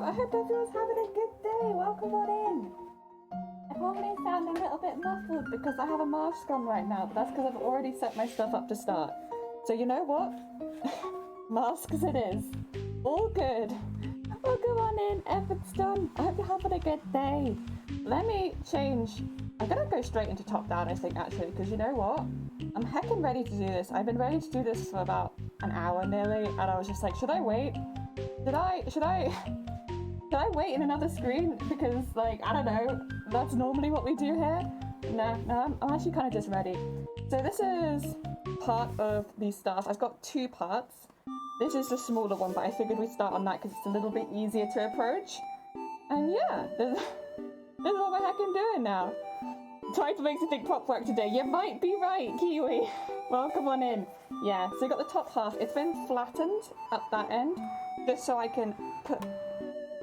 I hope everyone's having a good day. Welcome on in. I probably sound a little bit muffled because I have a mask on right now, but that's because I've already set my stuff up to start. So you know what? Masks it is. All good. Welcome on in. Effort's done. I hope you're having a good day. Let me change. I'm gonna go straight into top down, I think, actually, because you know what? I'm heckin' ready to do this. I've been ready to do this for about an hour nearly, and I was just like, should I wait? Should I wait in another screen? Because, like, I don't know, that's normally what we do here. No, I'm actually kind of just ready. So this is part of the stuff. I've got two parts. This is the smaller one, but I figured we'd start on that because it's a little bit easier to approach. And yeah, this is what we're heckin' doing now. Trying to make something prop work today. You might be right, Kiwi. Welcome on in. Yeah, so you got the top half. It's been flattened at that end, just so I can put...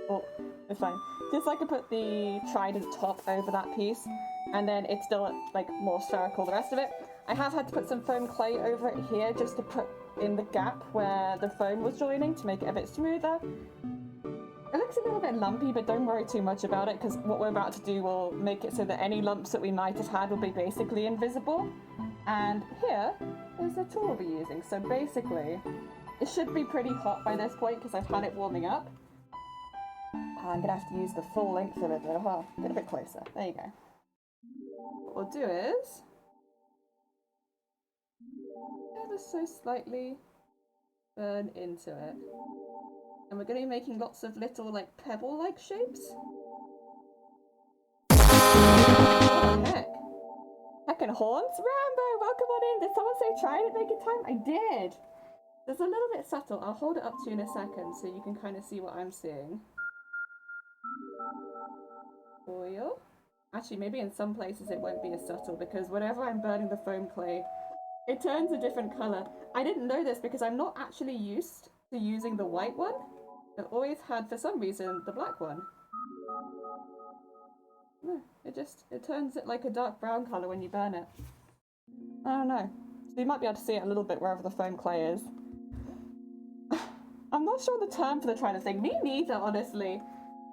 Oh, it's fine. Just so I can put the Trident top over that piece, and then it's still, like, more spherical, the rest of it. I have had to put some foam clay over it here, just to put in the gap where the foam was joining, to make it a bit smoother. It looks a little bit lumpy, but don't worry too much about it, because what we're about to do will make it so that any lumps that we might have had will be basically invisible. And here is the tool we'll be using. So basically, it should be pretty hot by this point, because I've had it warming up. I'm going to have to use the full length of it, though. Well, get a bit closer. There you go. What we'll do is... ever so slightly burn into it. And we're going to be making lots of little, like, pebble-like shapes. What the heck? Heckin' horns? Rambo, welcome on in. Did someone say try it make it time? I did. It's a little bit subtle. I'll hold it up to you in a second so you can kind of see what I'm seeing. Oil. Actually, maybe in some places it won't be as subtle because whenever I'm burning the foam clay, it turns a different colour. I didn't know this because I'm not actually used to using the white one. I've always had, for some reason, the black one. No, it turns it like a dark brown colour when you burn it. I don't know. So you might be able to see it a little bit wherever the foam clay is. I'm not sure the term for the Trident thing. Me neither, honestly.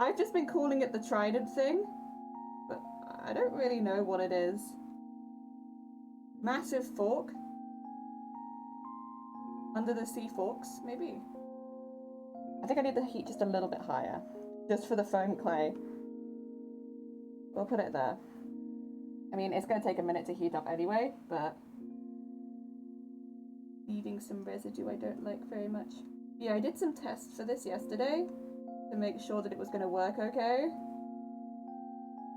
I've just been calling it the Trident thing, but I don't really know what it is. Massive fork? Under the sea forks, maybe? I think I need the heat just a little bit higher, just for the foam clay. We'll put it there. I mean, it's going to take a minute to heat up anyway, but leaving some residue I don't like very much. Yeah, I did some tests for this yesterday to make sure that it was going to work okay.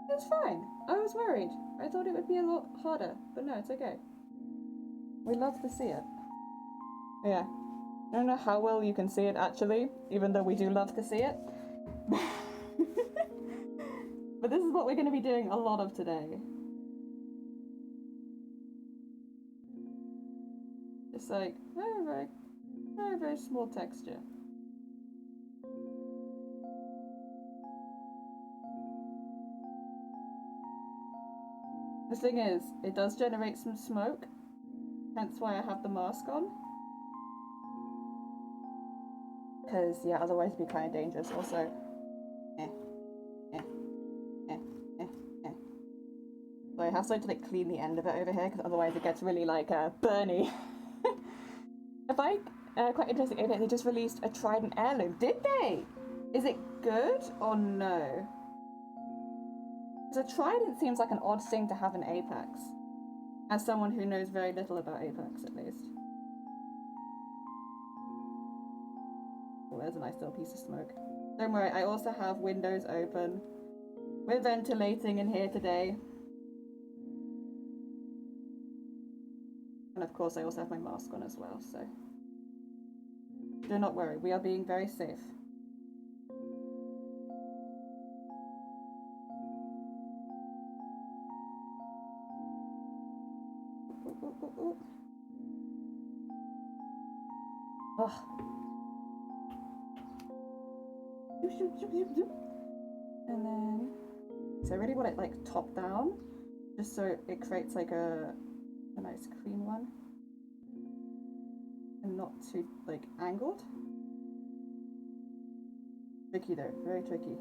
It's fine. I was worried. I thought it would be a lot harder, but no, it's okay. We love to see it. Yeah. I don't know how well you can see it actually, even though we do love to see it. But this is what we're going to be doing a lot of today. Just like very small texture. The thing is, it does generate some smoke, hence why I have the mask on. Because, yeah, otherwise it'd be kind of dangerous. Also, So I have started to, like, clean the end of it over here, because otherwise it gets really, like, burny. If I, quite interesting, okay, they just released a Trident heirloom. Did they? Is it good or no? Because a Trident seems like an odd thing to have in Apex. As someone who knows very little about Apex, at least. Oh, there's a nice little piece of smoke. Don't worry, I also have windows open. We're ventilating in here today. And of course I also have my mask on as well, so... do not worry, we are being very safe. Ooh. Oh. And then, so I really want it like top down, just so it creates like a nice clean one, and not too like angled. Tricky though, very tricky.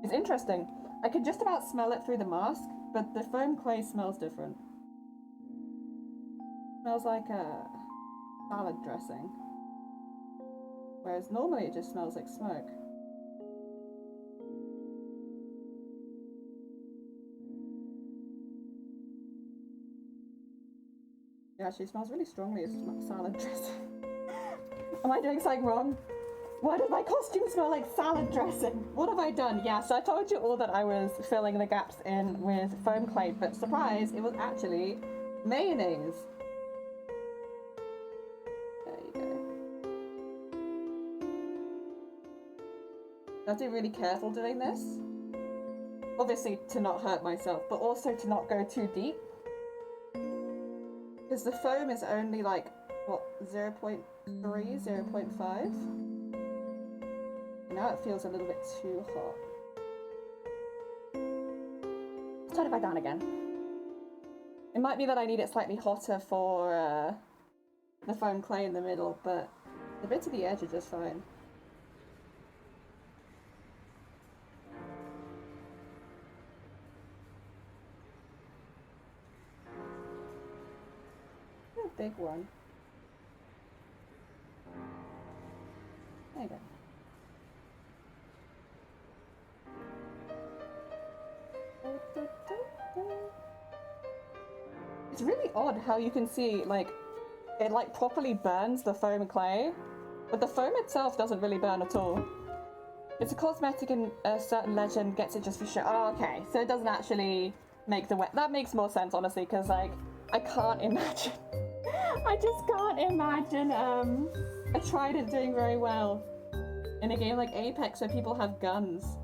It's interesting. I could just about smell it through the mask, but the foam clay smells different. Smells like a salad dressing. Whereas normally it just smells like smoke. Yeah, she smells really strongly as salad dressing. Am I doing something wrong? Why does my costume smell like salad dressing? What have I done? Yeah, so I told you all that I was filling the gaps in with foam clay, but surprise, it was actually mayonnaise. There you go. I have to be really careful doing this. Obviously to not hurt myself, but also to not go too deep. Because the foam is only like, what, 0.3, 0.5? Now it feels a little bit too hot. Let's turn it back down again. It might be that I need it slightly hotter for the foam clay in the middle, but the bits of the edge are just fine. A big one. There you go. It's really odd how you can see, like, it like properly burns the foam clay, but the foam itself doesn't really burn at all. It's a cosmetic and a certain legend gets it just for show. Oh, okay, so it doesn't actually make the wet. That makes more sense, honestly, because like, I can't imagine. I just can't imagine a Trident doing very well in a game like Apex where people have guns.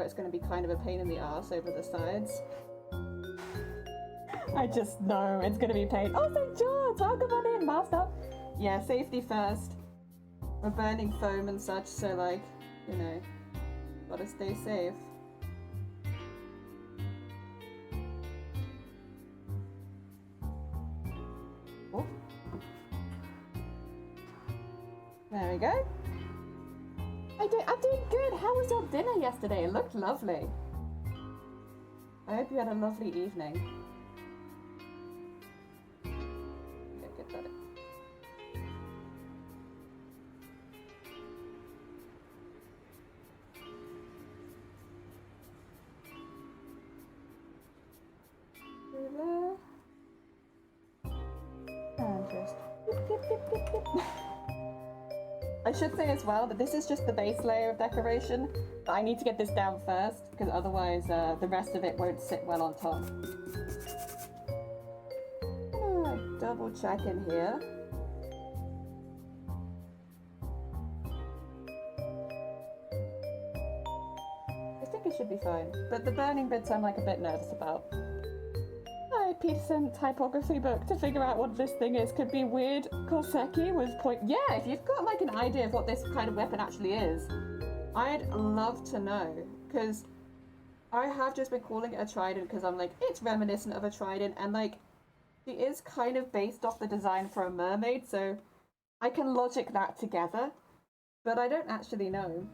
It's going to be kind of a pain in the ass over the sides. I just know it's going to be pain. Oh, St. George! Welcome on in, master! Yeah, safety first. We're burning foam and such, so like, you know, gotta stay safe. Oh. There we go. I'm doing good. How was your dinner yesterday? It looked lovely. I hope you had a lovely evening. Okay, get that. And just I should say as well that this is just the base layer of decoration, but I need to get this down first, because otherwise the rest of it won't sit well on top. Double check in here. I think it should be fine, but the burning bits I'm like a bit nervous about. Peterson typography book to figure out what this thing is could be weird. Koseki was point. Yeah, if you've got like an idea of what this kind of weapon actually is, I'd love to know, because I have just been calling it a trident because I'm like, it's reminiscent of a trident, and like, she is kind of based off the design for a mermaid, so I can logic that together, but I don't actually know.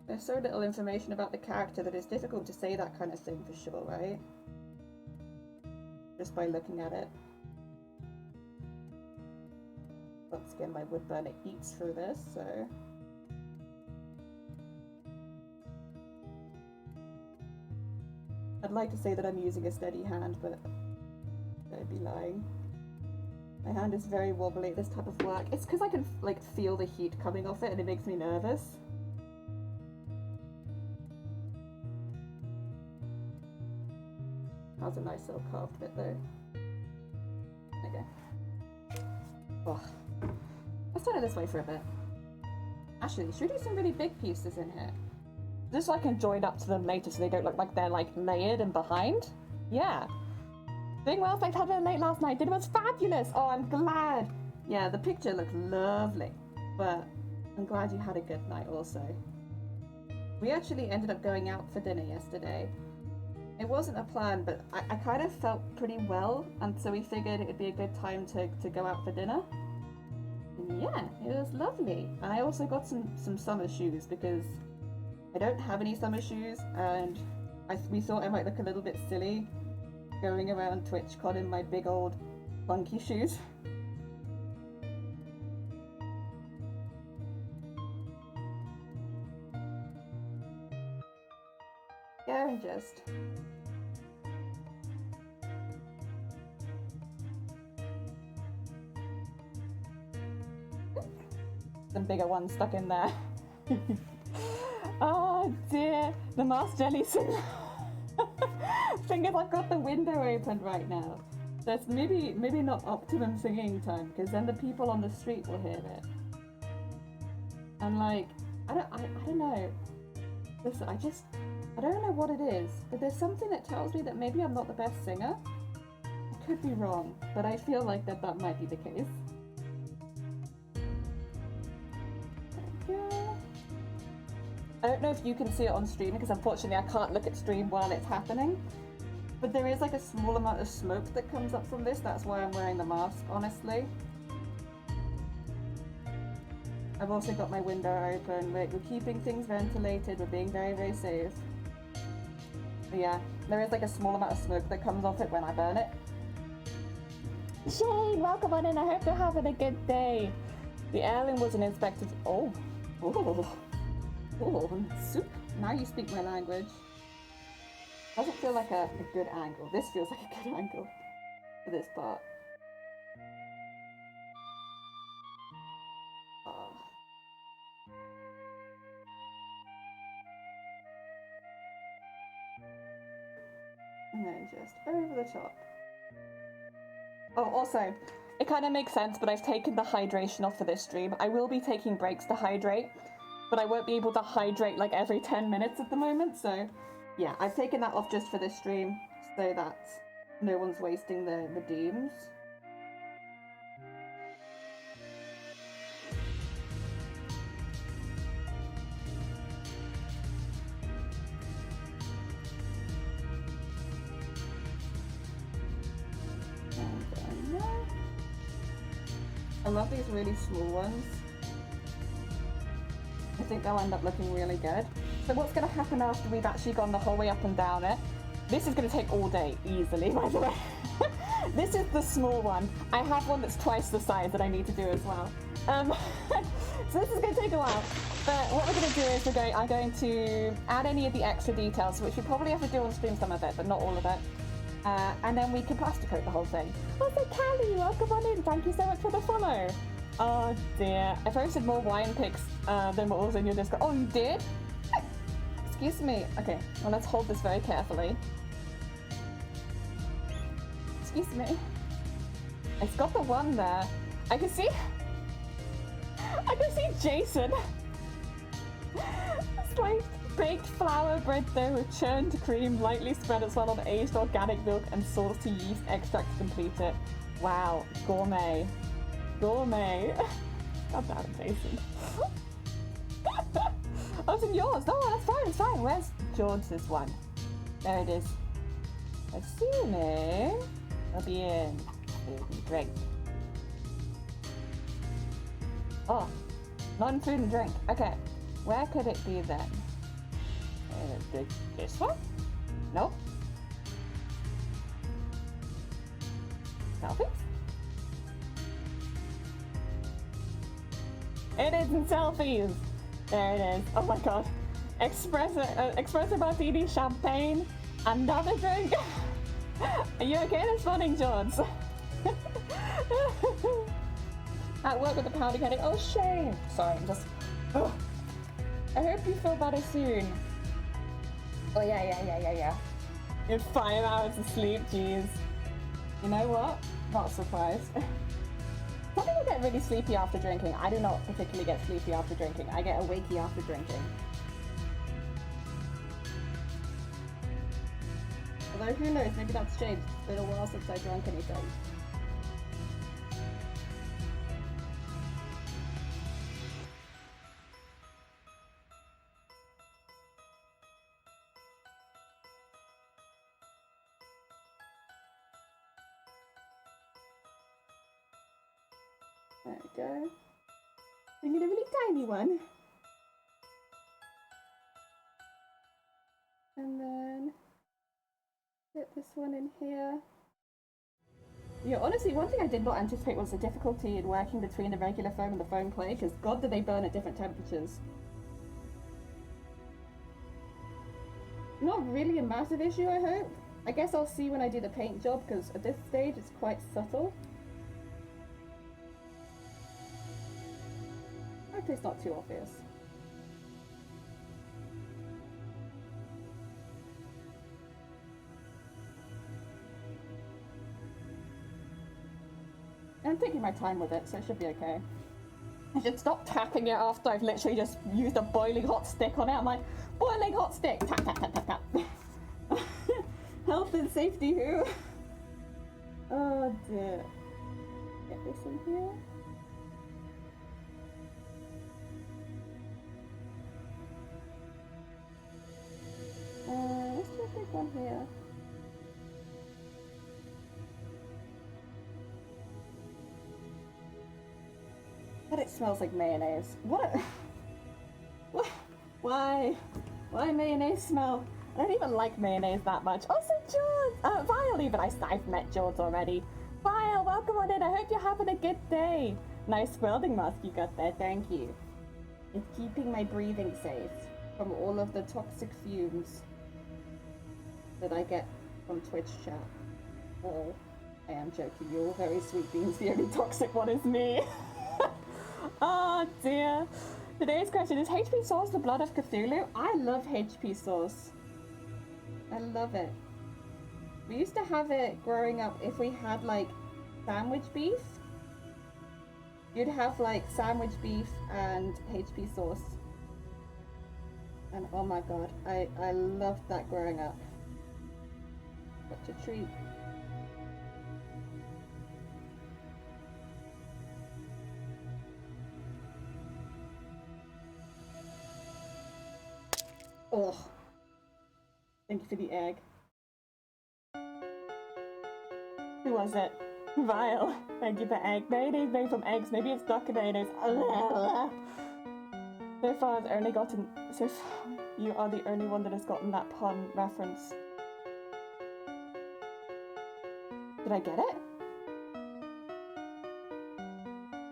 There's so little information about the character that it's difficult to say that kind of thing for sure, right? Just by looking at it. Once again, my wood burner eats through this, so... I'd like to say that I'm using a steady hand, but I'd be lying. My hand is very wobbly at this type of work. It's because I can, like, feel the heat coming off it and it makes me nervous. That was a nice little carved bit though. Okay. Oh. Let's turn it this way for a bit. Actually, should we do some really big pieces in here? Just so I can join up to them later so they don't look like they're like layered and behind? Yeah. Doing well, thanks. Had a late last night. Dinner was fabulous. Oh, I'm glad. Yeah, the picture looked lovely, but I'm glad you had a good night also. We actually ended up going out for dinner yesterday. It wasn't a plan, but I kind of felt pretty well, and so we figured it would be a good time to go out for dinner. And yeah, it was lovely. And I also got some summer shoes because I don't have any summer shoes, and we thought I might look a little bit silly going around TwitchCon in my big old funky shoes. Yeah, just... some bigger ones stuck in there. Oh dear, the Mars Jelly thing. Thing is, I've got the window open right now. That's maybe not optimum singing time, because then the people on the street will hear it. And like, I don't know. Listen, I don't know what it is, but there's something that tells me that maybe I'm not the best singer. I could be wrong, but I feel like that might be the case. I don't know if you can see it on stream, because unfortunately I can't look at stream while it's happening. But there is like a small amount of smoke that comes up from this, that's why I'm wearing the mask, honestly. I've also got my window open, we're keeping things ventilated, we're being very, very safe. But yeah, there is like a small amount of smoke that comes off it when I burn it. Shane, welcome on in, I hope you're having a good day. The airline wasn't inspected. Oh, soup. Now you speak my language. Doesn't feel like a good angle. This feels like a good angle for this part. Oh. And then just over the top. Oh, also, it kind of makes sense, but I've taken the hydration off for this stream. I will be taking breaks to hydrate, but I won't be able to hydrate like every 10 minutes at the moment, so yeah, I've taken that off just for this stream so that no one's wasting the deems. I love these really small ones. I think they'll end up looking really good. So what's going to happen after we've actually gone the whole way up and down it? This is going to take all day, easily, by the way. This is the small one. I have one that's twice the size that I need to do as well. So this is going to take a while. But what we're going to do is I'm going to add any of the extra details, which we probably have to do on stream some of it, but not all of it. And then we can plaster coat the whole thing. Also, Callie, welcome on in. Thank you so much for the follow. Oh dear. I posted more wine pics than what was in your Discord. Oh, you did? Excuse me. Okay, well, let's hold this very carefully. Excuse me. It's got the one there. I can see Jason. Sliced baked flour bread dough with churned cream, lightly spread as well on aged organic milk and salty yeast extract to complete it. Wow, gourmet. Gourmet. God damn it, Jason. Oh, it's in yours. No, that's fine, it's fine. Where's George's one? There it is. Assuming it'll be in food and drink. Oh, non-food and drink. Okay, where could it be then? This one? Nope. Selfies? It is in selfies! There it is. Oh my god. Espresso martini, champagne, another drink. Are you okay this morning, George? At work with the pounding headache. Oh, shame. Sorry, I'm just... Oh. I hope you feel better soon. Oh, yeah. You had 5 hours of sleep, jeez. You know what? Not surprised. Some people get really sleepy after drinking. I do not particularly get sleepy after drinking. I get awakey after drinking. Although, who knows? Maybe that's changed. It's been a while since I drank anything. There we go. We need a really tiny one. And then get this one in here. Yeah, honestly, one thing I did not anticipate was the difficulty in working between the regular foam and the foam clay, because god do they burn at different temperatures. Not really a massive issue, I hope. I guess I'll see when I do the paint job, because at this stage it's quite subtle. Hopefully it's not too obvious. I'm taking my time with it, so it should be okay. I should stop tapping it after I've literally just used a boiling hot stick on it. I'm like, boiling hot stick! Tap, tap, tap, tap, tap. Health and safety, who? Oh dear. Get this in here. Let's do a big one here. But it smells like mayonnaise. What? What? Why? Why mayonnaise smell? I don't even like mayonnaise that much. Also, George! Vile even. I've met George already. Vile, welcome on in. I hope you're having a good day. Nice welding mask you got there. Thank you. It's keeping my breathing safe from all of the toxic fumes that I get from Twitch chat. Oh, I am joking. You're all very sweet beans. The only toxic one is me. Oh dear. Today's question is HP sauce the blood of Cthulhu? I love HP sauce. I love it. We used to have it growing up if we had like sandwich beef. You'd have like sandwich beef and HP sauce. And oh my god, I loved that growing up. Such a treat. Oh, thank you for the egg. Who was it? Vile. Thank you for egg. Mayonnaise made from eggs. Maybe it's duck mayonnaise. So far, I've only gotten. So far, you are the only one that has gotten that pun reference. Did I get it?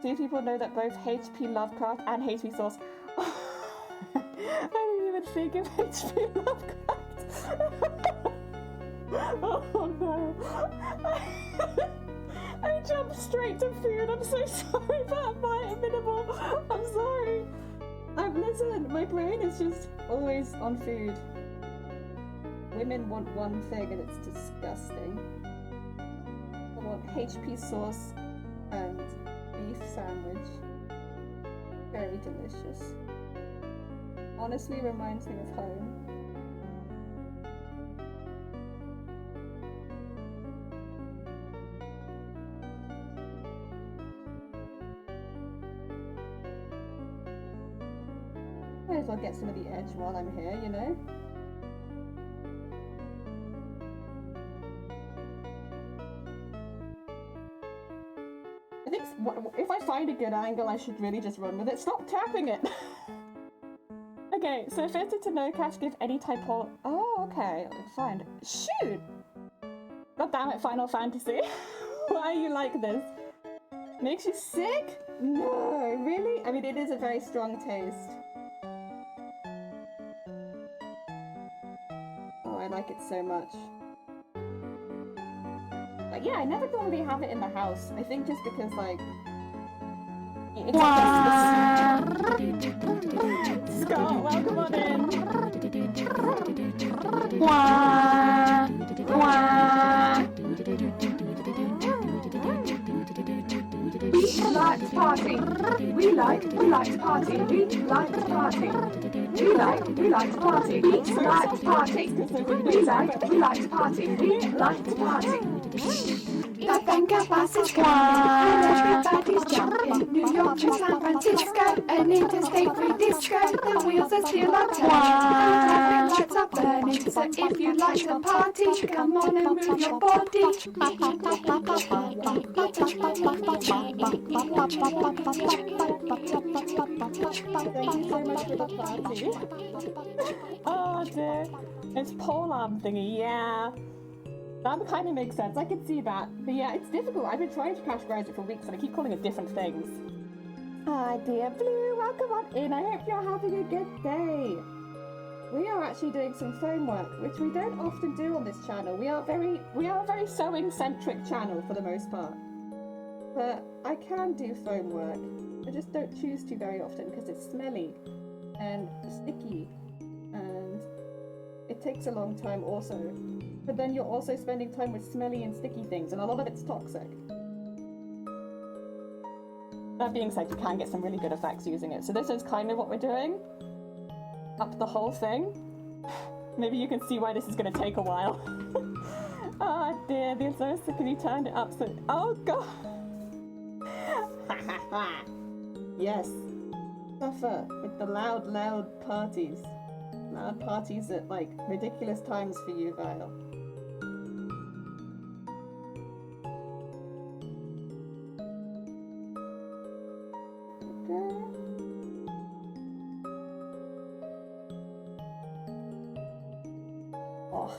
Do people know that both HP Lovecraft and HP Sauce? I didn't even think of HP Lovecraft. Oh no. I jumped straight to food. I'm so sorry about my minimal. I'm sorry. Listen, my brain is just always on food. Women want one thing and it's disgusting. I want HP sauce and beef sandwich. Very delicious. Honestly reminds me of home. Might as well get some of the edge while I'm here, you know? I think if I find a good angle, I should really just run with it. Stop tapping it! Okay, so fitted to no catch give any type of... Oh, okay, fine. Shoot! God damn it, Final Fantasy. Why are you like this? Makes you sick? No, really? I mean, it is a very strong taste. Oh, I like it so much. But yeah, I never normally have it in the house. I think just because, like... It's Scott, welcome on in. We like to party. We like to party. We like to party. We like to party. We like to party. We like to party. We like to party. The finger bus is coming and everybody's jumping. New York to San Francisco, an interstate free disco. The wheels are still on turning, lights are burning. So if you like to party, come on and move your body. Thank you so much for the party. Oh dear. It's pole arm thingy, yeah. That kind of makes sense. I can see that. But yeah, it's difficult. I've been trying to categorize it for weeks and I keep calling it different things. Ah dear Blue, welcome on in. I hope you're having a good day. We are actually doing some foam work, which we don't often do on this channel. We are a very sewing centric channel for the most part. But I can do foam work. I just don't choose to very often because it's smelly and sticky and it takes a long time also. But then you're also spending time with smelly and sticky things and a lot of it's toxic. That being said, you can get some really good effects using it. So this is kind of what we're doing. Up the whole thing. Maybe you can see why this is going to take a while. Oh dear, the Azosicity turned it up so... Oh god! Yes. Suffer with the loud parties. Loud parties at like ridiculous times for you, Vile. Okay. Oh.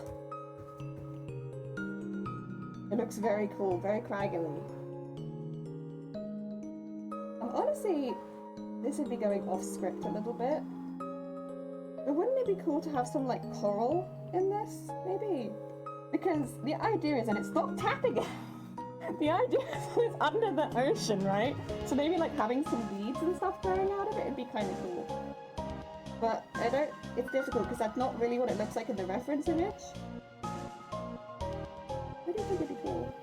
It looks very cool, very craggly. Honestly, this would be going off script a little bit. But wouldn't it be cool to have some like coral in this? Maybe. Because the idea is that it's not tapping it. The idea is that it's under the ocean, right? So maybe like having some weeds and stuff growing out of it would be kind of cool. But it's difficult because that's not really what it looks like in the reference image. What do you think it'd be cool?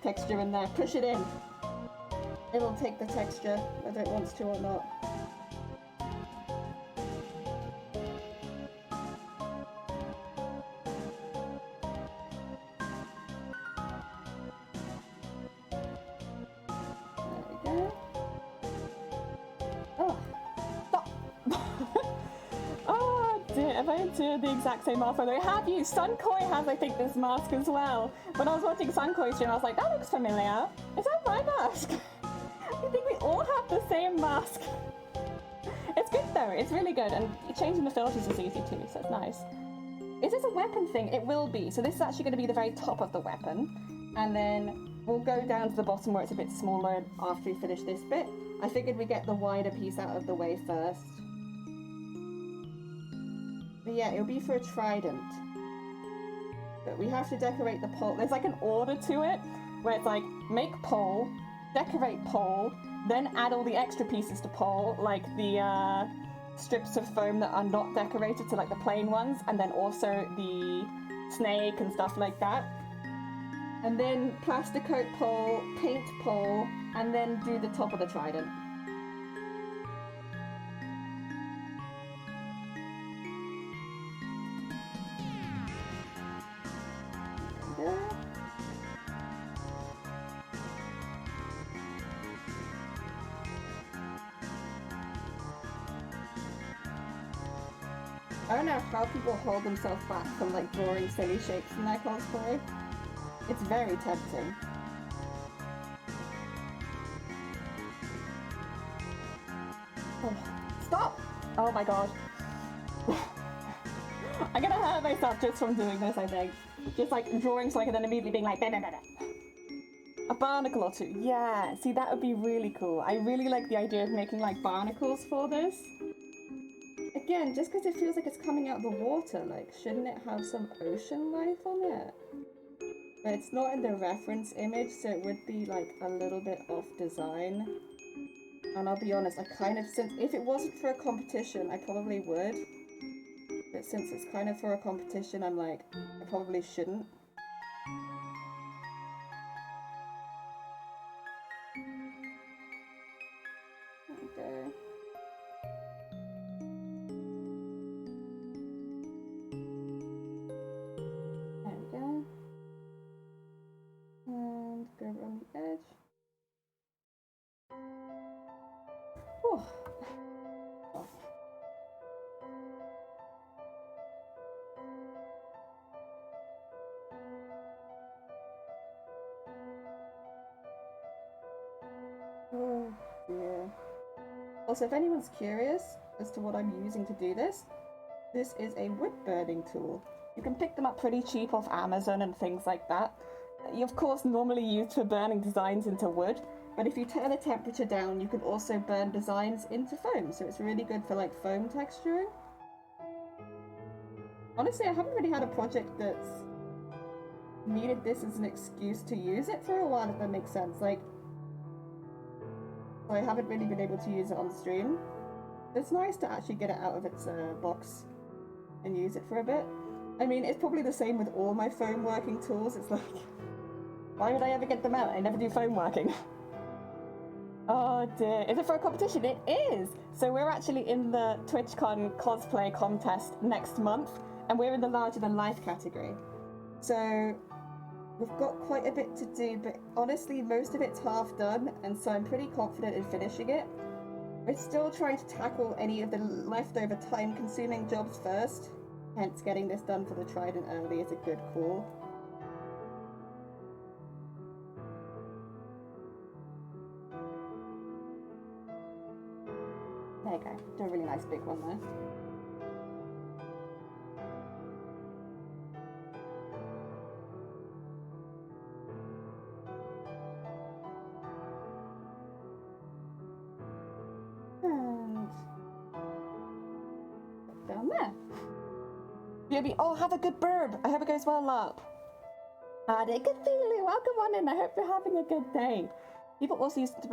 Texture in there. Push it in. It'll take the texture whether it wants to or not. There we go. Oh, stop! Oh dear, have I do the exact same mask? I have you. Sunkoi has, I think, this mask as well. When I was watching Sunkoi's stream, I was like, that looks familiar. Is that my mask? I think we all have the same mask. It's good though, it's really good, and changing the filters is easy too, so it's nice. Is this a weapon thing? It will be. So this is actually going to be the very top of the weapon, and then we'll go down to the bottom where it's a bit smaller after we finish this bit. I figured we get the wider piece out of the way first. But yeah, it'll be for a trident. But we have to decorate the pole. There's like an order to it, where it's like, make pole, decorate pole, then add all the extra pieces to pole, like the strips of foam that are not decorated, so like the plain ones, and then also the snake and stuff like that. And then plaster coat pole, paint pole, and then do the top of the trident. I don't know how people hold themselves back from like drawing silly shapes in their cosplay. It's very tempting. Oh, stop! Oh my god. I'm gonna hurt myself just from doing this, I think. Just like drawing something and then immediately being like, da, da, da, da. A barnacle or two. Yeah, see, that would be really cool. I really like the idea of making like barnacles for this. Again, just because it feels like it's coming out of the water, like, shouldn't it have some ocean life on it? But it's not in the reference image, so it would be like a little bit off design. And I'll be honest, I kind of, since if it wasn't for a competition, I probably would. But since it's kind of for a competition, I'm like, I probably shouldn't. Whew. Oh dear. Also, if anyone's curious as to what I'm using to do this, this is a wood burning tool. You can pick them up pretty cheap off Amazon and things like that. You of course normally use for burning designs into wood, but if you turn the temperature down, you can also burn designs into foam, so it's really good for like foam texturing. Honestly, I haven't really had a project that's needed this as an excuse to use it for a while, if that makes sense. Like, I haven't really been able to use it on stream. It's nice to actually get it out of its box and use it for a bit. I mean, it's probably the same with all my foam working tools. It's like, why would I ever get them out? I never do foam working. Oh dear. Is it for a competition? It is! So we're actually in the TwitchCon cosplay contest next month, and we're in the larger than life category. So we've got quite a bit to do, but honestly, most of it's half done, and so I'm pretty confident in finishing it. We're still trying to tackle any of the leftover time-consuming jobs first, hence getting this done for the Trident early is a good call. There you go, do a really nice big one there. And down there. Baby, oh, have a good burb. I hope it goes well up. Good feeling. Welcome on in. I hope you're having a good day. People also used to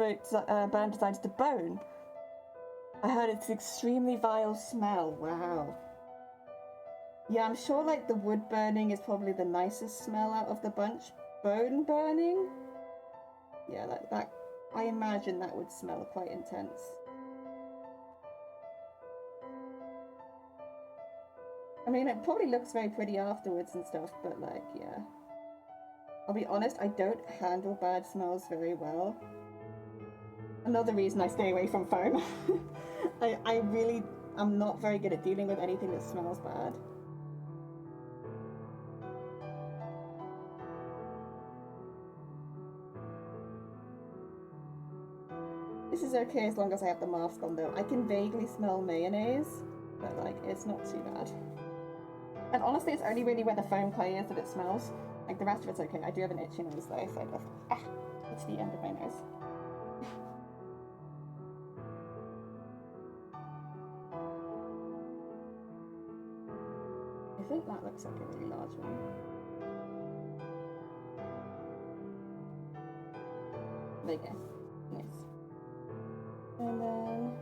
burn designs to bone. I heard it's an extremely vile smell. Wow. Yeah, I'm sure like the wood burning is probably the nicest smell out of the bunch. Bone burning? Yeah, that I imagine that would smell quite intense. I mean, it probably looks very pretty afterwards and stuff, but like, yeah. I'll be honest, I don't handle bad smells very well. Another reason I stay away from foam. I'm not very good at dealing with anything that smells bad. This is okay as long as I have the mask on though. I can vaguely smell mayonnaise, but like, it's not too bad. And honestly, it's only really where the foam clay is that it smells. Like, the rest of it's okay. I do have an itchy nose though, so it's the end of my nose. I think that looks like a really large one. There you go. Nice. And then...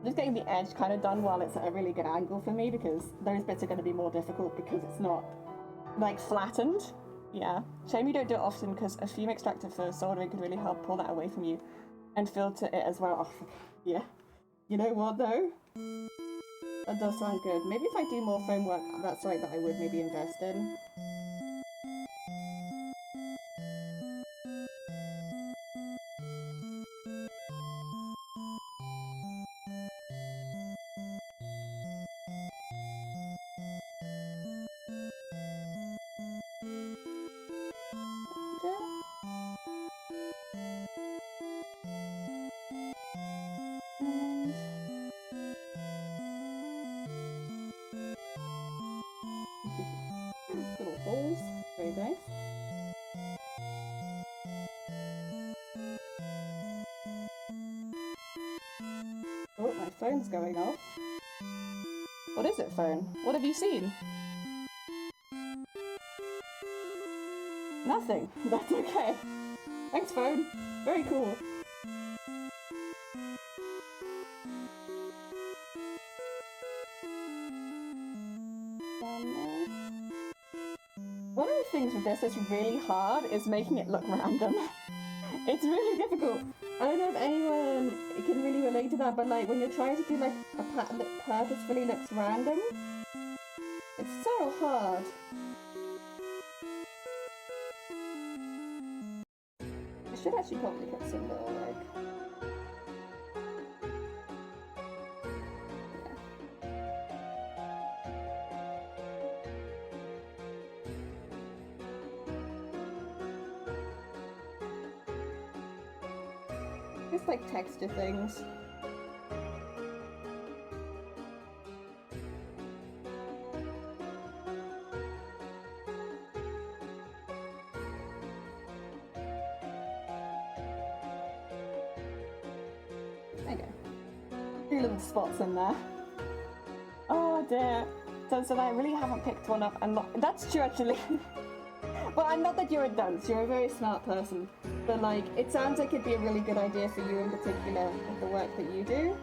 just getting the edge kind of done while it's at a really good angle for me, because those bits are going to be more difficult because it's not like flattened. Yeah, shame you don't do it often, because a fume extractor for soldering could really help pull that away from you and filter it as well. Oh, yeah, you know what though, that does sound good. Maybe if I do more foam work, that's something that I would maybe invest in. Little holes, very nice. Oh, my phone's going off. What is it, phone? What have you seen? Nothing. That's okay. Thanks, phone. Very cool. One of the things with this that's really hard is making it look random. It's really difficult. I don't know if anyone can really relate relate to that, but like when you're trying to do like a pattern that purposefully looks random, it's so hard. I should actually probably put some little like... Just like texture things. There you go. Two little spots in there. Oh dear. So I really haven't picked one up and that's true actually. Well, I'm not that you're a dunce, you're a very smart person. But like, it sounds like it'd be a really good idea for you in particular with the work that you do.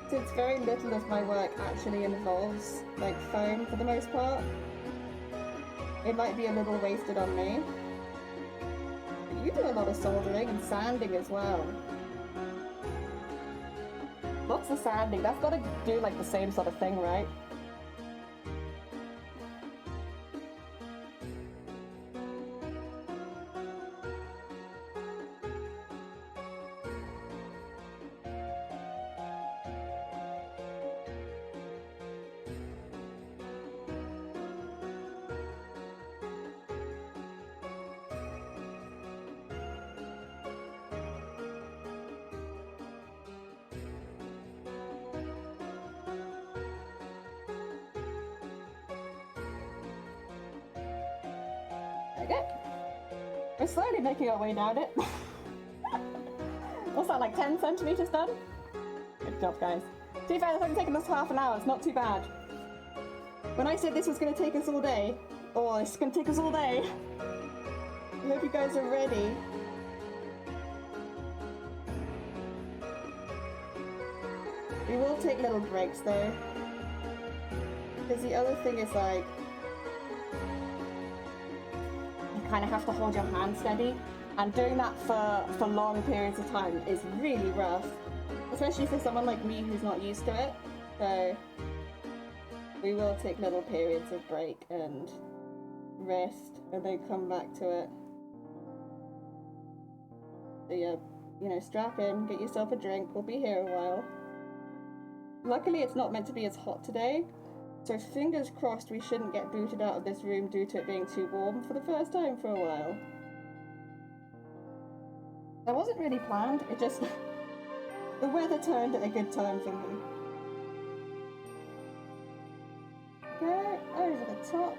Since very little of my work actually involves like foam for the most part, it might be a little wasted on me. But you do a lot of soldering and sanding as well. Lots of sanding, that's gotta do like the same sort of thing, right? Okay. We're slowly making our way down it. What's that, like 10 centimeters done? Good job, guys. To be fair, it's only taken us half an hour, it's not too bad. When I said this was going to take us all day, it's going to take us all day. I hope you guys are ready. We will take little breaks though. Because the other thing is like, kind of have to hold your hand steady, and doing that for long periods of time is really rough, especially for someone like me who's not used to it. So we will take little periods of break and rest and then come back to it. So yeah, you know, strap in, get yourself a drink, we'll be here a while. Luckily it's not meant to be as hot today, so fingers crossed we shouldn't get booted out of this room due to it being too warm for the first time for a while. That wasn't really planned, it just... the weather turned at a good time for me. Okay, over the top.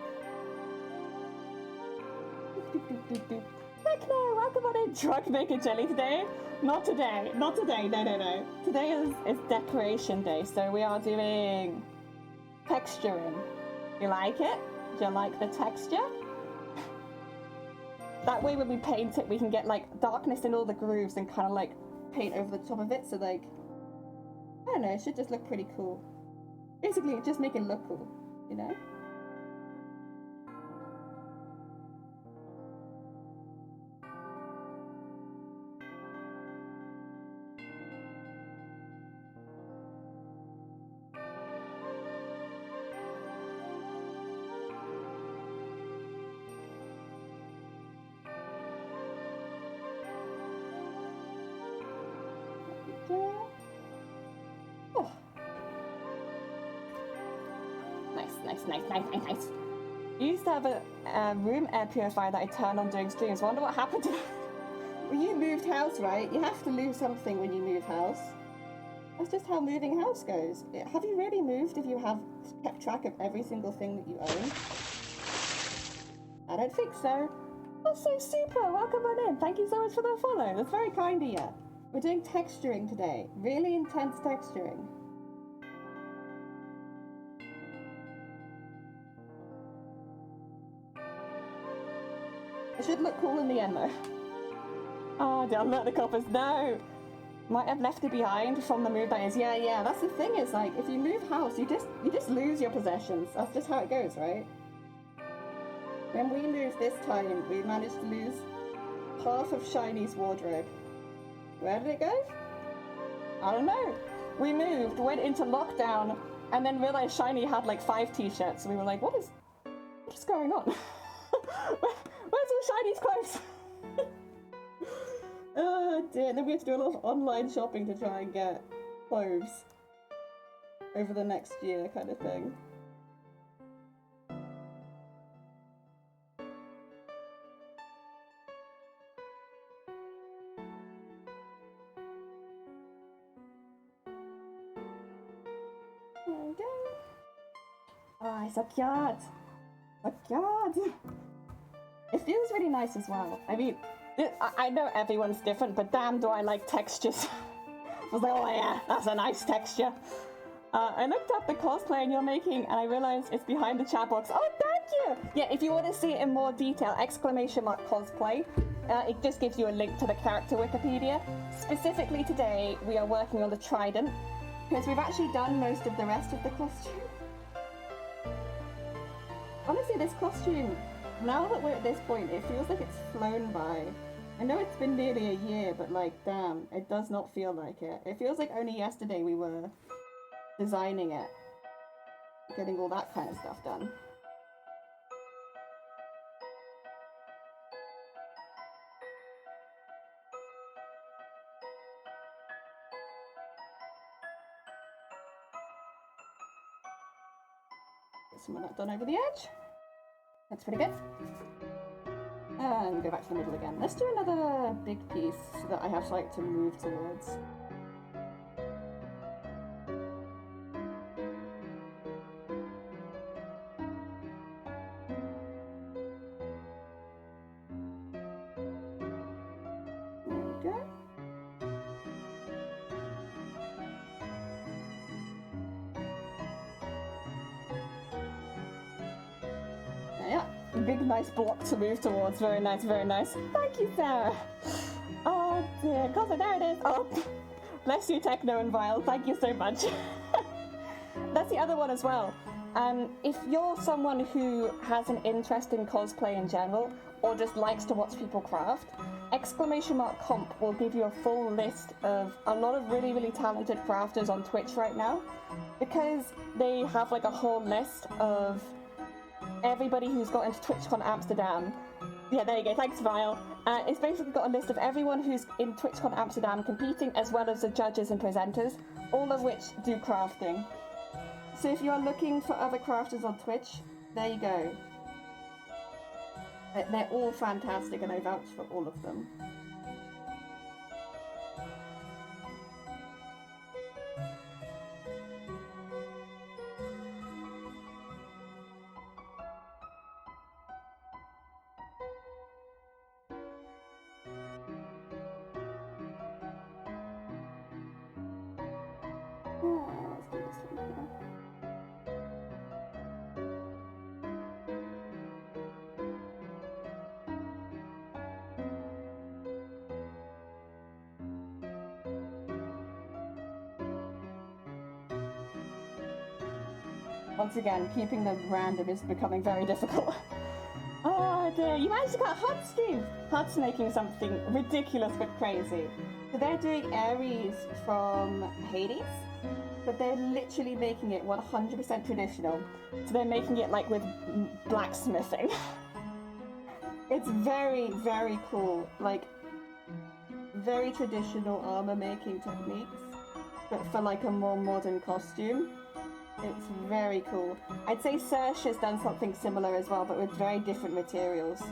Heck no, welcome on in, Drug Maker Jelly today. Not today, not today, no. Today is decoration day, so we are doing texturing. You like it? Do you like the texture? That way when we paint it, we can get like darkness in all the grooves and kind of like paint over the top of it, so like, I don't know, it should just look pretty cool. Basically, just make it look cool, you know? Oh. Nice. I used to have a room air purifier that I turned on during streams. Wonder what happened to it. Well, you moved house, right? You have to lose something when you move house. That's just how moving house goes. Have you really moved if you have kept track of every single thing that you own? I don't think so. Also, super! Welcome on in. Thank you so much for the follow. That's very kind of you. We're doing texturing today. Really intense texturing. It should look cool in the end though. Oh, did I let the coppers? No! Might have left it behind from the move that is. Yeah, that's the thing is like, if you move house, you just lose your possessions. That's just how it goes, right? When we moved this time, we managed to lose half of Shiny's wardrobe. Where did it go? I don't know. We moved, went into lockdown, and then realized Shiny had like 5 t-shirts. And we were like, what is going on? Where's all Shiny's clothes? Oh dear. Then we have to do a lot of online shopping to try and get clothes over the next year kind of thing. Oh, it's so cute. So cute. It feels really nice as well. I mean, I know everyone's different, but damn do I like textures. I was like, oh yeah, that's a nice texture. I looked up the cosplay you're making and I realized it's behind the chat box. Oh, thank you! Yeah, if you want to see it in more detail, !cosplay. It just gives you a link to the character Wikipedia. Specifically today, we are working on the Trident, because we've actually done most of the rest of the costume. Honestly, this costume, now that we're at this point, it feels like it's flown by. I know it's been nearly a year, but like, damn, it does not feel like it. It feels like only yesterday we were designing it, getting all that kind of stuff done. Get some of that done over the edge. That's pretty good. And go back to the middle again. Let's do another big piece so that I have like to move towards. There we go. Yeah, big nice block to move towards. Very nice, very nice. Thank you, Sarah. Oh dear, Cosa, there it is. Oh, bless you, Techno and Vile. Thank you so much. That's the other one as well. If you're someone who has an interest in cosplay in general, or just likes to watch people craft, !comp will give you a full list of a lot of really, really talented crafters on Twitch right now, because they have like a whole list of everybody who's got into TwitchCon Amsterdam. Yeah, there you go, thanks Vile. It's basically got a list of everyone who's in TwitchCon Amsterdam competing, as well as the judges and presenters, all of which do crafting. So if you're looking for other crafters on Twitch, there you go. They're all fantastic and I vouch for all of them. Let's do this one here. Once again, keeping them random is becoming very difficult. Oh dear, you managed to get Hud's. Hud's making something ridiculous but crazy. So they're doing Ares from Hades, but they're literally making it 100% traditional. So they're making it like with blacksmithing. It's very, very cool. Like, very traditional armor making techniques, but for like a more modern costume. It's very cool. I'd say Serge has done something similar as well, but with very different materials.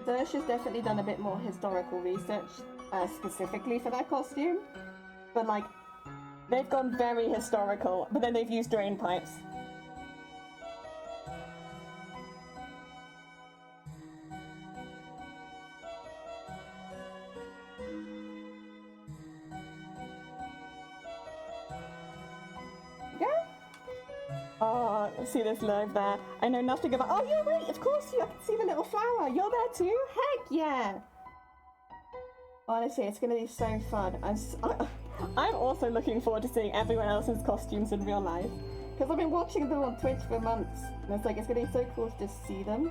Serge has definitely done a bit more historical research, specifically for that costume. But like, they've gone very historical, but then they've used drain pipes. Oh, see this live there. I know nothing about. Oh, you're right. Of course, I can see the little flower. You're there too. Heck yeah! Honestly, it's gonna be so fun. I'm also looking forward to seeing everyone else's costumes in real life, because I've been watching them on Twitch for months, and it's gonna be so cool to just see them.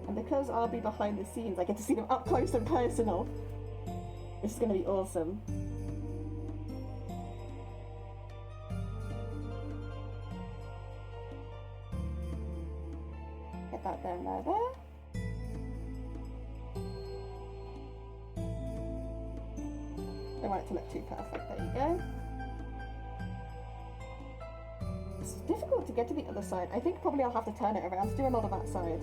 And because I'll be behind the scenes, I get to see them up close and personal. Which is going to be awesome. Get that there and there. Don't want it to look too perfect. There you go. It's difficult to get to the other side. I think probably I'll have to turn it around to do a lot of that side.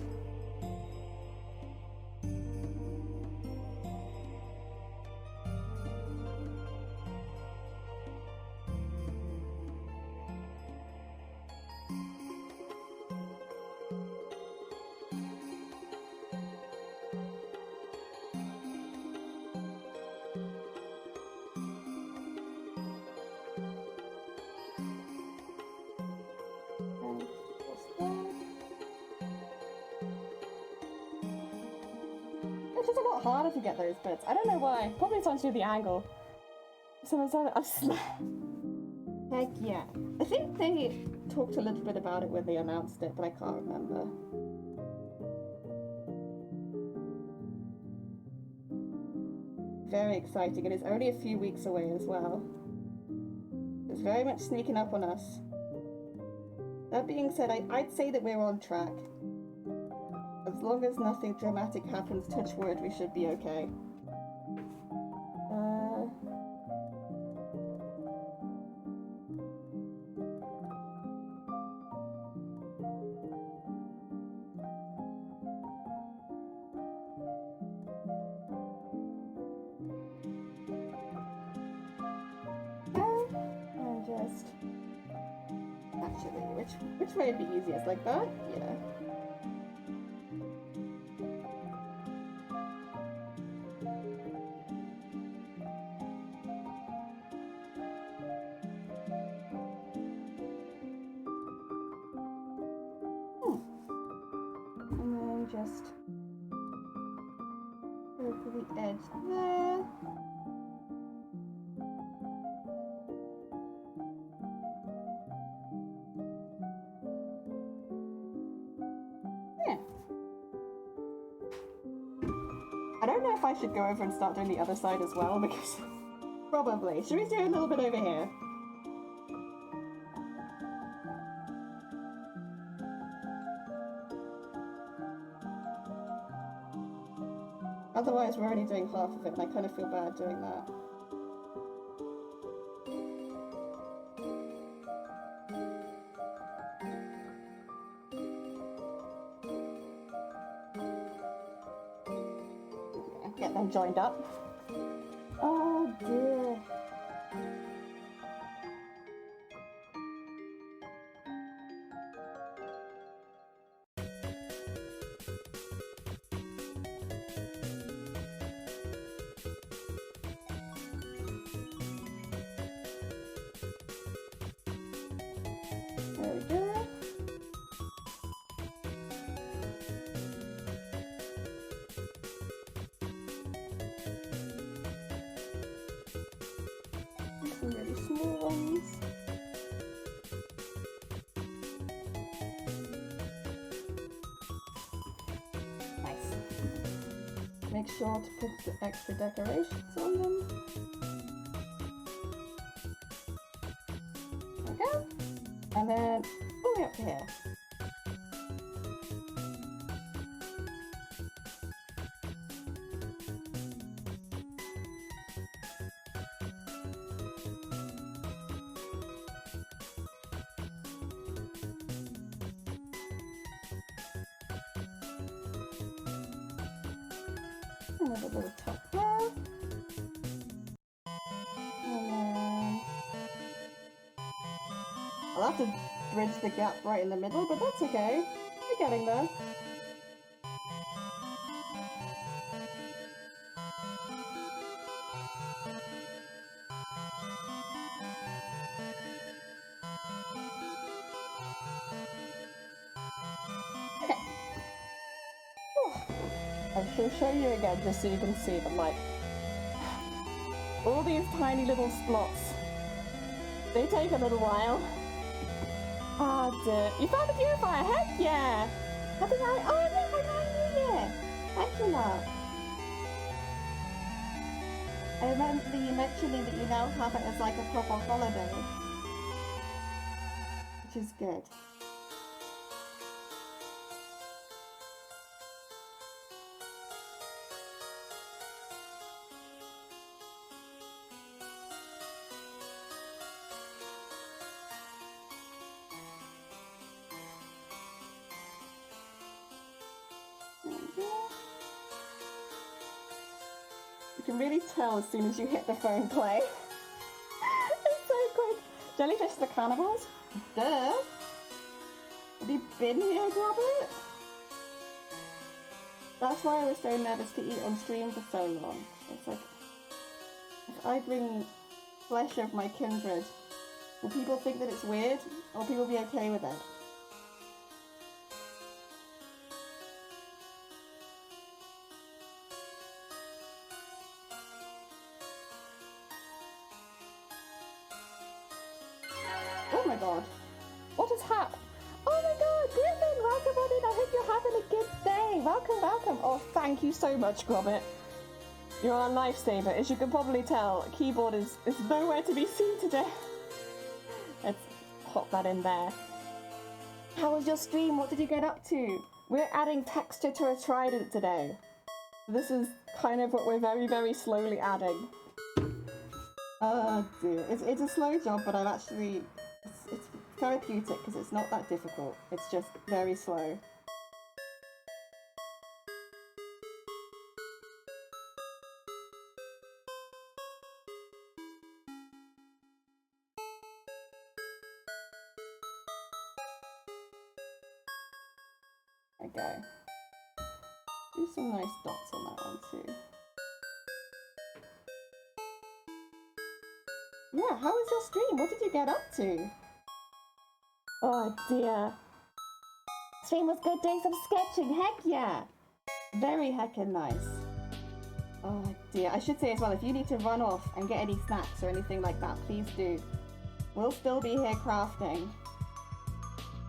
It's just a lot harder to get those bits. I don't know why. Probably it's onto the angle. Someone said it. Heck yeah. I think they talked a little bit about it when they announced it, but I can't remember. Very exciting. It is only a few weeks away as well. It's very much sneaking up on us. That being said, I'd say that we're on track. As long as nothing dramatic happens, touch wood, we should be okay. And just... Actually, which way would be easiest? Like that? Yeah. Just go for the edge there. Yeah. I don't know if I should go over and start doing the other side as well, because probably. Should we do a little bit over here? Otherwise, we're only doing half of it, and I kind of feel bad doing that. Get them joined up. Oh dear. There we go. Some really small ones. Nice. Make sure to put the extra decorations on them. There we go. And then all the way up to here. Another little top there. And then I'll have to bridge the gap right in the middle, but that's okay. We're getting there. Okay. I shall show you again just so you can see them, like, all these tiny little splots. They take a little while. Ah, dear. You found a purifier? Heck yeah! Happy New Oh, no, Happy New Year! Thank you, love. I remember you mentioning that you now have it as like a proper holiday, which is good. You can really tell as soon as you hit the foam clay. It's so quick. Jellyfish the cannibals? Duh. Have you been here, Robert? That's why I was so nervous to eat on stream for so long. It's like, if I bring flesh of my kindred, will people think that it's weird? Or will people be okay with it? Oh my god. What has happened? Oh my god, Griffin, welcome on in. I hope you're having a good day. Welcome, welcome. Oh, thank you so much, Gromit. You're our lifesaver. As you can probably tell, keyboard is nowhere to be seen today. Let's pop that in there. How was your stream? What did you get up to? We're adding texture to a Trident today. This is kind of what we're very, very slowly adding. Oh dear. It's a slow job, but I've actually... It's therapeutic because it's not that difficult. It's just very slow. Okay. Do some nice dots on that one too. Yeah, how was your stream? What did you get up to? Oh dear. Stream was good, doing some sketching, heck yeah! Very heckin' nice. Oh dear, I should say as well, if you need to run off and get any snacks or anything like that, please do. We'll still be here crafting.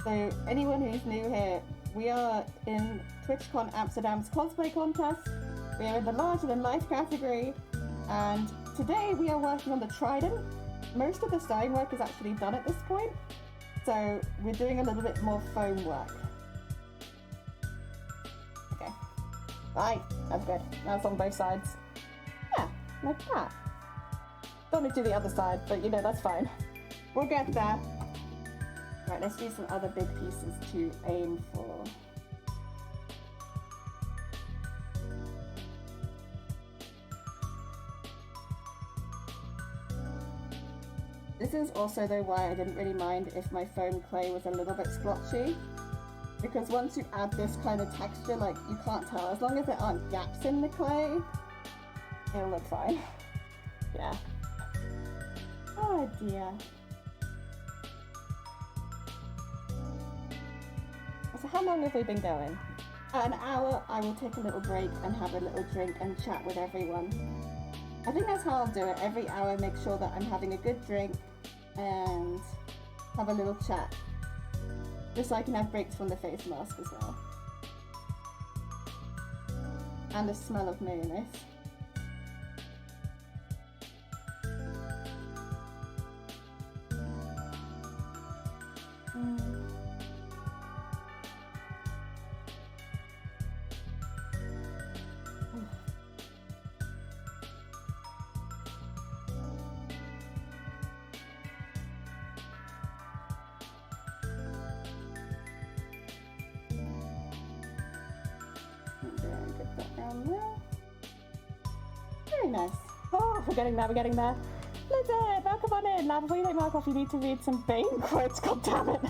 So anyone who's new here, we are in TwitchCon Amsterdam's cosplay contest. We are in the larger than life category, and today we are working on the Trident. Most of the sewing work is actually done at this point, so we're doing a little bit more foam work. Okay, right, that's good. That's on both sides. Yeah, like that. Don't need to do the other side, but you know, that's fine. We'll get there. Right, let's do some other big pieces to aim for. This is also though why I didn't really mind if my foam clay was a little bit splotchy. Because once you add this kind of texture, like, you can't tell. As long as there aren't gaps in the clay, it'll look fine. Yeah. Oh dear. So how long have we been going? An hour. I will take a little break and have a little drink and chat with everyone. I think that's how I'll do it. Every hour, make sure that I'm having a good drink and have a little chat. Just so I can have breaks from the face mask as well. And the smell of mayonnaise. Very nice. Oh, we're getting there, we're getting there. Lizard, welcome on in. Now, before you take mark off, you need to read some Bane quotes, god damn it.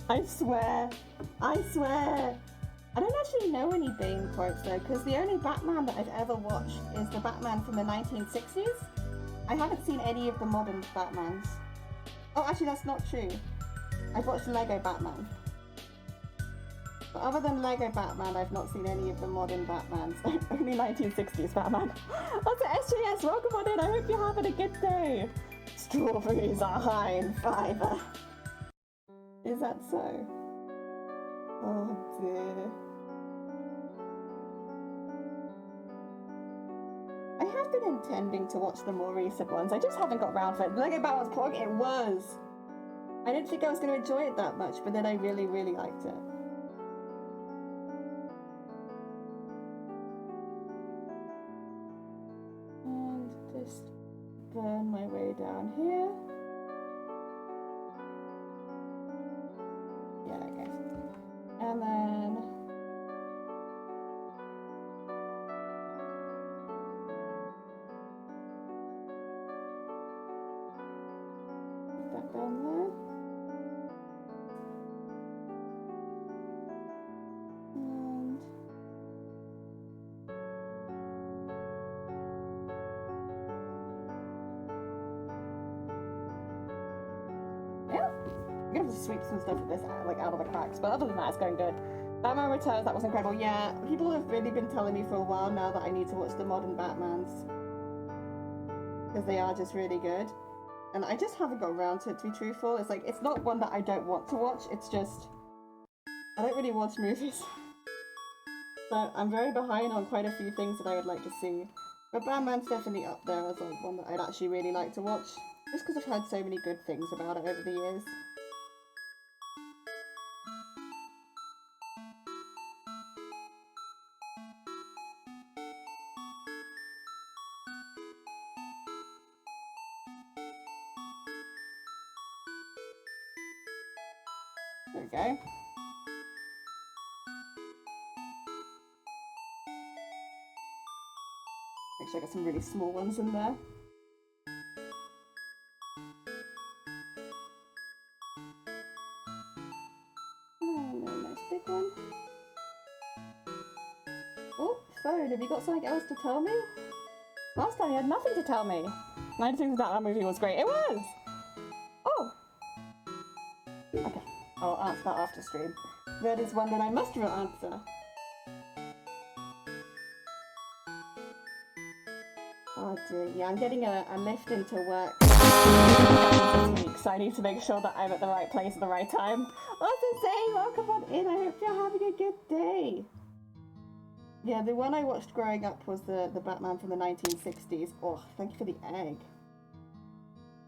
I swear. I swear. I don't actually know any Bane quotes though, because the only Batman that I've ever watched is the Batman from the 1960s. I haven't seen any of the modern Batmans. Oh, actually that's not true. I've watched Lego Batman. But other than Lego Batman, I've not seen any of the modern Batmans. Only 1960s Batman. Also, SJS, welcome on in. I hope you're having a good day. Strawberries are high in fiber. Is that so? Oh dear. I have have been intending to watch the more recent ones. I just haven't got around to it. The Lego Batman's Porg, it was. I didn't think I was going to enjoy it that much, but then I really, really liked it. And just burn my way down here. Yeah, okay. And then put that down there. And yeah, I'm gonna have to sweep some stuff with this like out of the cracks, but other than that, it's going good. Batman Returns, that was incredible. Yeah, people have really been telling me for a while now that I need to watch the modern Batmans because they are just really good, and I just haven't got around to it, to be truthful. It's like, it's not one that I don't want to watch, it's just I don't really watch movies. So I'm very behind on quite a few things that I would like to see. But Batman's definitely up there as like one that I'd actually really like to watch, just because I've heard so many good things about it over the years. There we go. Make sure I get some really small ones in there. And a nice big one. Oh, phone, have you got something else to tell me? Last time you had nothing to tell me. 9 things about that movie was great. It was! Oh! Okay, I'll answer that after stream. That is one that I must answer. Oh dear, yeah, I'm getting a lift into work this week, so I need to make sure that I'm at the right place at the right time. Also say, welcome on in, I hope you're having a good day. Yeah, the one I watched growing up was the Batman from the 1960s. Oh, thank you for the egg.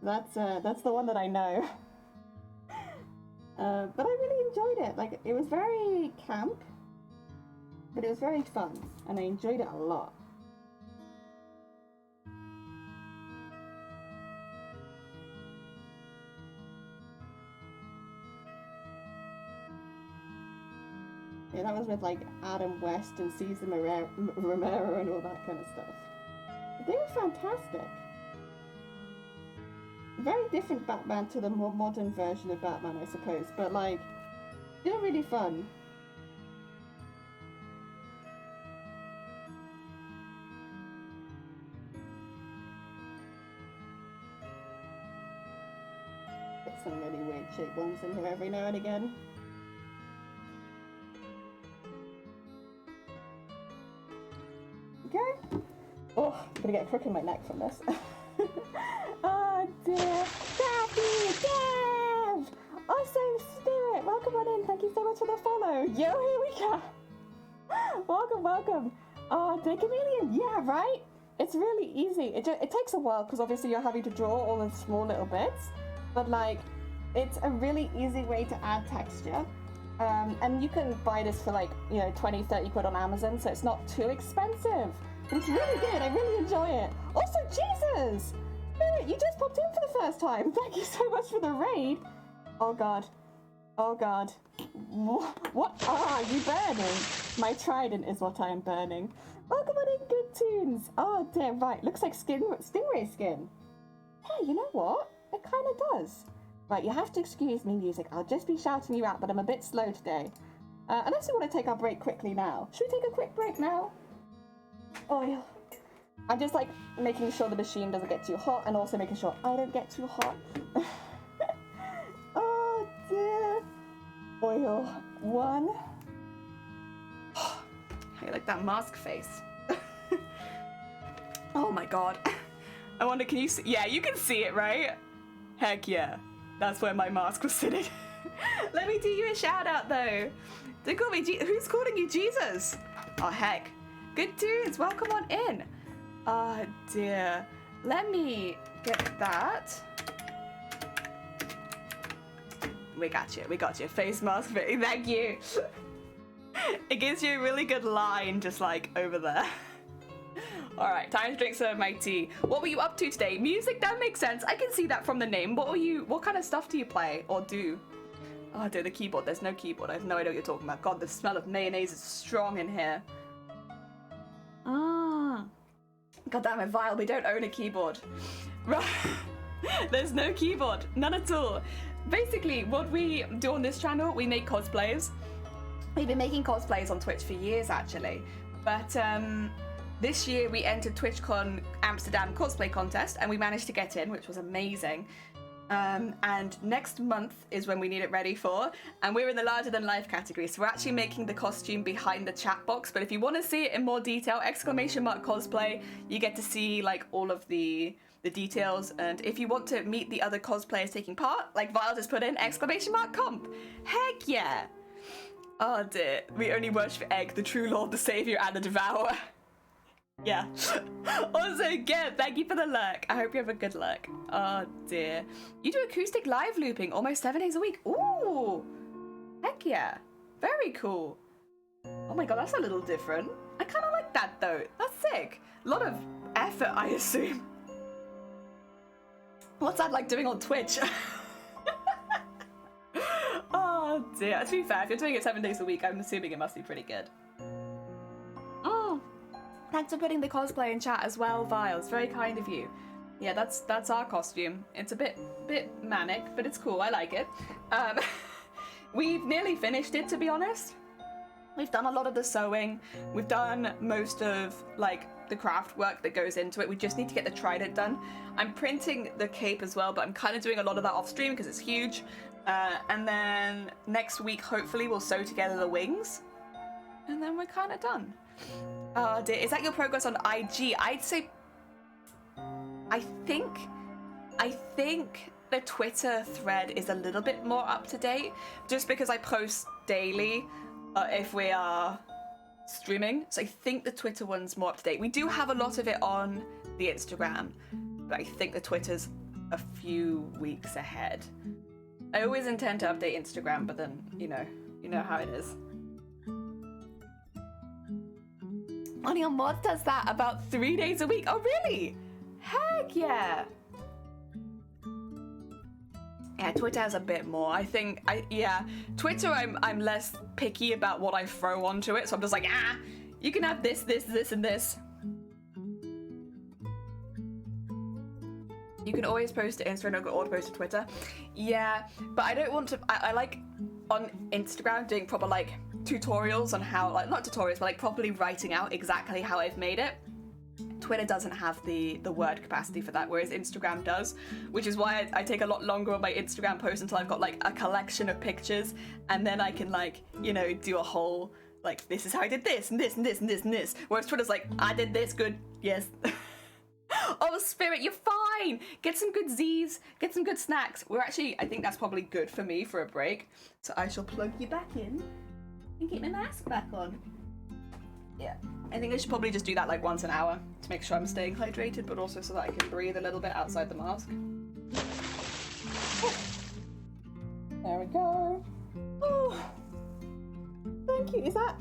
That's the one that I know. But I really enjoyed it. Like, it was very camp, but it was very fun, and I enjoyed it a lot. Yeah, that was with like Adam West and Cesar Romero and all that kind of stuff. They were fantastic. Very different Batman to the more modern version of Batman, I suppose, but like, still really fun. Get some really weird shaped ones in here every now and again. Okay. Oh, I'm gonna get a crook in my neck from this. Oh dear. Daffy! Dev! Also, Spirit, welcome on in. Thank you so much for the follow. Yo, here we go. Welcome, welcome. Oh, dear Chameleon. Yeah, right? It's really easy. It takes a while because obviously you're having to draw all the small little bits. But like, it's a really easy way to add texture. And you can buy this for like, 20, 30 quid on Amazon, so it's not too expensive. But it's really good, I really enjoy it. Also, Jesus! Spirit, you just popped in for the first time. Thank you so much for the raid. Oh god. Oh god. What are you burning? My trident is what I am burning. Welcome on in, good tunes. Oh dear, right, looks like stingray skin. Yeah, you know what? It kind of does. Right, you have to excuse me, music. I'll just be shouting you out, but I'm a bit slow today. Unless you want to take our break quickly now. Should we take a quick break now? Oh, yeah. I'm just, like, making sure the machine doesn't get too hot, and also making sure I don't get too hot. Oh, dear. Oil. 1. I like that mask face. Oh, my God. I wonder, can you see? Yeah, you can see it, right? Heck yeah. That's where my mask was sitting. Let me do you a shout out though. Don't call me who's calling you Jesus? Oh heck. Good tunes, welcome on in. Ah, dear. Let me get that. We got you. Face mask fitting, thank you. It gives you a really good line just like over there. Alright, time to drink some of my tea. What were you up to today? Music, that makes sense. I can see that from the name. What kind of stuff do you play or do? Oh dear, the keyboard. There's no keyboard. I have no idea what you're talking about. God, the smell of mayonnaise is strong in here. God damn it, Vile, we don't own a keyboard. Right. There's no keyboard. None at all. Basically, what we do on this channel, we make cosplays. We've been making cosplays on Twitch for years, actually. But this year we entered TwitchCon Amsterdam cosplay contest and we managed to get in, which was amazing. And next month is when we need it ready for, and we're in the larger than life category, so we're actually making the costume behind the chat box. But if you want to see it in more detail, !cosplay, you get to see like all of the details. And if you want to meet the other cosplayers taking part, like Vile just put in !comp, heck yeah. Oh dear, we only worship Egg, the true lord, the savior, and the devourer. Yeah. Also, Geb, thank you for the lurk. I hope you have a good lurk. Oh dear. You do acoustic live looping almost 7 days a week. Ooh. Heck yeah. Very cool. Oh my god, that's a little different. I kind of like that though. That's sick. A lot of effort, I assume. What's that like doing on Twitch? Oh dear. To be fair, if you're doing it 7 days a week, I'm assuming it must be pretty good. Thanks for putting the cosplay in chat as well, Vile. It's very kind of you. Yeah, that's our costume. It's a bit manic, but it's cool. I like it. We've nearly finished it, to be honest. We've done a lot of the sewing. We've done most of like the craft work that goes into it. We just need to get the trident done. I'm printing the cape as well, but I'm kind of doing a lot of that off stream because it's huge. And then next week, hopefully, we'll sew together the wings, and then we're kind of done. Oh dear, is that your progress on IG? I'd say, I think the Twitter thread is a little bit more up to date, just because I post daily if we are streaming. So I think the Twitter one's more up to date. We do have a lot of it on the Instagram, but I think the Twitter's a few weeks ahead. I always intend to update Instagram, but then, you know how it is. Money on Mods does that about 3 days a week. Oh, really? Heck yeah. Yeah, Twitter has a bit more. I think, Twitter, I'm less picky about what I throw onto it. So I'm just like, you can have this, and this. You can always post to Instagram or post to Twitter. Yeah, but I don't want to, I like on Instagram doing proper like tutorials on how, like not tutorials, but like properly writing out exactly how I've made it. Twitter doesn't have the word capacity for that, whereas Instagram does, which is why I take a lot longer on my Instagram post until I've got like a collection of pictures, and then I can like, do a whole, like, this is how I did this, and this, and this, and this, and this. Whereas Twitter's like, I did this, good, yes. Oh, Spirit, you're fine! Get some good Z's, get some good snacks. We're actually, I think that's probably good for me for a break. So I shall plug you back in and get my mask back on. Yeah, I think I should probably just do that like once an hour to make sure I'm staying hydrated, but also so that I can breathe a little bit outside the mask. There we go. Oh, thank you. Is that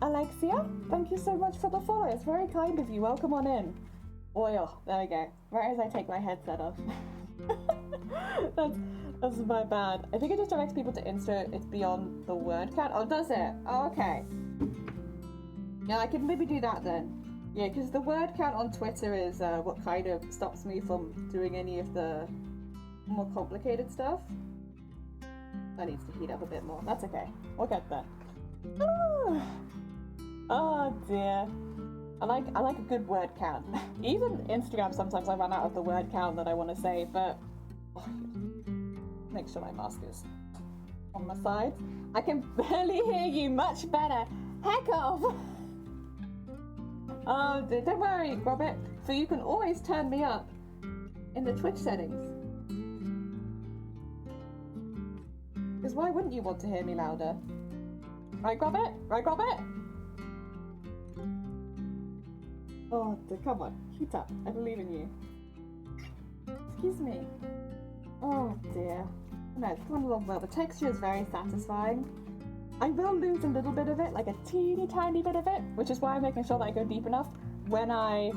Alexia? Thank you so much for the follow. It's very kind of you. Welcome on in. Oil. There we go. Right as I take my headset off. That's my bad. I think it just directs people to Insta. It's beyond the word count. Oh, does it? Oh, okay. Yeah, I can maybe do that then. Yeah, because the word count on Twitter is what kind of stops me from doing any of the more complicated stuff. That needs to heat up a bit more. That's okay. We'll get there. Oh dear. I like a good word count. Even Instagram, sometimes I run out of the word count that I want to say, but make sure my mask is on my side. I can barely hear you much better. Heck off! Oh, don't worry, Robert. So you can always turn me up in the Twitch settings. Because why wouldn't you want to hear me louder? Right, Robert? Right, Robert? Oh, come on. Heat up. I believe in you. Excuse me. Oh dear. No, it's going along well. The texture is very satisfying. I will lose a little bit of it, like a teeny tiny bit of it, which is why I'm making sure that I go deep enough when I...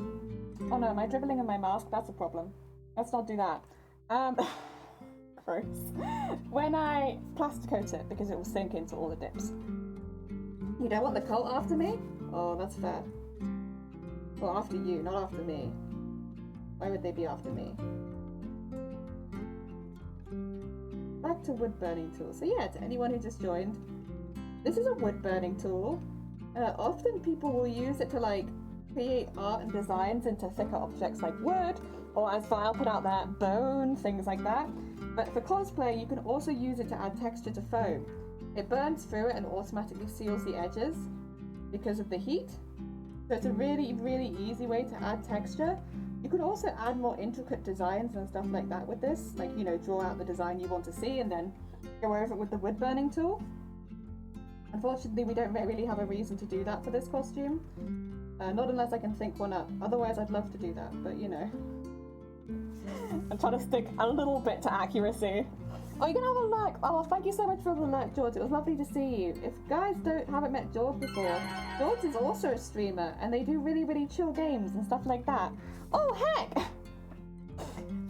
Oh no, am I dribbling in my mask? That's a problem. Let's not do that. Gross. When I plaster coat it, because it will sink into all the dips. You don't want the cult after me? Oh, that's fair. Well, after you, not after me. Why would they be after me? Back to wood burning tool. So yeah, to anyone who just joined, this is a wood burning tool. Often people will use it to like create art and designs into thicker objects like wood, or as Vile put out there, bone, things like that. But for cosplay, you can also use it to add texture to foam. It burns through it and automatically seals the edges because of the heat. So it's a really, really easy way to add texture. You can also add more intricate designs and stuff like that with this. Like, you know, draw out the design you want to see and then go over it with the wood burning tool. Unfortunately, we don't really have a reason to do that for this costume. Not unless I can think one up. Otherwise, I'd love to do that, but you know. I'm trying to stick a little bit to accuracy. Oh, you're gonna have a look! Oh, thank you so much for the look, George. It was lovely to see you. If guys haven't met George before, George is also a streamer, and they do really, really chill games and stuff like that. Oh, heck!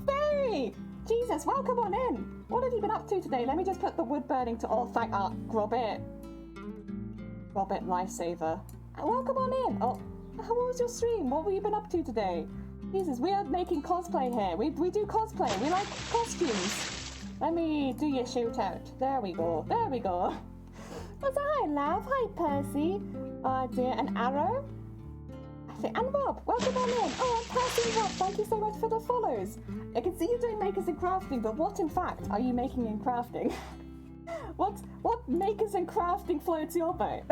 Fairy! Jesus, welcome on in! What have you been up to today? Let me just put the wood burning to... Oh, thank... Grobbit. Grobbit, lifesaver. Welcome on in! Oh, what was your stream? What have you been up to today? Jesus, we are making cosplay here. We do cosplay. We like costumes. Let me do your shootout. There we go. There we go. What's that? Hi, love. Hi, Percy. Oh, dear. An arrow? And Rob. Welcome on in. Oh, and Percy and Rob. Thank you so much for the follows. I can see you doing makers and crafting, but what, in fact, are you making and crafting? What makers and crafting floats your boat?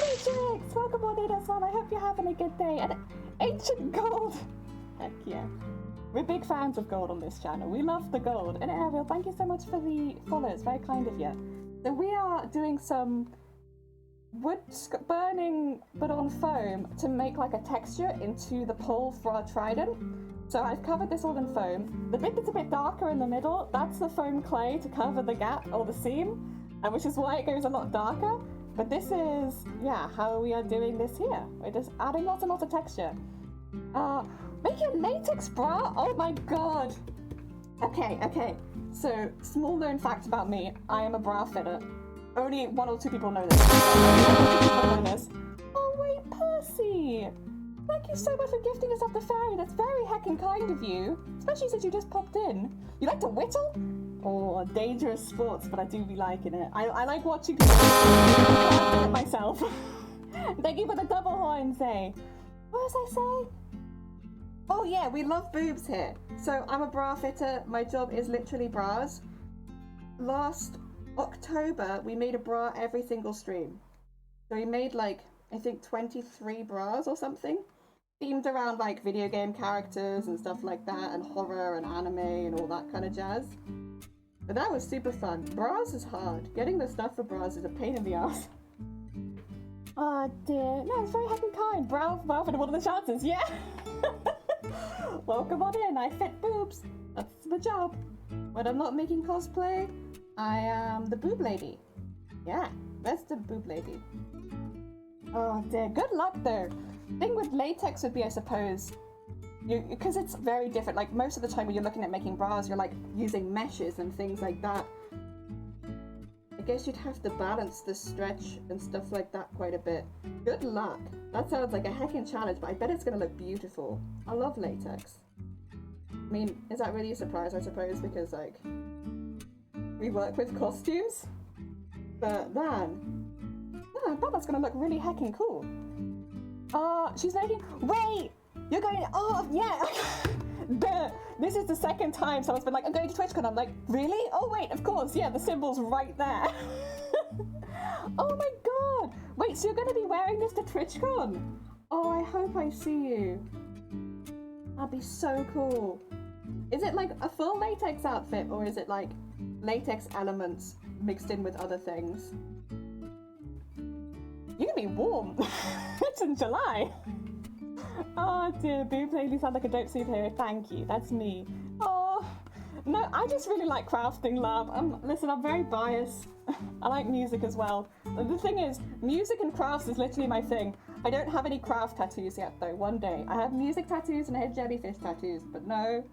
Matrix, welcome on in as well. I hope you're having a good day. And ancient gold. Heck yeah. We're big fans of gold on this channel. We love the gold. And Ariel, thank you so much for the follows. Very kind of you. So we are doing some wood burning, but on foam, to make like a texture into the pole for our trident. So I've covered this all in foam. The bit that's a bit darker in the middle, that's the foam clay to cover the gap or the seam, and which is why it goes a lot darker. But this is, yeah, how we are doing this here. We're just adding lots and lots of texture. Making a latex bra? Oh my god! Okay. So, small known fact about me, I am a bra fitter. Only 1 or 2 people know this. Oh wait, Percy! Thank you so much for gifting us up the fairy. That's very heckin' kind of you. Especially since you just popped in. You like to whittle? Oh, dangerous sports, but I do be liking it. I like watching people do it myself. Thank you for the double horns, eh? What was I saying? Oh yeah, we love boobs here. So I'm a bra fitter. My job is literally bras. Last October, we made a bra every single stream. So we made like, I think 23 bras or something. Themed around like video game characters and stuff like that, and horror and anime and all that kind of jazz. But that was super fun. Bras is hard. Getting the stuff for bras is a pain in the ass. Oh dear. No, it's very happy kind. Brow for one of the chances, yeah. Welcome on in. I fit boobs. That's the job. When I'm not making cosplay, I am the boob lady. Yeah, that's the boob lady. Oh dear. Good luck though. Thing with latex would be, I suppose, because it's very different. Like most of the time when you're looking at making bras, you're like using meshes and things like that. I guess you'd have to balance the stretch and stuff like that quite a bit. Good luck. That sounds like a heckin' challenge, but I bet it's gonna look beautiful. I love latex. I mean, is that really a surprise, I suppose, because like we work with costumes? But man, I bet that's gonna look really heckin' cool. She's making... Wait! You're going... Oh, yeah! This is the second time someone's been like, I'm going to TwitchCon. I'm like, really? Oh, wait, of course. Yeah, the symbol's right there. Oh my god! Wait, so you're going to be wearing this to TwitchCon? Oh, I hope I see you. That'd be so cool. Is it like a full latex outfit, or is it like latex elements mixed in with other things? You can be warm. It's in July. Oh dear, Boobs made me sound like a dope superhero. Thank you, that's me. Oh, no, I just really like crafting, love. Listen, I'm very biased. I like music as well. The thing is, music and crafts is literally my thing. I don't have any craft tattoos yet though, one day. I have music tattoos and I have jellyfish tattoos, but no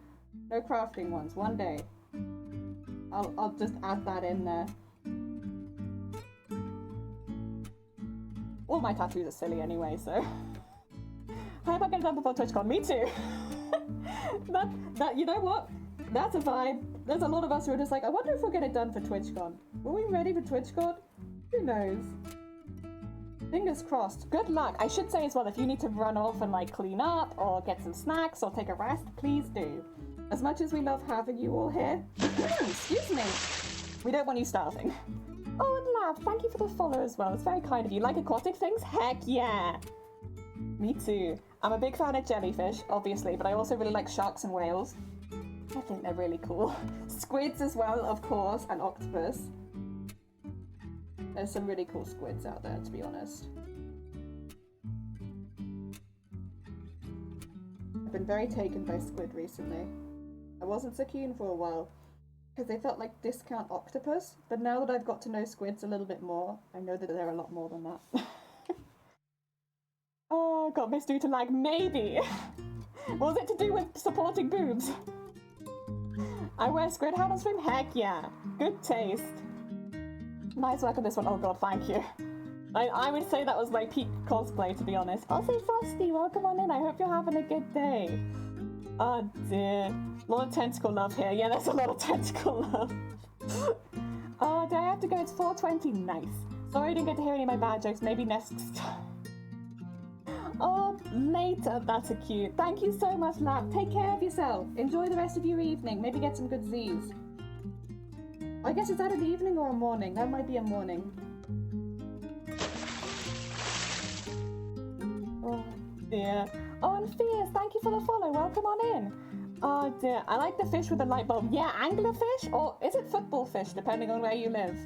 crafting ones, one day. I'll just add that in there. All my tattoos are silly anyway, so. I hope I get it done before TwitchCon. Me too. that you know what? That's a vibe. There's a lot of us who are just like, I wonder if we'll get it done for TwitchCon. Were we ready for TwitchCon? Who knows? Fingers crossed. Good luck. I should say as well, if you need to run off and like clean up or get some snacks or take a rest, please do. As much as we love having you all here. Excuse me. We don't want you starving. Oh, and Lav, thank you for the follow as well. It's very kind of you. Like aquatic things? Heck yeah. Me too. I'm a big fan of jellyfish, obviously, but I also really like sharks and whales. I think they're really cool. Squids as well, of course, and octopus. There's some really cool squids out there, to be honest. I've been very taken by squid recently. I wasn't so keen for a while, because they felt like discount octopus, but now that I've got to know squids a little bit more, I know that they're a lot more than that. Oh, got Miss Due to lag, maybe! Was it to do with supporting boobs? I wear squid hat on stream? Heck yeah! Good taste. Nice work on this one. Oh god, thank you. I would say that was my peak cosplay, to be honest. I'll say Frosty, welcome on in. I hope you're having a good day. Oh dear. A lot of tentacle love here. Yeah, there's a lot of tentacle love. Oh, do I have to go? It's 4:20. Nice. Sorry I didn't get to hear any of my bad jokes. Maybe next time. Oh, later. That's a cute. Thank you so much, Lab. Take care of yourself. Enjoy the rest of your evening. Maybe get some good Z's. I guess is that an evening or a morning? That might be a morning. Oh dear. Oh, and Fierce, thank you for the follow. Welcome on in. Oh dear. I like the fish with the light bulb. Yeah, anglerfish, or is it football fish, depending on where you live?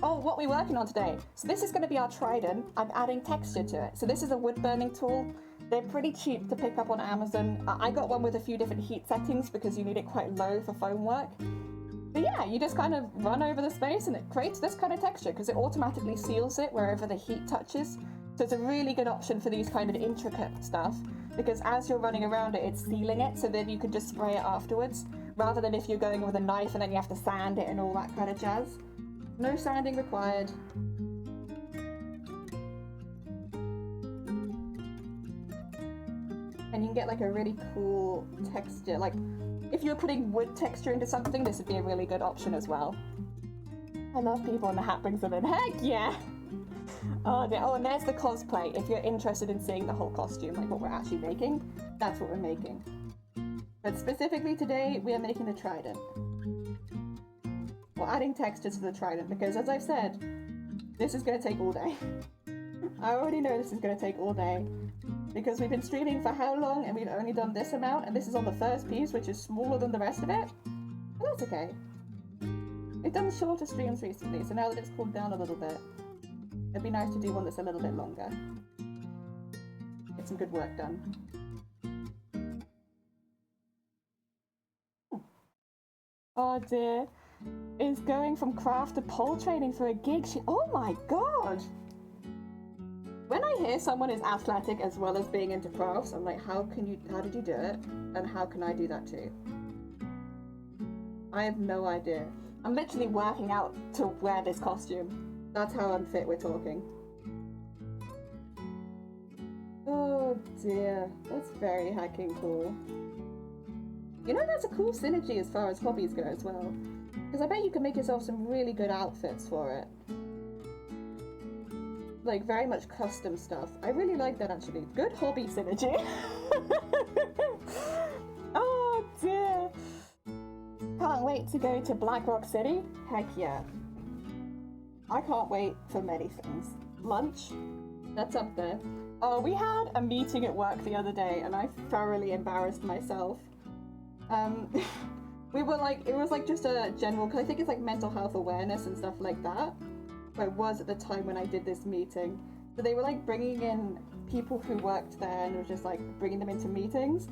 Oh, what we're working on today. So this is going to be our Trident. I'm adding texture to it. So this is a wood burning tool. They're pretty cheap to pick up on Amazon. I got one with a few different heat settings because you need it quite low for foam work. But yeah, you just kind of run over the space and it creates this kind of texture because it automatically seals it wherever the heat touches. So it's a really good option for these kind of intricate stuff because as you're running around it, it's sealing it so then you can just spray it afterwards rather than if you're going with a knife and then you have to sand it and all that kind of jazz. No sanding required. And you can get like a really cool texture, like if you're putting wood texture into something, this would be a really good option as well. I love people and the hat brings them in. Heck yeah! Oh, and there's the cosplay. If you're interested in seeing the whole costume, like what we're actually making, that's what we're making. But specifically today, we are making the Trident. We're adding texture to the Trident because, as I've said, this is going to take all day. I already know this is going to take all day. Because we've been streaming for how long and we've only done this amount and this is on the first piece which is smaller than the rest of it. But that's okay. We've done shorter streams recently so now that it's cooled down a little bit, it'd be nice to do one that's a little bit longer. Get some good work done. Oh dear. Is going from craft to pole training for a gig. Oh my god! When I hear someone is athletic as well as being into crafts, I'm like, how did you do it? And how can I do that too? I have no idea. I'm literally working out to wear this costume. That's how unfit we're talking. Oh dear, that's very hacking cool. You know, that's a cool synergy as far as hobbies go as well. Because I bet you can make yourself some really good outfits for it. Like, very much custom stuff. I really like that, actually. Good hobby synergy. Oh, dear. Can't wait to go to Black Rock City? Heck yeah. I can't wait for many things. Lunch? That's up there. Oh, we had a meeting at work the other day, and I thoroughly embarrassed myself. We were like, it was like just a general, because I think it's like mental health awareness and stuff like that. It was at the time when I did this meeting. So they were like bringing in people who worked there and was just like bringing them into meetings.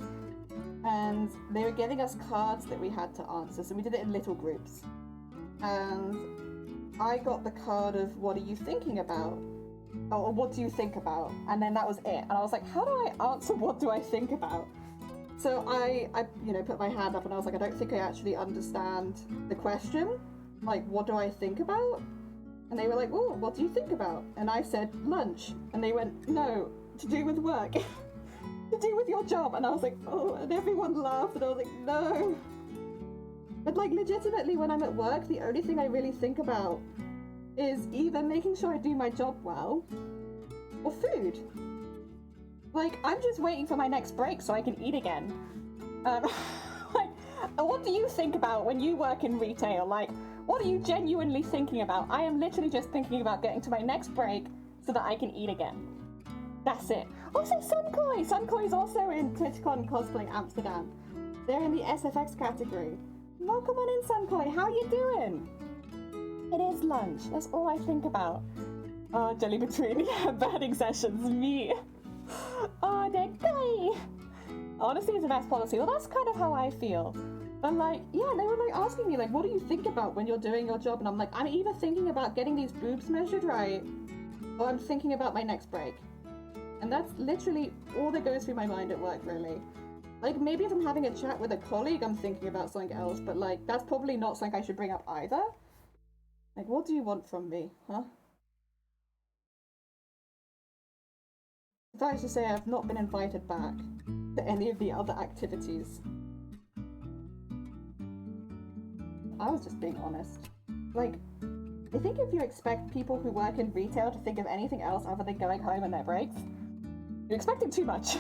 And they were giving us cards that we had to answer. So we did it in little groups. And I got the card of what are you thinking about? Or what do you think about? And then that was it. And I was like, how do I answer what do I think about? So I put my hand up and I was like, I don't think I actually understand the question. Like, what do I think about? And they were like, oh, what do you think about? And I said, lunch. And they went, no, to do with work. To do with your job. And I was like, oh, and everyone laughed and I was like, no. But like, legitimately, when I'm at work, the only thing I really think about is either making sure I do my job well or food. Like, I'm just waiting for my next break so I can eat again. Like, what do you think about when you work in retail? Like, what are you genuinely thinking about? I am literally just thinking about getting to my next break so that I can eat again. That's it. Also, Sunkoi! Sunkoi is also in TwitchCon Cosplay Amsterdam. They're in the SFX category. Welcome on in, Sunkoi. How you doing? It is lunch. That's all I think about. Oh, Jelly Between. Yeah, burning sessions. Me. Oh, they're guy. Honestly, it's the best policy. Well, that's kind of how I feel. But like, yeah, they were like asking me, like, what do you think about when you're doing your job? And I'm like, I'm either thinking about getting these boobs measured right, or I'm thinking about my next break. And that's literally all that goes through my mind at work, really. Like, maybe if I'm having a chat with a colleague, I'm thinking about something else, but like, that's probably not something I should bring up either. Like, what do you want from me, huh? If I was to say I've not been invited back to any of the other activities. I was just being honest. Like, I think if you expect people who work in retail to think of anything else other than going home on their breaks, you're expecting too much.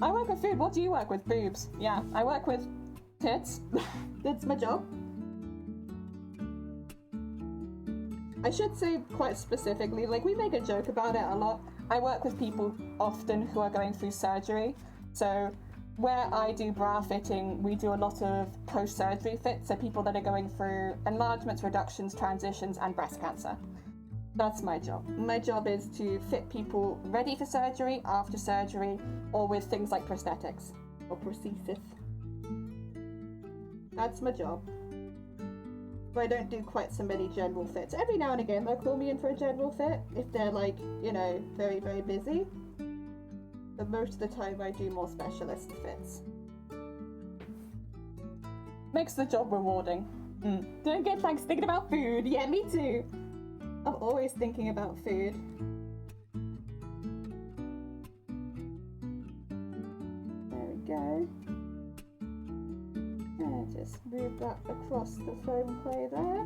I work with food. What do you work with? Boobs. Yeah, I work with tits. That's my job. I should say quite specifically, like, we make a joke about it a lot. I work with people often who are going through surgery. So where I do bra fitting, we do a lot of post-surgery fits. So people that are going through enlargements, reductions, transitions, and breast cancer. That's my job. My job is to fit people ready for surgery, after surgery, or with things like prosthetics or prosthesis. That's my job. But I don't do quite so many general fits. Every now and again they'll call me in for a general fit if they're like, you know, very, very busy. But most of the time I do more specialist fits. Makes the job rewarding. Don't get thanks thinking about food. Yeah, me too. I'm always thinking about food. There we go. And just move that across the foam clay there.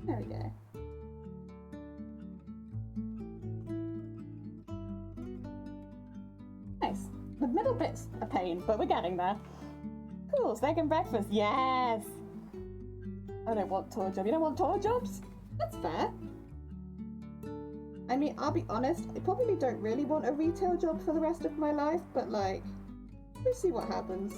There we go. Nice. The middle bit's a pain, but we're getting there. Cool, steak and breakfast, yes! I don't want tour jobs. You don't want tour jobs? That's fair. I mean, I'll be honest, I probably don't really want a retail job for the rest of my life, but like, we'll see what happens.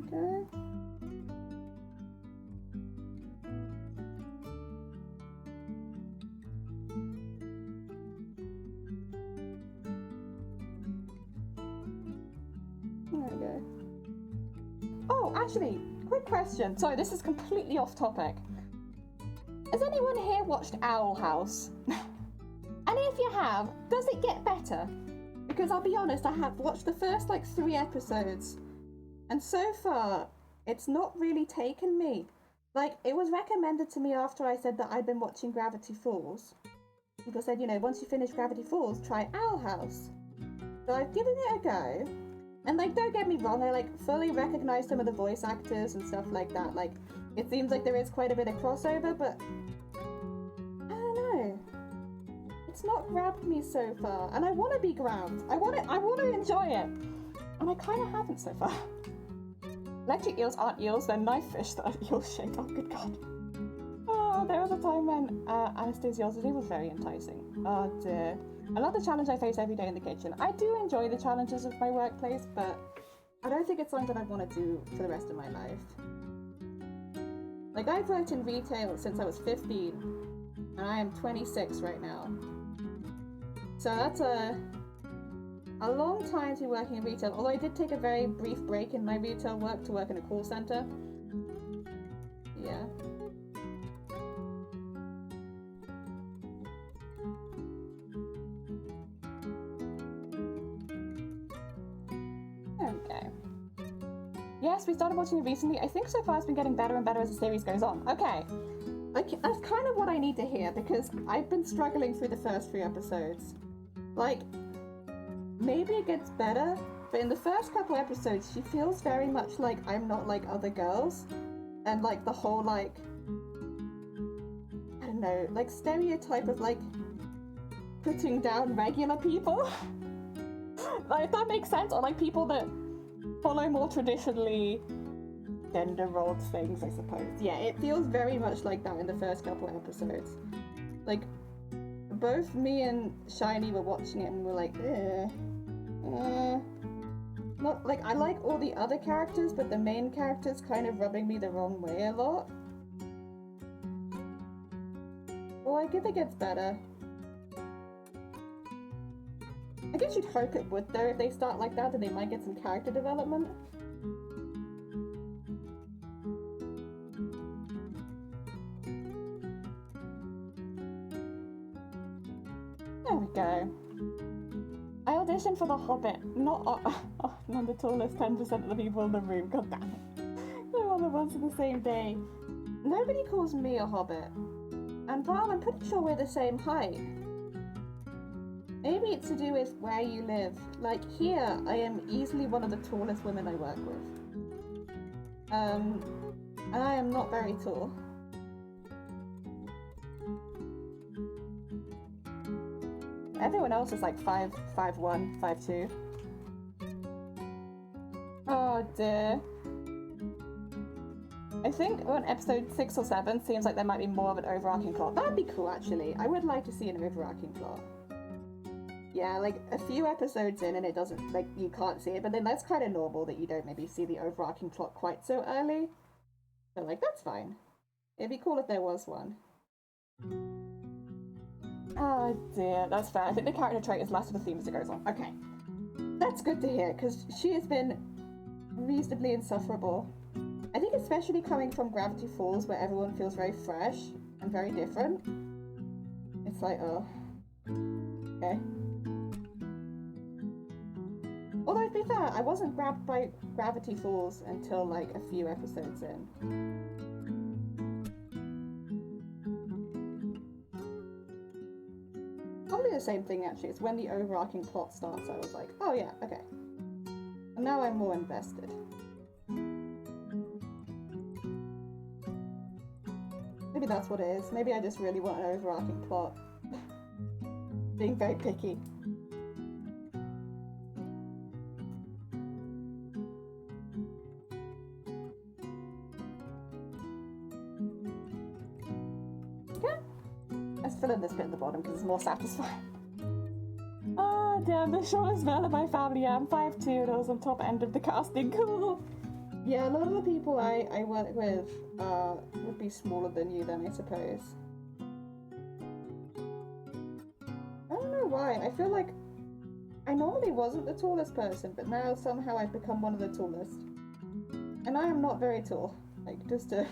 Okay. There we go. Oh, actually, quick question. Sorry, this is completely off topic. Has anyone here watched Owl House? And if you have, does it get better? Because I'll be honest, I have watched the first like 3 episodes, and so far, it's not really taken me. Like, it was recommended to me after I said that I'd been watching Gravity Falls. People said, you know, once you finish Gravity Falls, try Owl House. So I've given it a go. And like, don't get me wrong, I like fully recognize some of the voice actors and stuff like that. Like, it seems like there is quite a bit of crossover, but I don't know. It's not grabbed me so far, and I want to be grabbed. I want to enjoy it, and I kind of haven't so far. Electric eels aren't eels; they're knife fish that are eel-shaped. Oh, good God! Oh, there was a time when anesthesiology was very enticing. Oh dear. I love the challenge I face every day in the kitchen. I do enjoy the challenges of my workplace, but I don't think it's something that I want to do for the rest of my life. Like, I've worked in retail since I was 15, and I am 26 right now. So that's a long time to be working in retail, although I did take a very brief break in my retail work to work in a call center. Yeah. There we go. Yes, we started watching it recently. I think so far it's been getting better and better as the series goes on. Okay. That's kind of what I need to hear, because I've been struggling through the first 3 episodes. Like, maybe it gets better, but in the first couple episodes, she feels very much like I'm not like other girls. And like the whole, like, I don't know, like stereotype of like putting down regular people. Like, if that makes sense, or like people that follow more traditionally gender rolled things, I suppose. Yeah, it feels very much like that in the first couple of episodes. Like, both me and Shiny were watching it and we were like, not like, I like all the other characters, but the main character's kind of rubbing me the wrong way a lot. Well, I think it gets better. I guess you'd hope it would, though. If they start like that, then they might get some character development. There we go. I auditioned for The Hobbit. Not I'm the tallest 10% of the people in the room. God damn it. We're all the ones on the same day. Nobody calls me a hobbit. And Val, I'm pretty sure we're the same height. Maybe it's to do with where you live. Like, here, I am easily one of the tallest women I work with. And I am not very tall. Everyone else is like 5'1", 5'2". Oh dear. I think on episode 6 or 7 seems like there might be more of an overarching plot. That'd be cool, actually. I would like to see an overarching plot. Yeah, like a few episodes in and it doesn't, like, you can't see it, but then that's kind of normal that you don't maybe see the overarching plot quite so early. So, like, that's fine. It'd be cool if there was one. Oh dear, that's fair. I think the character trait is less of a theme as it goes on. Okay. That's good to hear, because she has been reasonably insufferable. I think especially coming from Gravity Falls, where everyone feels very fresh and very different. It's like, oh. Okay. Although, to be fair, I wasn't grabbed by Gravity Falls until, like, a few episodes in. Probably the same thing, actually. It's when the overarching plot starts, I was like, oh yeah, okay. And now I'm more invested. Maybe that's what it is. Maybe I just really want an overarching plot. Being very picky. Let's fill in this bit at the bottom because it's more satisfying. Oh damn, the shortest male of my family. I'm 5'2" and I was on top end of the casting. Cool. Yeah, a lot of the people I work with would be smaller than you then, I suppose. I don't know why. I feel like I normally wasn't the tallest person, but now somehow I've become one of the tallest. And I am not very tall. Like, just to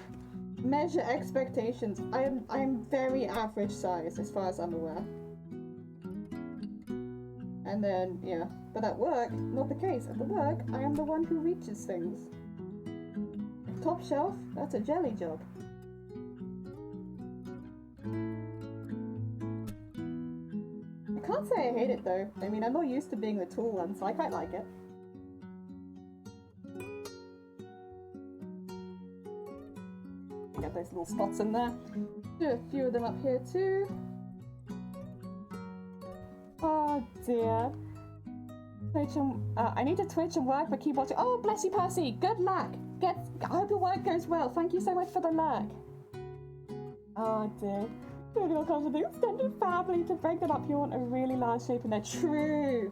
measure expectations, I'm very average size as far as I'm aware. And then, yeah, but at work, not the case. At the work, I am the one who reaches things. Top shelf, that's a jelly job. I can't say I hate it though. I mean, I'm not used to being the tall one, so I quite like it. Get those little spots in there. Do a few of them up here too. Oh dear. Twitch and, I need to Twitch and work, but keep watching. Oh, bless you, Percy. Good luck. I hope your work goes well. Thank you so much for the luck. Oh dear. Maybe comes with the extended family. To break that up, you want a really large shape in there. True.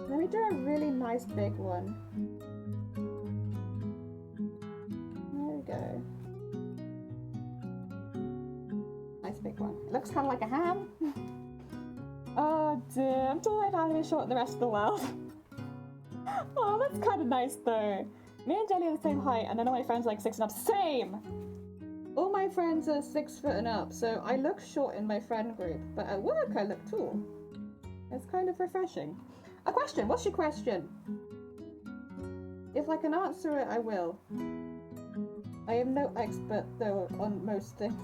Let me do a really nice big one. There we go. Nice big one. It looks kind of like a ham. Oh dear. I'm still like having it short than the rest of the world. Oh, that's kind of nice though. Me and Jelly are the same height, and none of my friends are like 6 and up. Same! All my friends are 6 foot and up, so I look short in my friend group, but at work I look tall. It's kind of refreshing. A question! What's your question? If I can answer it, I will. I am no expert, though, on most things.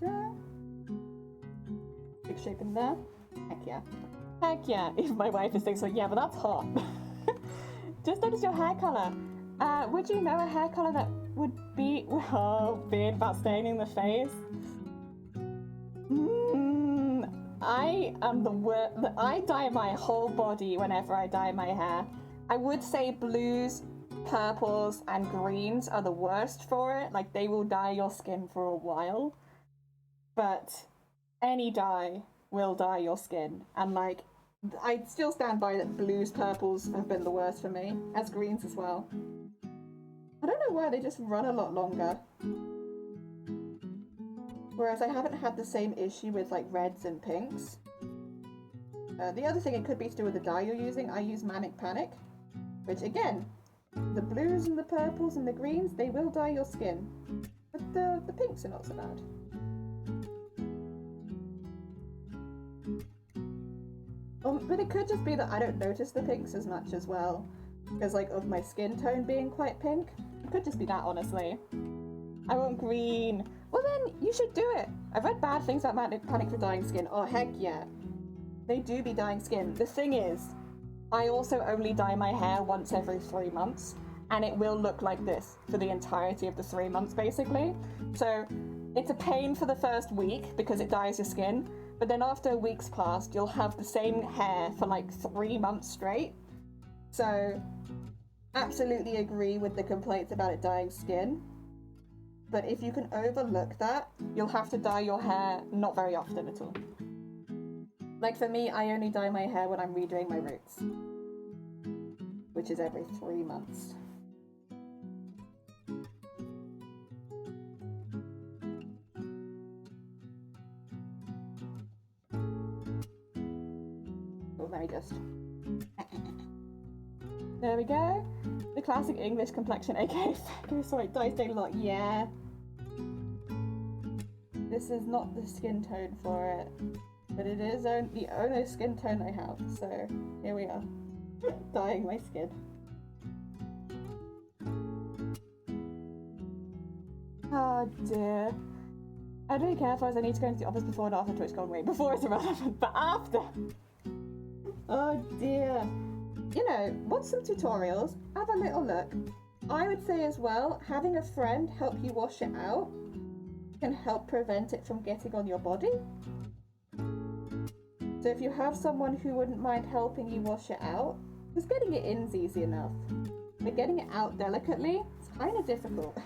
Okay. Big shape in there. Heck yeah. Heck yeah, if my wife is saying so, yeah, but that's hot. Just notice your hair colour. Would you know a hair colour that would be, beard about staining the face? I am the worst. I dye my whole body whenever I dye my hair. I would say blues, purples, and greens are the worst for it. Like, they will dye your skin for a while. But any dye will dye your skin. And, like, I still stand by that blues, purples have been the worst for me, as greens as well. I don't know why, they just run a lot longer. Whereas I haven't had the same issue with like reds and pinks. The other thing, it could be to do with the dye you're using. I use Manic Panic, which again, the blues and the purples and the greens, they will dye your skin. But the pinks are not so bad. But it could just be that I don't notice the pinks as much as well, because like of my skin tone being quite pink. It could just be that, honestly. I want green. Well then, you should do it. I've read bad things about Manic Panic for dyeing skin. Oh heck yeah. They do be dyeing skin. The thing is, I also only dye my hair once every 3 months, and it will look like this for the entirety of the 3 months basically. So it's a pain for the first week because it dyes your skin, but then after a week's passed, you'll have the same hair for like 3 months straight. So absolutely agree with the complaints about it dyeing skin. But if you can overlook that, you'll have to dye your hair not very often at all. Like for me, I only dye my hair when I'm redoing my roots, which is every 3 months. Oh, let me just... There we go. The classic English complexion, aka sorry, dyes take a lot. Yeah. This is not the skin tone for it, but it is the only skin tone I have. So here we are, dyeing my skin. Oh dear. I don't care if I need to go into the office before and after Twitch gone away. Before it's irrelevant, but after. Oh dear. You know, watch some tutorials, have a little look. I would say as well, having a friend help you wash it out can help prevent it from getting on your body. So if you have someone who wouldn't mind helping you wash it out, because getting it in's easy enough, but getting it out delicately, it's kind of difficult.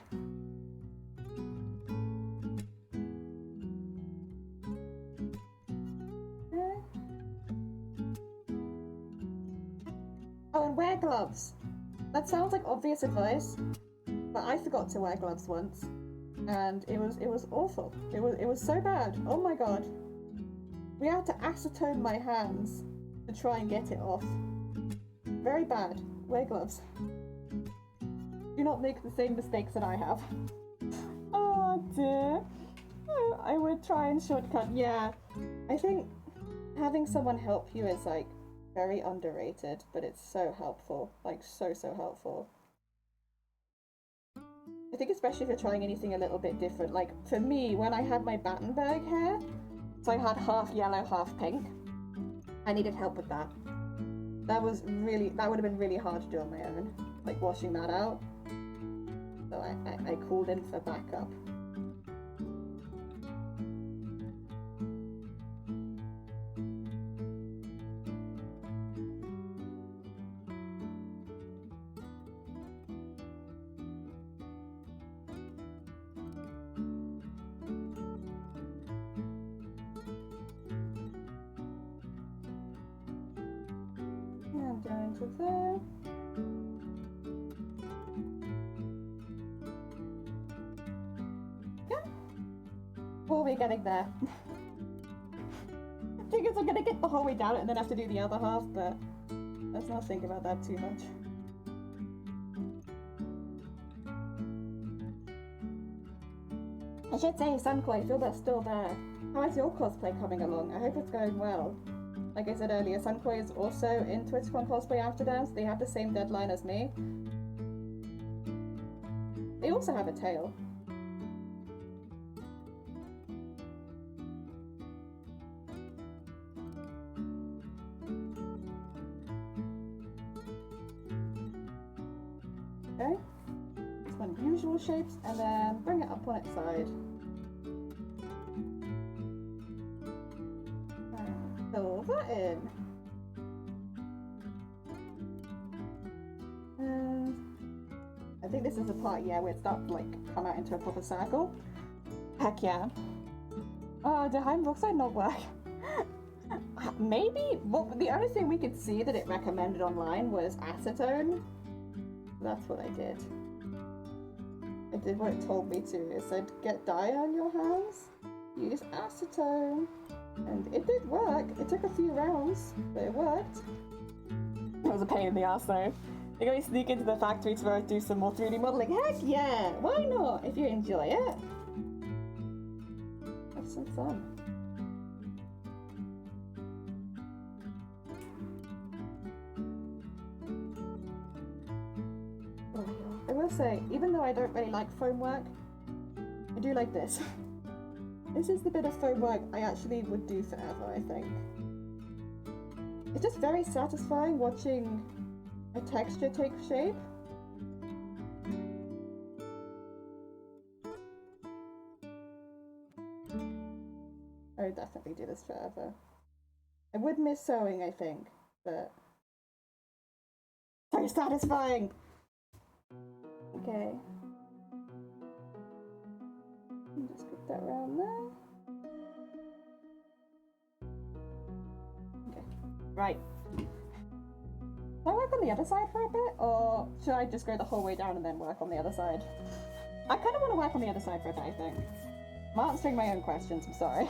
Oh, and wear gloves. That sounds like obvious advice, but I forgot to wear gloves once, and it was awful. It was so bad. Oh my god. We had to acetone my hands to try and get it off. Very bad. Wear gloves. Do not make the same mistakes that I have. Oh dear. Oh, I would try and shortcut. Yeah, I think having someone help you is like very underrated, but it's so helpful. Like so helpful. I think especially if you're trying anything a little bit different. Like for me, when I had my Battenberg hair, so I had half yellow, half pink, I needed help with that. That would have been really hard to do on my own, like washing that out. So I called in for backup. water there. Yeah. Well, we're getting there. I think I'm gonna get the whole way down it and then have to do the other half, but let's not think about that too much. I should say, Sunkoi, I feel that's still there. How is your cosplay coming along? I hope it's going well. Like I said earlier, Sunkoi is also in TwitchCon Cosplay After Dance. They have the same deadline as me. They also have a tail. Okay. This one, usual shapes, and then bring it up on its side. Fill that in. And I think this is the part, yeah, where it starts to like come out into a proper circle. Heck yeah. Oh, the Heimbrookside not work. Maybe, well, the only thing we could see that it recommended online was acetone. That's what I did. I did what it told me to. It said, get dye on your hands, use acetone. And it did work. It took a few rounds, but it worked. It was a pain in the ass though. You gotta sneak into the factory to do some more 3D modeling. Heck yeah! Why not? If you enjoy it. Have some fun. I will say, even though I don't really like foam work, I do like this. This is the bit of foam work I actually would do forever, I think. It's just very satisfying watching a texture take shape. I would definitely do this forever. I would miss sewing, I think, but very satisfying! Okay. Just put that around there. Okay. Right. Can I work on the other side for a bit? Or should I just go the whole way down and then work on the other side? I kind of want to work on the other side for a bit, I think. I'm answering my own questions, I'm sorry.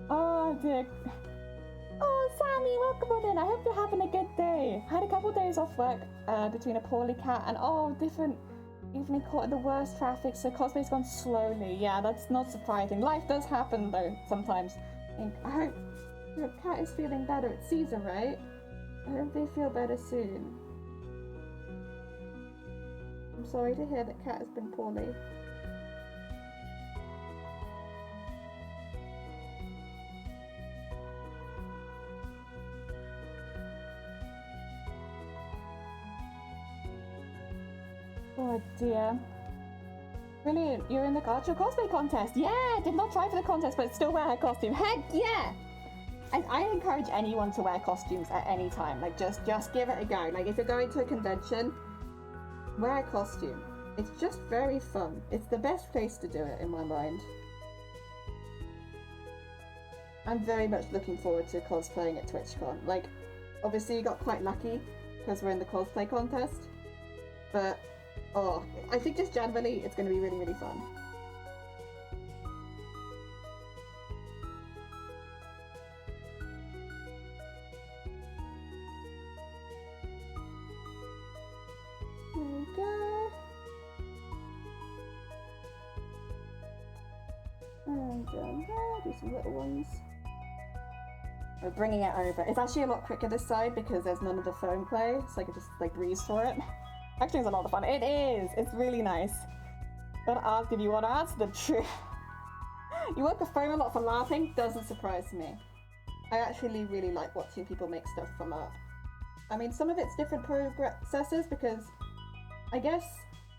Oh, Dick. Oh, Sammy, welcome on in. I hope you're having a good day. I had a couple days off work between a poorly cat and different evening caught in the worst traffic, so cosplay's gone slowly. Yeah, that's not surprising. Life does happen though, sometimes. I hope your cat is feeling better. It's season, right? I hope they feel better soon. I'm sorry to hear that cat has been poorly. Oh dear. Brilliant, you're in the cultural cosplay contest. Yeah, did not try for the contest, but still wear her costume. Heck yeah! I encourage anyone to wear costumes at any time. Like, just give it a go. Like, if you're going to a convention, wear a costume. It's just very fun. It's the best place to do it, in my mind. I'm very much looking forward to cosplaying at TwitchCon. Like, obviously you got quite lucky, because we're in the cosplay contest. But, I think just generally, it's going to be really, really fun. There we go. And down there, do some little ones. We're bringing it over. It's actually a lot quicker this side because there's none of the foam play, so I can just like breeze for it. Actually, it's a lot of fun. It is! It's really nice. Gotta ask if you want to answer the truth. You work with foam a lot for laughing? Doesn't surprise me. I actually really like watching people make stuff from art. I mean, some of it's different processes because I guess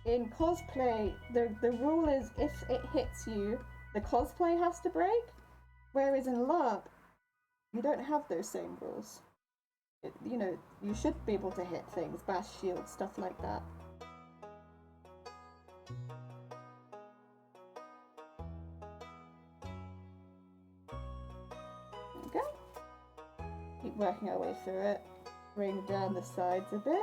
in cosplay, the rule is if it hits you, the cosplay has to break. Whereas in LARP, you don't have those same rules. You know, you should be able to hit things, bash shields, stuff like that. There we go. Keep working our way through it. bring down the sides a bit.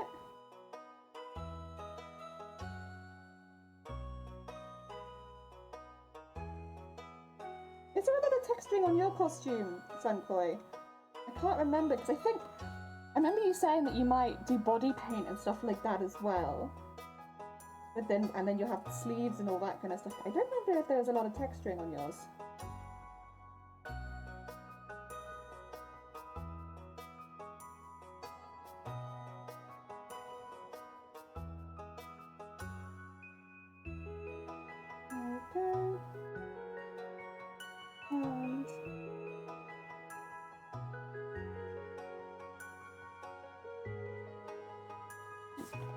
Is there a bit of texturing on your costume, Sunkoi? I can't remember, because I remember you saying that you might do body paint and stuff like that as well. But then, and then you'll have the sleeves and all that kind of stuff. I don't remember if there was a lot of texturing on yours. Okay. And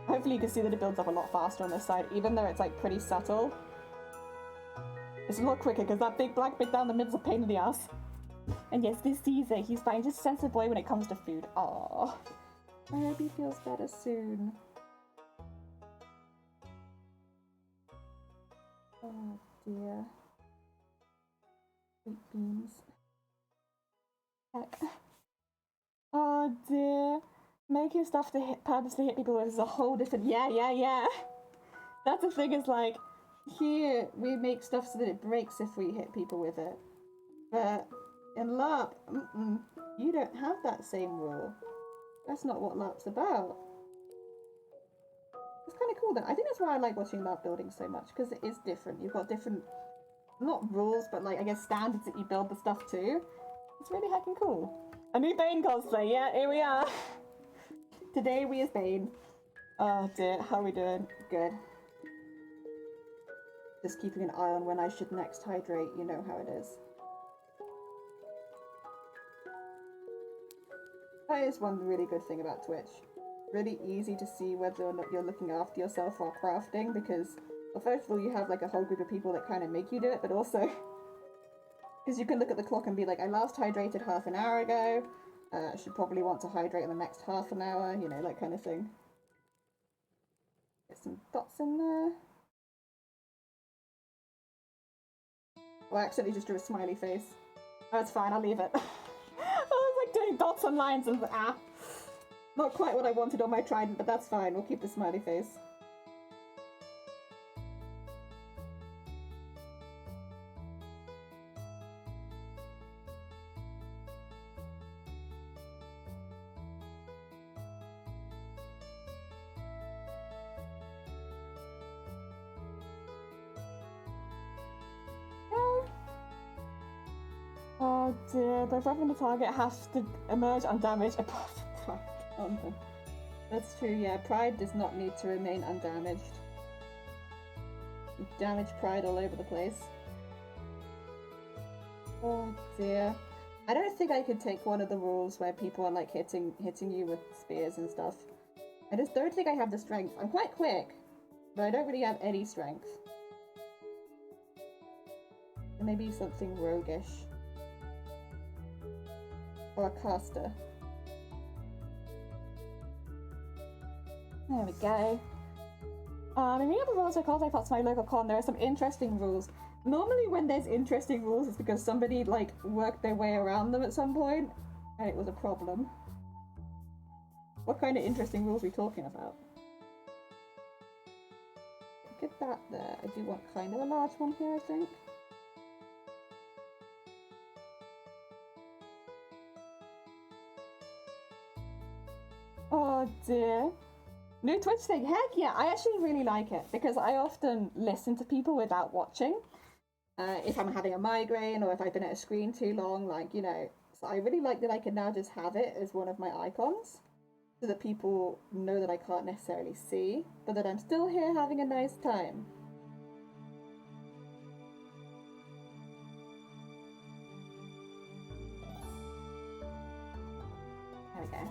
hopefully you can see that it builds up a lot faster on this side, even though it's like pretty subtle. It's a lot quicker because that big black bit down the mid's a pain in the ass. And yes, this Caesar, he's fine, just a sensitive boy when it comes to food. Aww. I hope he feels better soon. Oh dear. Sweet beans. Heck. Oh dear. Making stuff to purposely hit people with is a whole different. Yeah. That's the thing, is like, here we make stuff so that it breaks if we hit people with it. But in LARP, you don't have that same rule. That's not what LARP's about. It's kind of cool though. I think that's why I like watching LARP building so much, because it is different. You've got different, not rules, but like, I guess standards that you build the stuff to. It's really heckin' cool. A new Bane cosplay, yeah, here we are. Today we is Bane. Oh dear, how are we doing? Good. Just keeping an eye on when I should next hydrate, you know how it is. That is one really good thing about Twitch. Really easy to see whether or not you're looking after yourself while crafting, because, well, first of all, you have like a whole group of people that kind of make you do it, but also, because you can look at the clock and be like, I last hydrated half an hour ago, I should probably want to hydrate in the next half an hour, you know, that kind of thing. Get some dots in there. Oh, I accidentally just drew a smiley face. Oh, it's fine, I'll leave it. I was like doing dots and lines and not quite what I wanted on my trident, but that's fine, we'll keep the smiley face. Oh dear, both weapon and the target has to emerge undamaged apart from pride. That's true, yeah. Pride does not need to remain undamaged. You damage pride all over the place. Oh dear. I don't think I could take one of the rules where people are like hitting you with spears and stuff. I just don't think I have the strength. I'm quite quick, but I don't really have any strength. Maybe something roguish. Or a caster. There we go. In the other rules I called, I thought to my local con, there are some interesting rules. Normally when there's interesting rules, it's because somebody like worked their way around them at some point, and it was a problem. What kind of interesting rules are we talking about? Get that there. I do want kind of a large one here, I think. Oh dear. New Twitch thing, heck yeah, I actually really like it because I often listen to people without watching. If I'm having a migraine or if I've been at a screen too long, like, you know. So I really like that I can now just have it as one of my icons so that people know that I can't necessarily see, but that I'm still here having a nice time. There we go.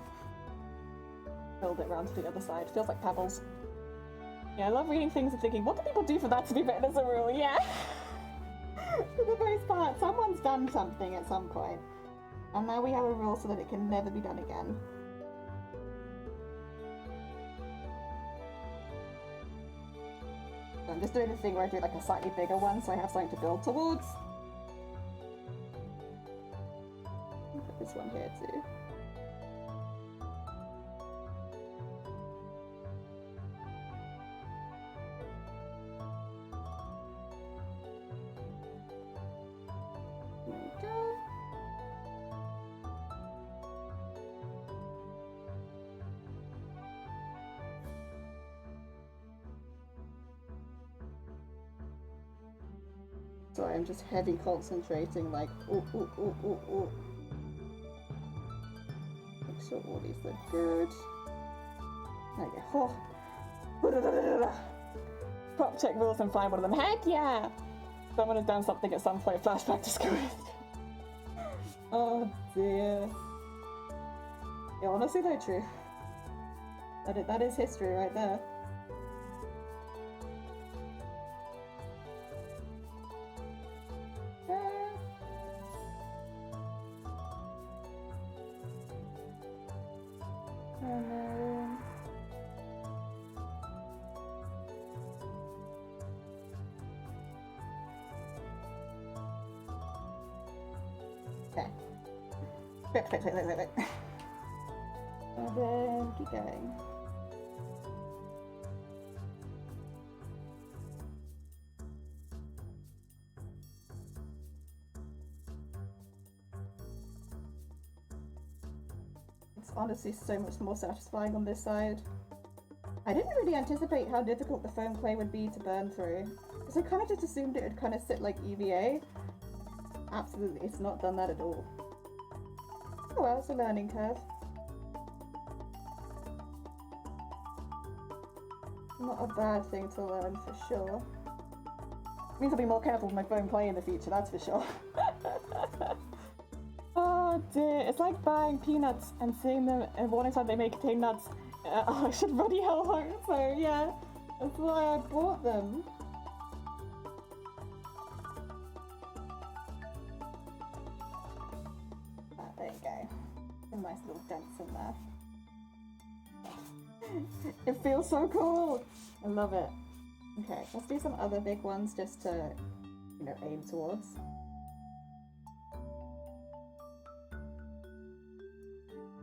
Build it around to the other side. Feels like pebbles. Yeah, I love reading things and thinking, what do people do for that to be written as a rule? Yeah. For the most part, someone's done something at some point. And now we have a rule so that it can never be done again. So I'm just doing the thing where I do like a slightly bigger one so I have something to build towards. I'll put this one here too. Sorry, I'm just heavy concentrating, like, ooh, ooh, ooh, ooh, ooh. Make sure all these look good. There you go. Oh. Prop check rules and find one of them. Heck yeah! Someone has done something at some point. Flashback to school. Oh dear. Yeah, honestly, though, true. That is history right there. Oh no. Okay. Quick. And then keep going. It's honestly so much more satisfying on this side. I didn't really anticipate how difficult the foam clay would be to burn through, because I kind of just assumed it would kind of sit like EVA. Absolutely, it's not done that at all. Oh well, it's a learning curve. Not a bad thing to learn for sure. Means I'll be more careful with my foam clay in the future, that's for sure. Oh dear, it's like buying peanuts and seeing them and warning sign they may contain nuts. I should bloody hell hope, so yeah, that's why I bought them. There you go. Some nice little dents in there. It feels so cool! I love it. Okay, let's do some other big ones just to, you know, aim towards.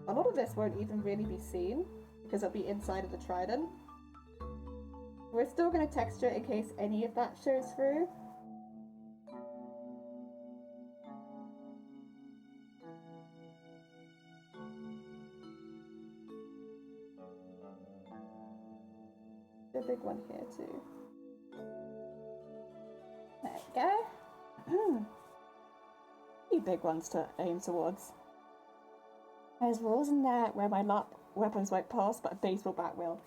A lot of this won't even really be seen because it'll be inside of the Trident. We're still going to texture it in case any of that shows through. The big one here too. There we go. Few big ones to aim towards. There's rules in there where my weapons won't pass, but a baseball bat will.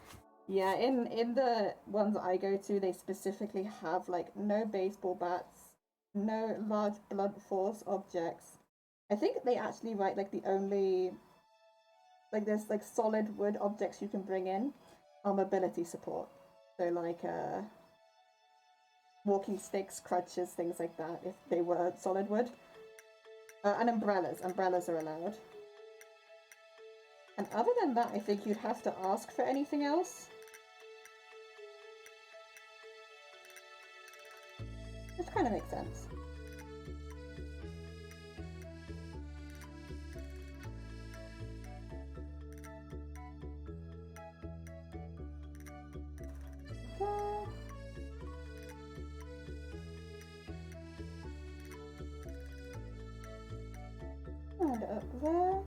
Yeah, in the ones I go to, they specifically have like no baseball bats, no large blunt force objects. I think they actually write like the only like there's like solid wood objects you can bring in are mobility support. So like walking sticks, crutches, things like that, if they were solid wood. And umbrellas. Umbrellas are allowed. And other than that, I think you'd have to ask for anything else. Which kind of makes sense. And up there.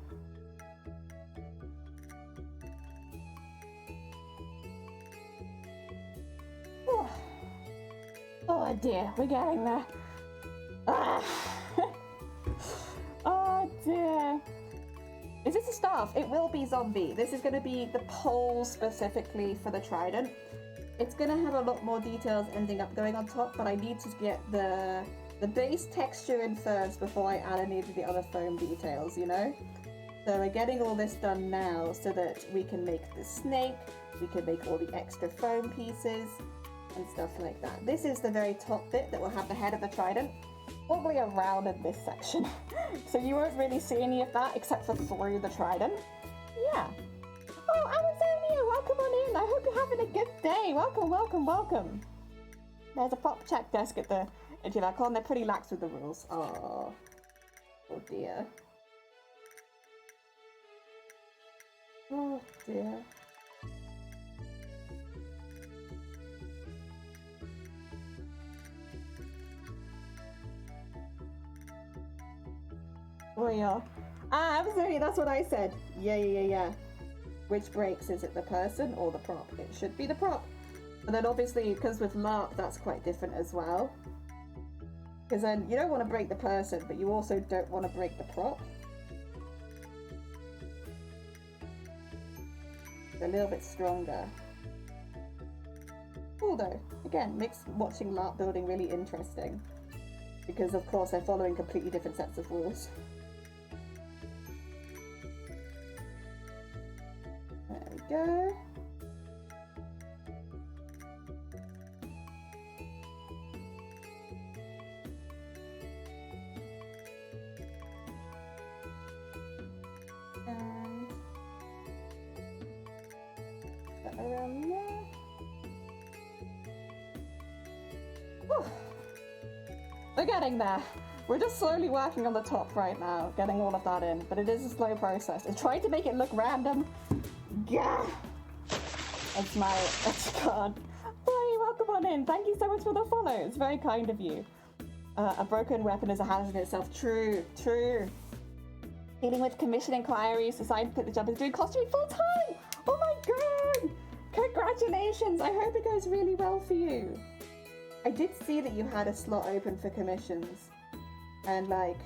Oh dear, we're getting there. Ah. Oh dear. Is this a staff? It will be zombie. This is going to be the pole specifically for the Trident. It's going to have a lot more details ending up going on top, but I need to get the base texture in first before I add any of the other foam details, you know? So we're getting all this done now so that we can make the snake, we can make all the extra foam pieces, and stuff like that. This is the very top bit that will have the head of the Trident, probably around in this section. So you won't really see any of that except for through the Trident. Yeah. Oh, Amazonia, welcome on in. I hope you're having a good day. Welcome, welcome, welcome. There's a prop check desk at the edge of our con. They're pretty lax with the rules. Oh dear. Oh dear. Oh yeah. Ah, absolutely, that's what I said. Yeah. Which breaks? Is it the person or the prop? It should be the prop. And then obviously, because with LARP, that's quite different as well. Because then you don't want to break the person, but you also don't want to break the prop. It's a little bit stronger. Cool though. Again, makes watching LARP building really interesting. Because of course they're following completely different sets of rules. There we go. And that around there. Whew. We're getting there. We're just slowly working on the top right now, getting all of that in, but it is a slow process. It's trying to make it look random. Yeah. That's God. Hi, welcome on in. Thank you so much for the follow. It's very kind of you. A broken weapon is a hazard in itself. True, true. Dealing with commission inquiries, deciding to put the job is doing costuming full time. Oh my god! Congratulations! I hope it goes really well for you. I did see that you had a slot open for commissions. And like,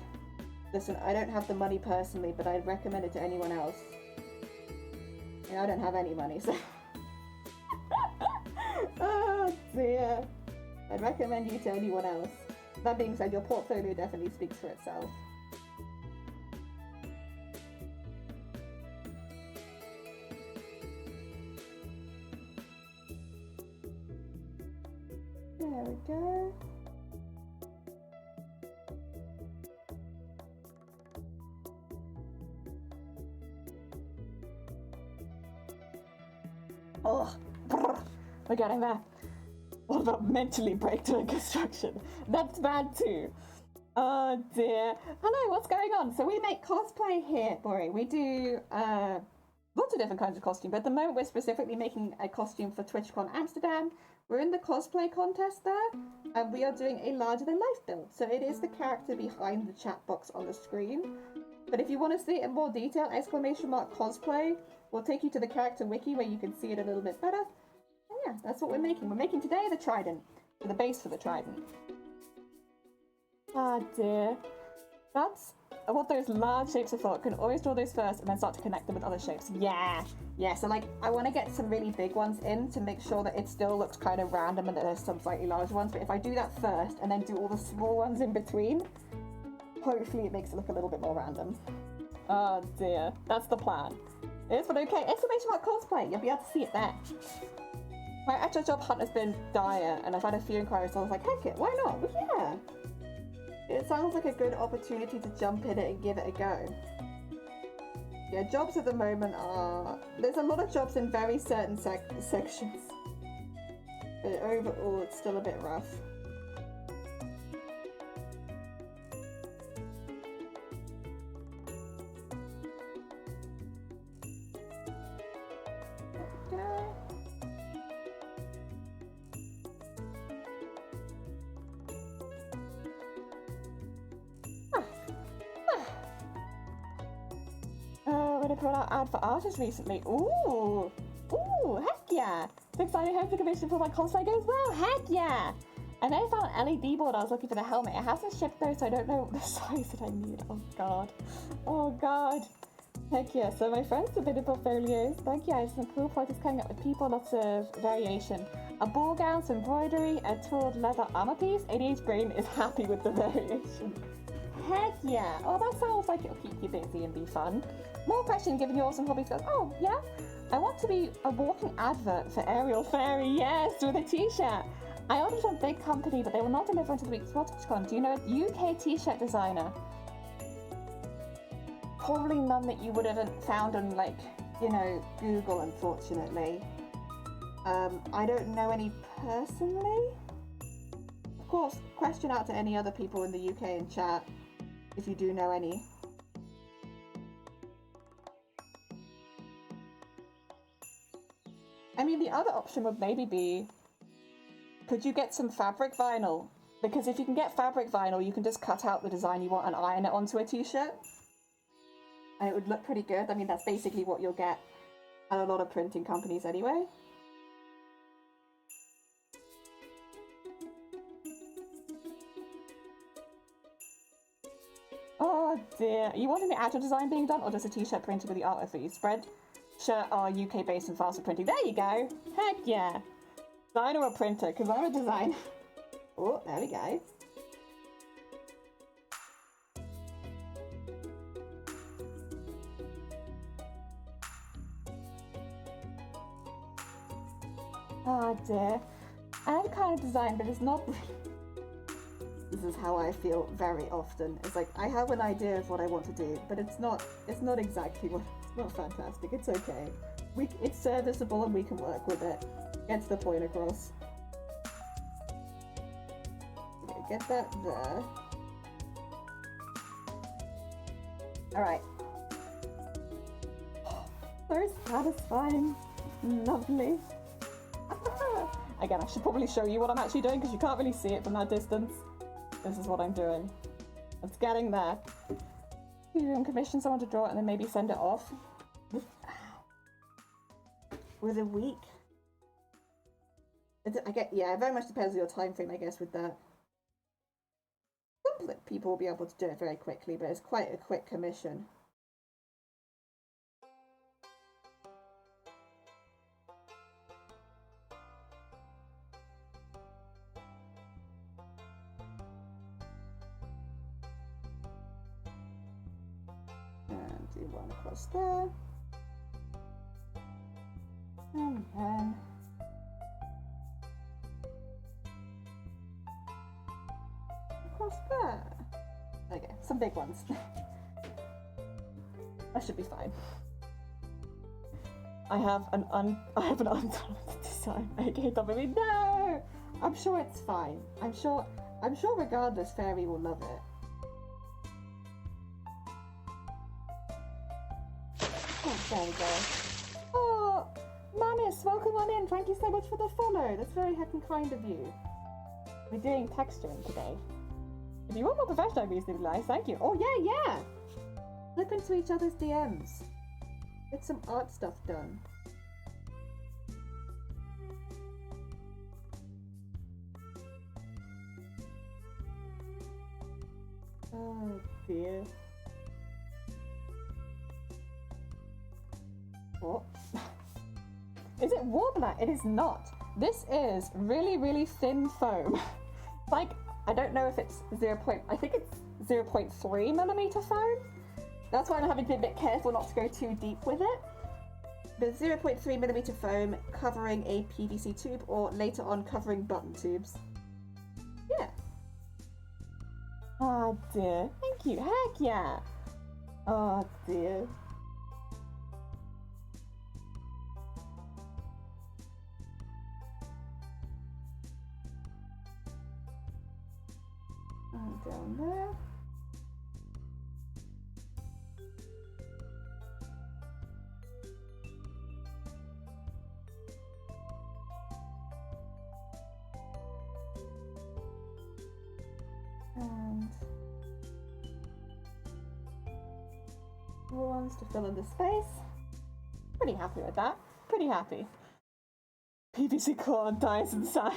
listen, I don't have the money personally, but I'd recommend it to anyone else. I don't have any money, so... Oh dear. I'd recommend you to anyone else. That being said, your portfolio definitely speaks for itself. There we go. Oh, we're getting there. What about mentally break during construction? That's bad too. Oh dear. Hello, what's going on? So we make cosplay here, Bori. We do lots of different kinds of costume, but at the moment we're specifically making a costume for TwitchCon Amsterdam. We're in the cosplay contest there, and we are doing a larger-than-life build. So it is the character behind the chat box on the screen. But if you want to see it in more detail, !cosplay will take you to the character wiki where you can see it a little bit better. And yeah, that's what we're making. We're making today the Trident, the base for the Trident. Ah dear. That's what those large shapes are for. Can always draw those first and then start to connect them with other shapes. Yeah. Yeah, so like, I want to get some really big ones in to make sure that it still looks kind of random and that there's some slightly larger ones. But if I do that first and then do all the small ones in between, hopefully it makes it look a little bit more random. Oh dear. That's the plan. It is, but okay. !cosplay. You'll be able to see it there. My actual job hunt has been dire and I've had a few inquiries, so I was like, heck it, why not? Well, yeah. It sounds like a good opportunity to jump in it and give it a go. Yeah, jobs at the moment are... There's a lot of jobs in very certain sections. But overall, it's still a bit rough. Okay. When I put out ad for artists recently. Ooh, heck yeah! So excited, hope the commission for my cosplay goes well. Heck yeah! And then I found an LED board. I was looking for the helmet. It hasn't shipped though, so I don't know the size that I need. Oh god. Heck yeah! So my friends submitted portfolios. Thank you. I have some cool projects coming up with people. Lots of variation. A ball gown, some embroidery, a tooled leather armor piece. ADH Brain is happy with the variation. Heck yeah! Oh, that sounds like it'll keep you busy and be fun. More question, given your awesome hobbies. Goes, oh, yeah? I want to be a walking advert for Ariel Fairy, yes, with a t-shirt. I ordered from a big company, but they will not deliver until the week before TwitchCon. Do you know a UK t-shirt designer? Probably none that you would have found on, like, you know, Google, unfortunately. I don't know any personally. Of course, question out to any other people in the UK in chat, if you do know any. I mean, the other option would maybe be, could you get some fabric vinyl? Because if you can get fabric vinyl, you can just cut out the design you want and iron it onto a t-shirt. And it would look pretty good. I mean, that's basically what you'll get at a lot of printing companies anyway. Oh dear. Are you wanting the actual design being done or just a t-shirt printed with the artwork for you? Spread shirt are UK based and fast for printing. There you go. Heck yeah. Designer or printer, because I'm a designer. Oh, there we go. Oh dear. I have a kind of design, but it's not. This is how I feel very often. It's like I have an idea of what I want to do, but it's not exactly what. It's not fantastic. It's okay. It's serviceable and we can work with it. Gets the point across. Okay, get that there. Alright. So satisfying. Lovely. Again, I should probably show you what I'm actually doing because you can't really see it from that distance. This is what I'm doing. It's getting there. You can commission someone to draw it and then maybe send it off. With a week. Yeah, it very much depends on your time frame, I guess, with that. Some people will be able to do it very quickly, but it's quite a quick commission. And do one across there. And then across there. Okay, some big ones. That should be fine. I have an undone design. Okay, Tommy, no! I'm sure it's fine. I'm sure regardless, Fairy will love it. Oh, there we go. Oh, Manis, welcome on in. Thank you so much for the follow. That's very heckin' kind of you. We're doing texturing today. If you want more professional reasonably nice, thank you. Oh yeah. Slip into each other's DMs. Get some art stuff done. Oh dear. What? Is it Warbler? It is not. This is really, really thin foam. Like, I don't know if it's I think it's 0.3 millimeter foam. That's why I'm having to be a bit careful not to go too deep with it. But 0.3 millimeter foam covering a PVC tube, or later on covering button tubes. Yeah. Oh dear. Thank you. Heck yeah. Oh dear. And down there. And ones to fill in the space. Pretty happy with that. Pretty happy. PVC core dies inside.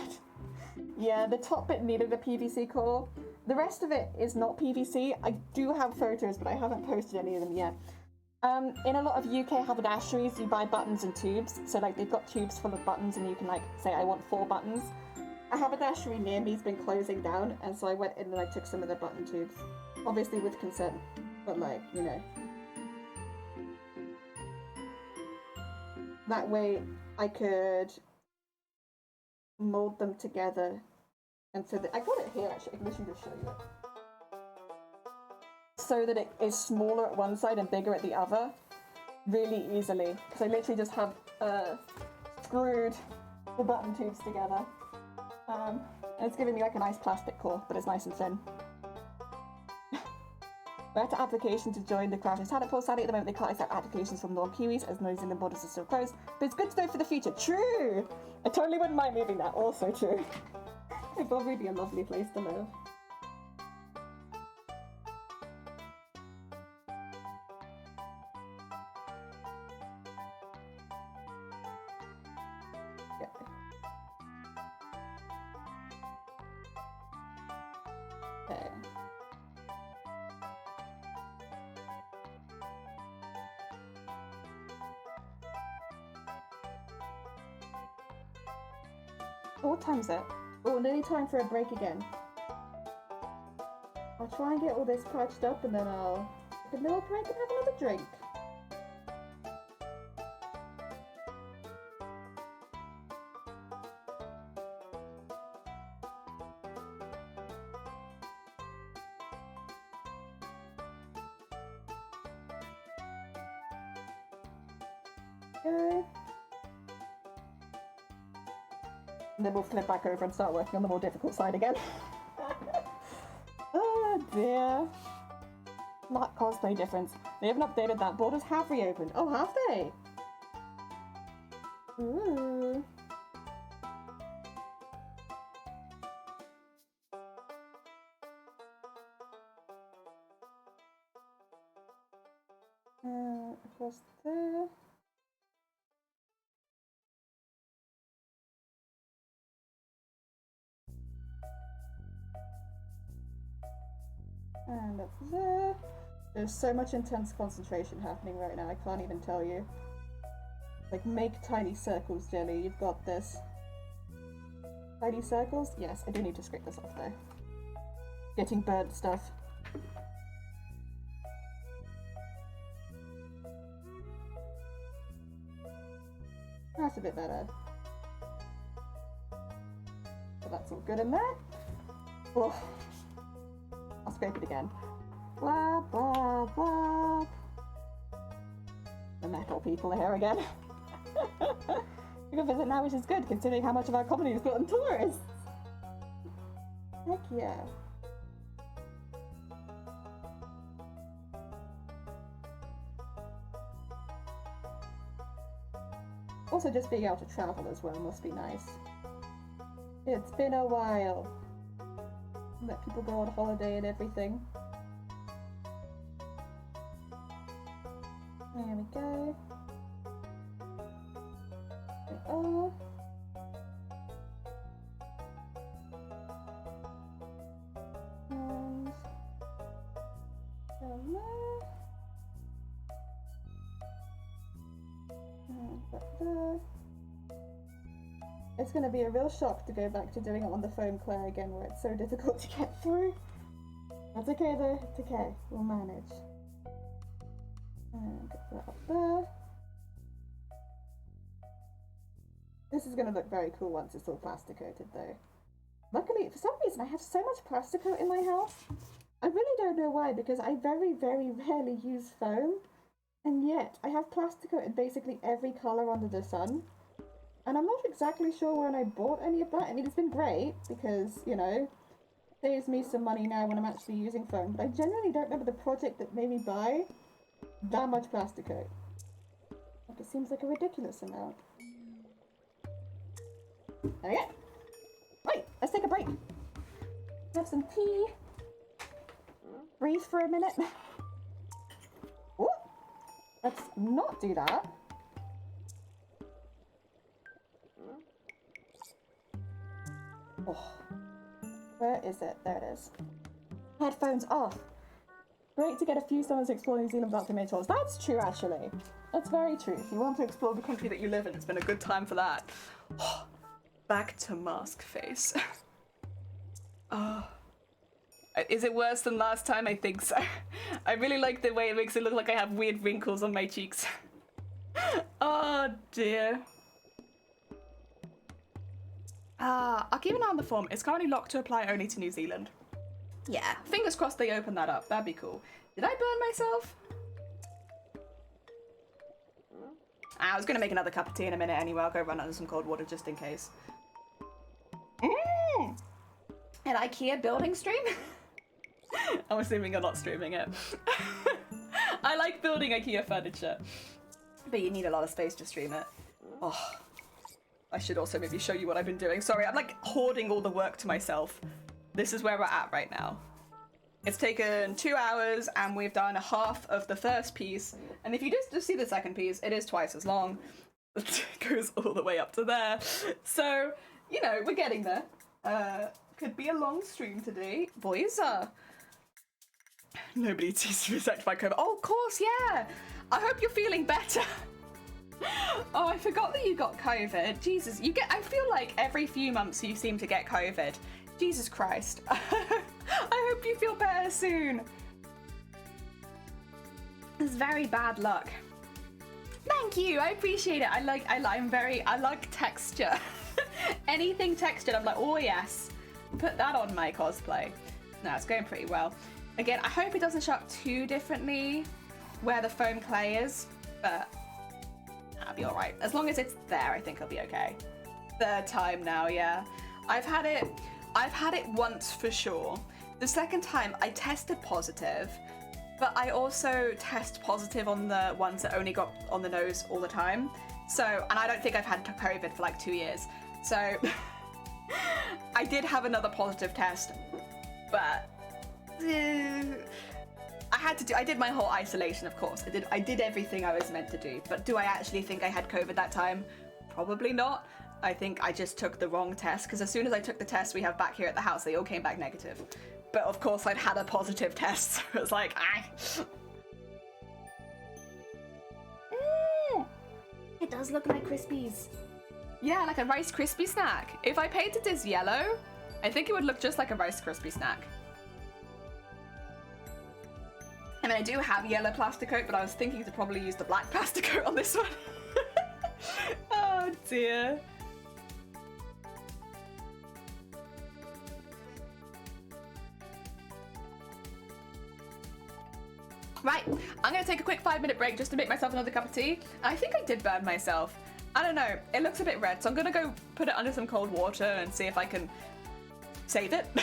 Yeah, the top bit needed a PVC core. The rest of it is not PVC. I do have photos, but I haven't posted any of them yet. In a lot of UK haberdasheries, you buy buttons and tubes. So like they've got tubes full of buttons and you can like say, I want 4 buttons. A haberdashery near me has been closing down, and so I went in and I took some of the button tubes. Obviously with consent, but like, you know. That way I could mold them together. And so that I got it here actually, I can literally just show you it. So that it is smaller at one side and bigger at the other, really easily. Because I literally just have screwed the button tubes together. And it's giving me like a nice plastic core, but it's nice and thin. We're at application to join the Crafting Talent Pool. Sadly, at the moment, they can't accept applications from non-Kiwis as New Zealand borders are still closed. But it's good to know for the future. True! I totally wouldn't mind moving that. Also true. It'd probably be a lovely place to live. Oh, what time is it? Oh, nearly time for a break again. I'll try and get all this patched up and then I'll take a little break and have another drink. Okay. And then we'll flip back over and start working on the more difficult side again. Oh dear. Not cosplay difference. They haven't updated that. Borders have reopened. Oh, have they? Ooh. Across there. And that's there. There's so much intense concentration happening right now, I can't even tell you. Like, make tiny circles, Jelly. You've got this. Tiny circles? Yes, I do need to scrape this off though. Getting burnt stuff. That's a bit better. So that's all good in there. Oh. I'll scrape it again. Blah, blah, blah. The metal people are here again. We can visit now, which is good, considering how much of our comedy is built on tourists. Heck yeah. Also, just being able to travel as well must be nice. It's been a while. Let people go on holiday and everything. There we go. There we are. And down there. And back there. It's going to be a real shock to go back to doing it on the foam Claire again, where it's so difficult to get through. That's okay though, it's okay, we'll manage. And get that up there. This is going to look very cool once it's all plastic coated though. Luckily, for some reason I have so much plasticoat in my house. I really don't know why, because I very, very rarely use foam. And yet, I have plasticoat in basically every colour under the sun. And I'm not exactly sure when I bought any of that. I mean, it's been great because, you know, saves me some money now when I'm actually using foam. But I generally don't remember the project that made me buy that much plasticoat. Like, it seems like a ridiculous amount. There we go. Right, let's take a break. Have some tea. Breathe for a minute. Ooh, let's not do that. Oh, where is it? There it is. Headphones off. Great to get a few summers to explore New Zealand without too many tours. That's true, actually. That's very true. If you want to explore the country that you live in, it's been a good time for that. Oh, back to mask face. Oh. Is it worse than last time? I think so. I really like the way it makes it look like I have weird wrinkles on my cheeks. Oh dear. I'll keep an eye on the form. It's currently locked to apply only to New Zealand. Yeah, fingers crossed they open that up. That'd be cool. Did I burn myself? I was gonna make another cup of tea in a minute anyway. I'll go run under some cold water just in case. An IKEA building stream? I'm assuming you're not streaming it. I like building IKEA furniture, but you need a lot of space to stream it. Oh. I should also maybe show you what I've been doing. Sorry, I'm like hoarding all the work to myself. This is where we're at right now. It's taken 2 hours and we've done half of the first piece. And if you just see the second piece, it is twice as long. It goes all the way up to there. So, you know, we're getting there. Could be a long stream today. Boys, nobody seems to be affected by COVID. Oh, of course, yeah. I hope you're feeling better. Oh, I forgot that you got COVID. Jesus, I feel like every few months you seem to get COVID. Jesus Christ. I hope you feel better soon. It's very bad luck. Thank you, I appreciate it. I like texture. Anything textured, I'm like, oh yes. Put that on my cosplay. No, it's going pretty well. Again, I hope it doesn't show up too differently where the foam clay is, but that'll be alright. As long as it's there, I think it'll be okay. Third time now, yeah. I've had it once for sure. The second time I tested positive, but I also test positive on the ones that only got on the nose all the time. So, and I don't think I've had COVID for like 2 years. So, I did have another positive test, but I did my whole isolation, of course. I did everything I was meant to do, but do I actually think I had COVID that time? Probably not. I think I just took the wrong test, because as soon as I took the test we have back here at the house, they all came back negative. But of course I'd had a positive test, so it was like, ah. It does look like Krispies. Yeah, like a Rice Krispie snack. If I painted this yellow, I think it would look just like a Rice Krispie snack. I mean, I do have yellow plastic coat, but I was thinking to probably use the black plastic coat on this one. Oh dear. Right, I'm gonna take a quick 5-minute break just to make myself another cup of tea. I think I did burn myself. I don't know, it looks a bit red, so I'm gonna go put it under some cold water and see if I can save it so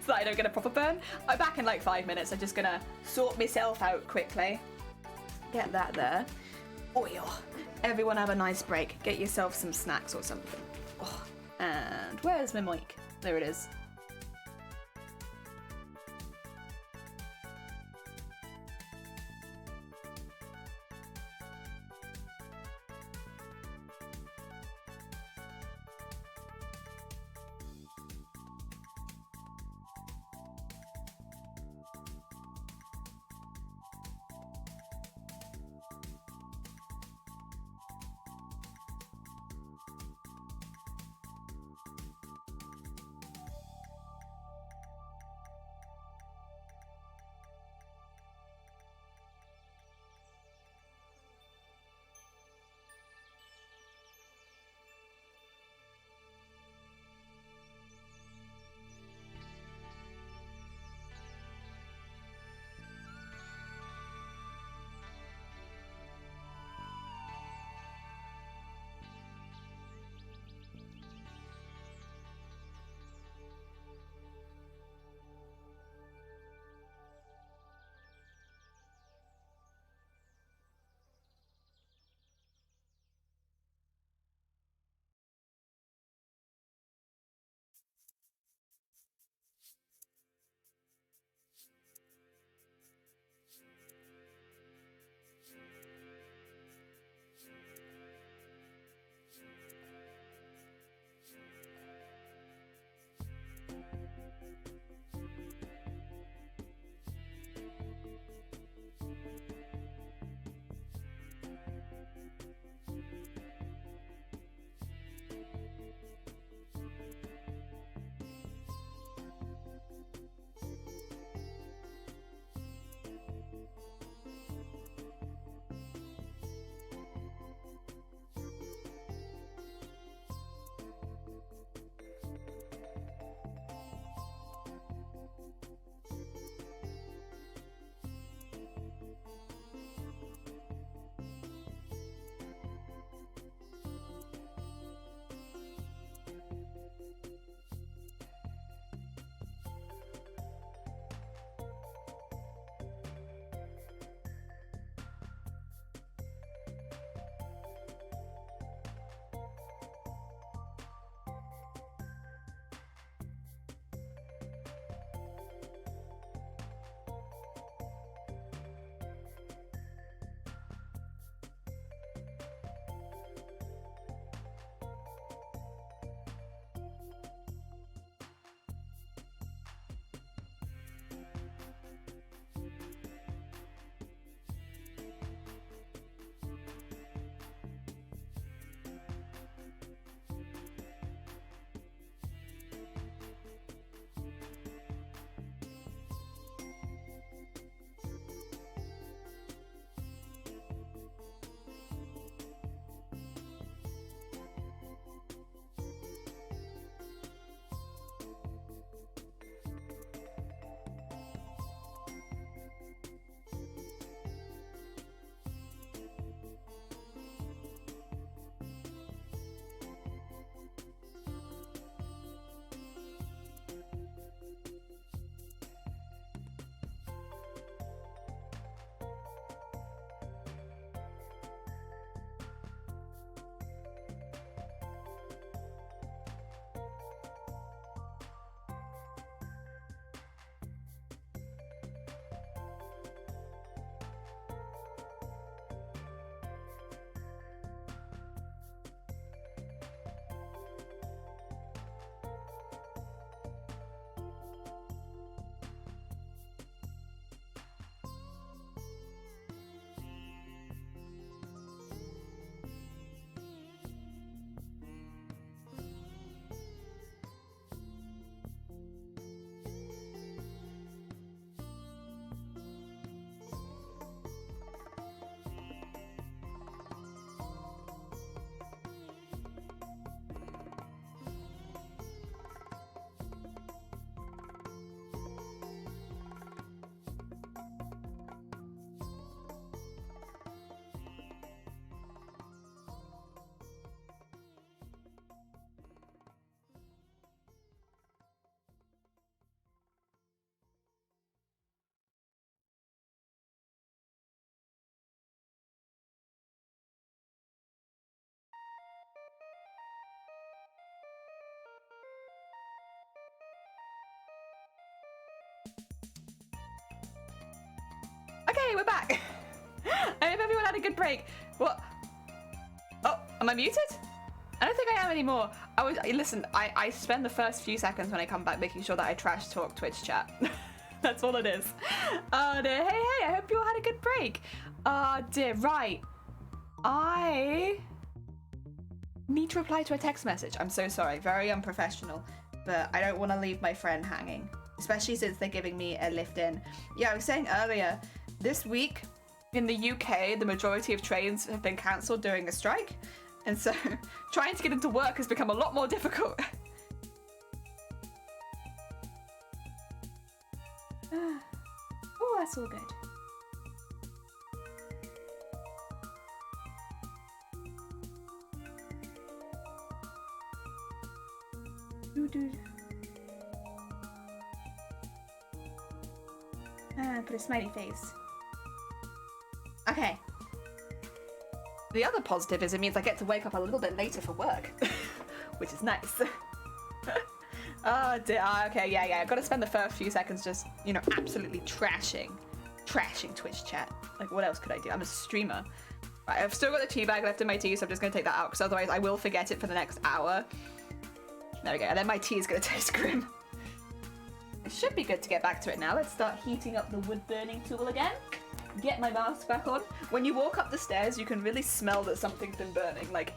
that I don't get a proper burn. I'm back in like 5 minutes. I'm just gonna sort myself out quickly. Get that there. Oil. Everyone have a nice break. Get yourself some snacks or something. Oh, and where's my mic? There it is. Okay, we're back. I hope everyone had a good break. What? Oh, am I muted? I don't think I am anymore. Listen, I spend the first few seconds when I come back making sure that I trash talk Twitch chat. That's all it is. Oh dear. Hey, I hope you all had a good break. Oh dear, right. I need to reply to a text message. I'm so sorry, very unprofessional, but I don't want to leave my friend hanging, especially since they're giving me a lift in. Yeah, I was saying earlier, this week in the UK, the majority of trains have been cancelled during a strike, and so trying to get into work has become a lot more difficult. Oh, that's all good. Put a smiley face. Okay. The other positive is it means I get to wake up a little bit later for work, which is nice. Oh dear. Okay, yeah. I've got to spend the first few seconds just, you know, absolutely trashing Twitch chat. Like, what else could I do? I'm a streamer. Right, I've still got the tea bag left in my tea, so I'm just going to take that out, because otherwise I will forget it for the next hour. There we go, and then my tea is going to taste grim. It should be good to get back to it now. Let's start heating up the wood burning tool again. Get my mask back on. When you walk up the stairs, you can really smell that something's been burning. Like,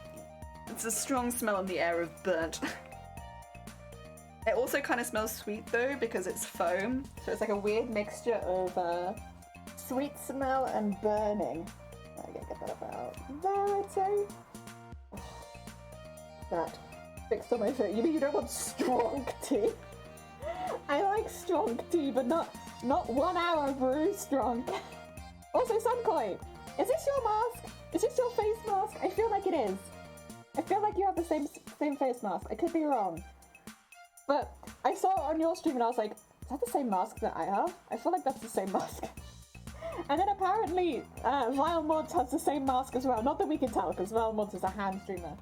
it's a strong smell in the air of burnt. It also kind of smells sweet though, because it's foam. So it's like a weird mixture of sweet smell and burning. I gotta get that about there, I'd say. That fixed on my throat. You mean you don't want strong tea? I like strong tea, but not 1 hour brew strong. Also, Suncoin, is this your mask? Is this your face mask? I feel like it is. I feel like you have the same face mask. I could be wrong. But I saw it on your stream and I was like, is that the same mask that I have? I feel like that's the same mask. And then apparently, Vile Mods has the same mask as well. Not that we can tell, because Vile Mods is a hand streamer.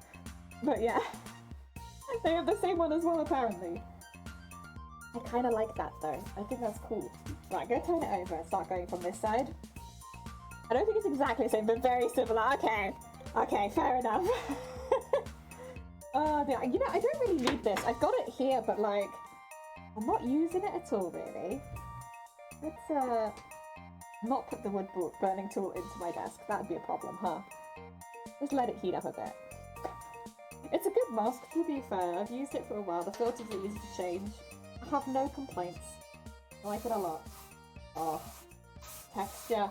But yeah, they have the same one as well, apparently. I kind of like that though. I think that's cool. Right, go turn it over and start going from this side. I don't think it's exactly the same, but very similar. Okay, fair enough. You know, I don't really need this. I've got it here, but like, I'm not using it at all, really. Let's not put the wood burning tool into my desk. That'd be a problem, huh? Just let it heat up a bit. It's a good mask, to be fair. I've used it for a while. The filters are easy to change. I have no complaints. I like it a lot. Oh, texture.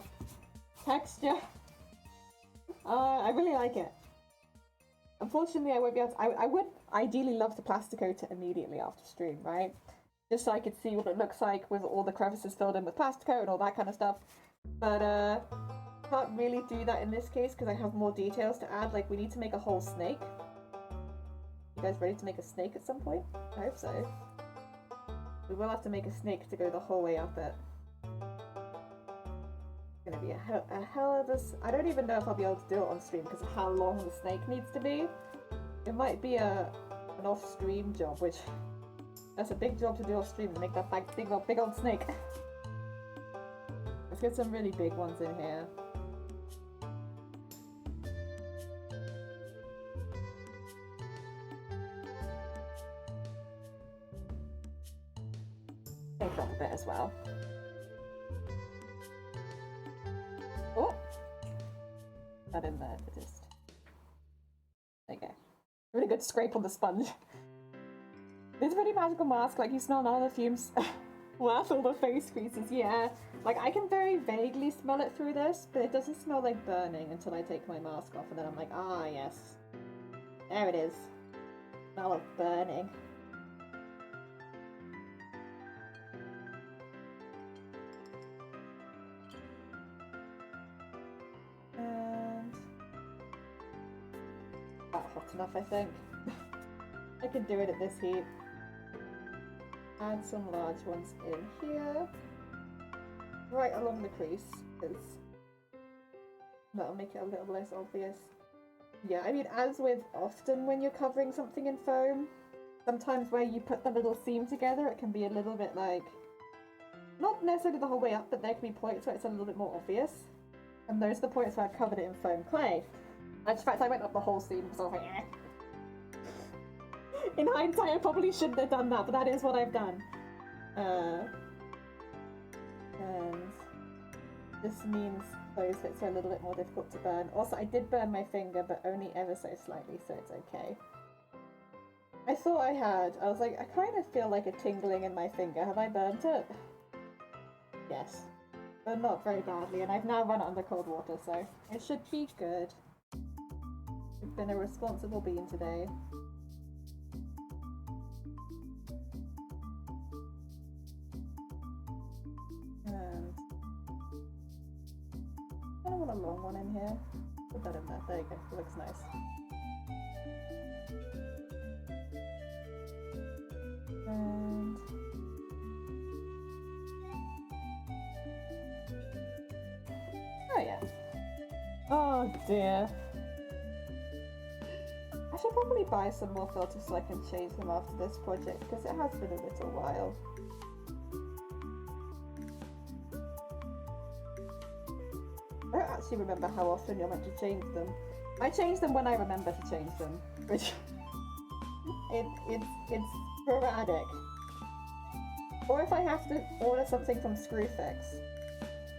I really like it. Unfortunately, I won't be able to. I would ideally love to plaster coat it immediately after stream, right? Just so I could see what it looks like with all the crevices filled in with plaster coat and all that kind of stuff. But can't really do that in this case because I have more details to add. Like, we need to make a whole snake. You guys ready to make a snake at some point? I hope so. We will have to make a snake to go the whole way up it. It's gonna be a hell of this. I don't even know if I'll be able to do it on stream because of how long the snake needs to be. It might be an off-stream job, which that's a big job to do off stream to make that big old snake. Let's get some really big ones in here. Take off a bit as well. Oh! That in there for just. There you go. Really good scrape on the sponge. It's a pretty magical mask, like you smell none of the fumes. Worth all the face creases, yeah. Like I can very vaguely smell it through this, but it doesn't smell like burning until I take my mask off and then I'm like, ah yes. There it is. Smell of burning. And about hot enough, I think. I can do it at this heat. Add some large ones in here, right along the crease, because that'll make it a little less obvious. Yeah, I mean, as with often when you're covering something in foam, sometimes where you put the little seam together, it can be a little bit like Not necessarily the whole way up, but there can be points where it's a little bit more obvious. And those are the points where I covered it in foam clay. In fact, I went up the whole seam because I was like, eh. In hindsight, I probably shouldn't have done that, but that is what I've done. And this means those bits are a little bit more difficult to burn. Also, I did burn my finger, but only ever so slightly, so it's okay. I thought I had. I was like, I kind of feel like a tingling in my finger. Have I burnt it? Yes. But not very badly, and I've now run it under cold water, so it should be good. I've been a responsible bean today. And I don't want a long one in here. Put that in there. There you go. It looks nice. And oh yeah. Oh dear. I should probably buy some more filters so I can change them after this project because it has been a little while. I don't actually remember how often you're meant to change them. I change them when I remember to change them, which it's sporadic. Or if I have to order something from Screwfix,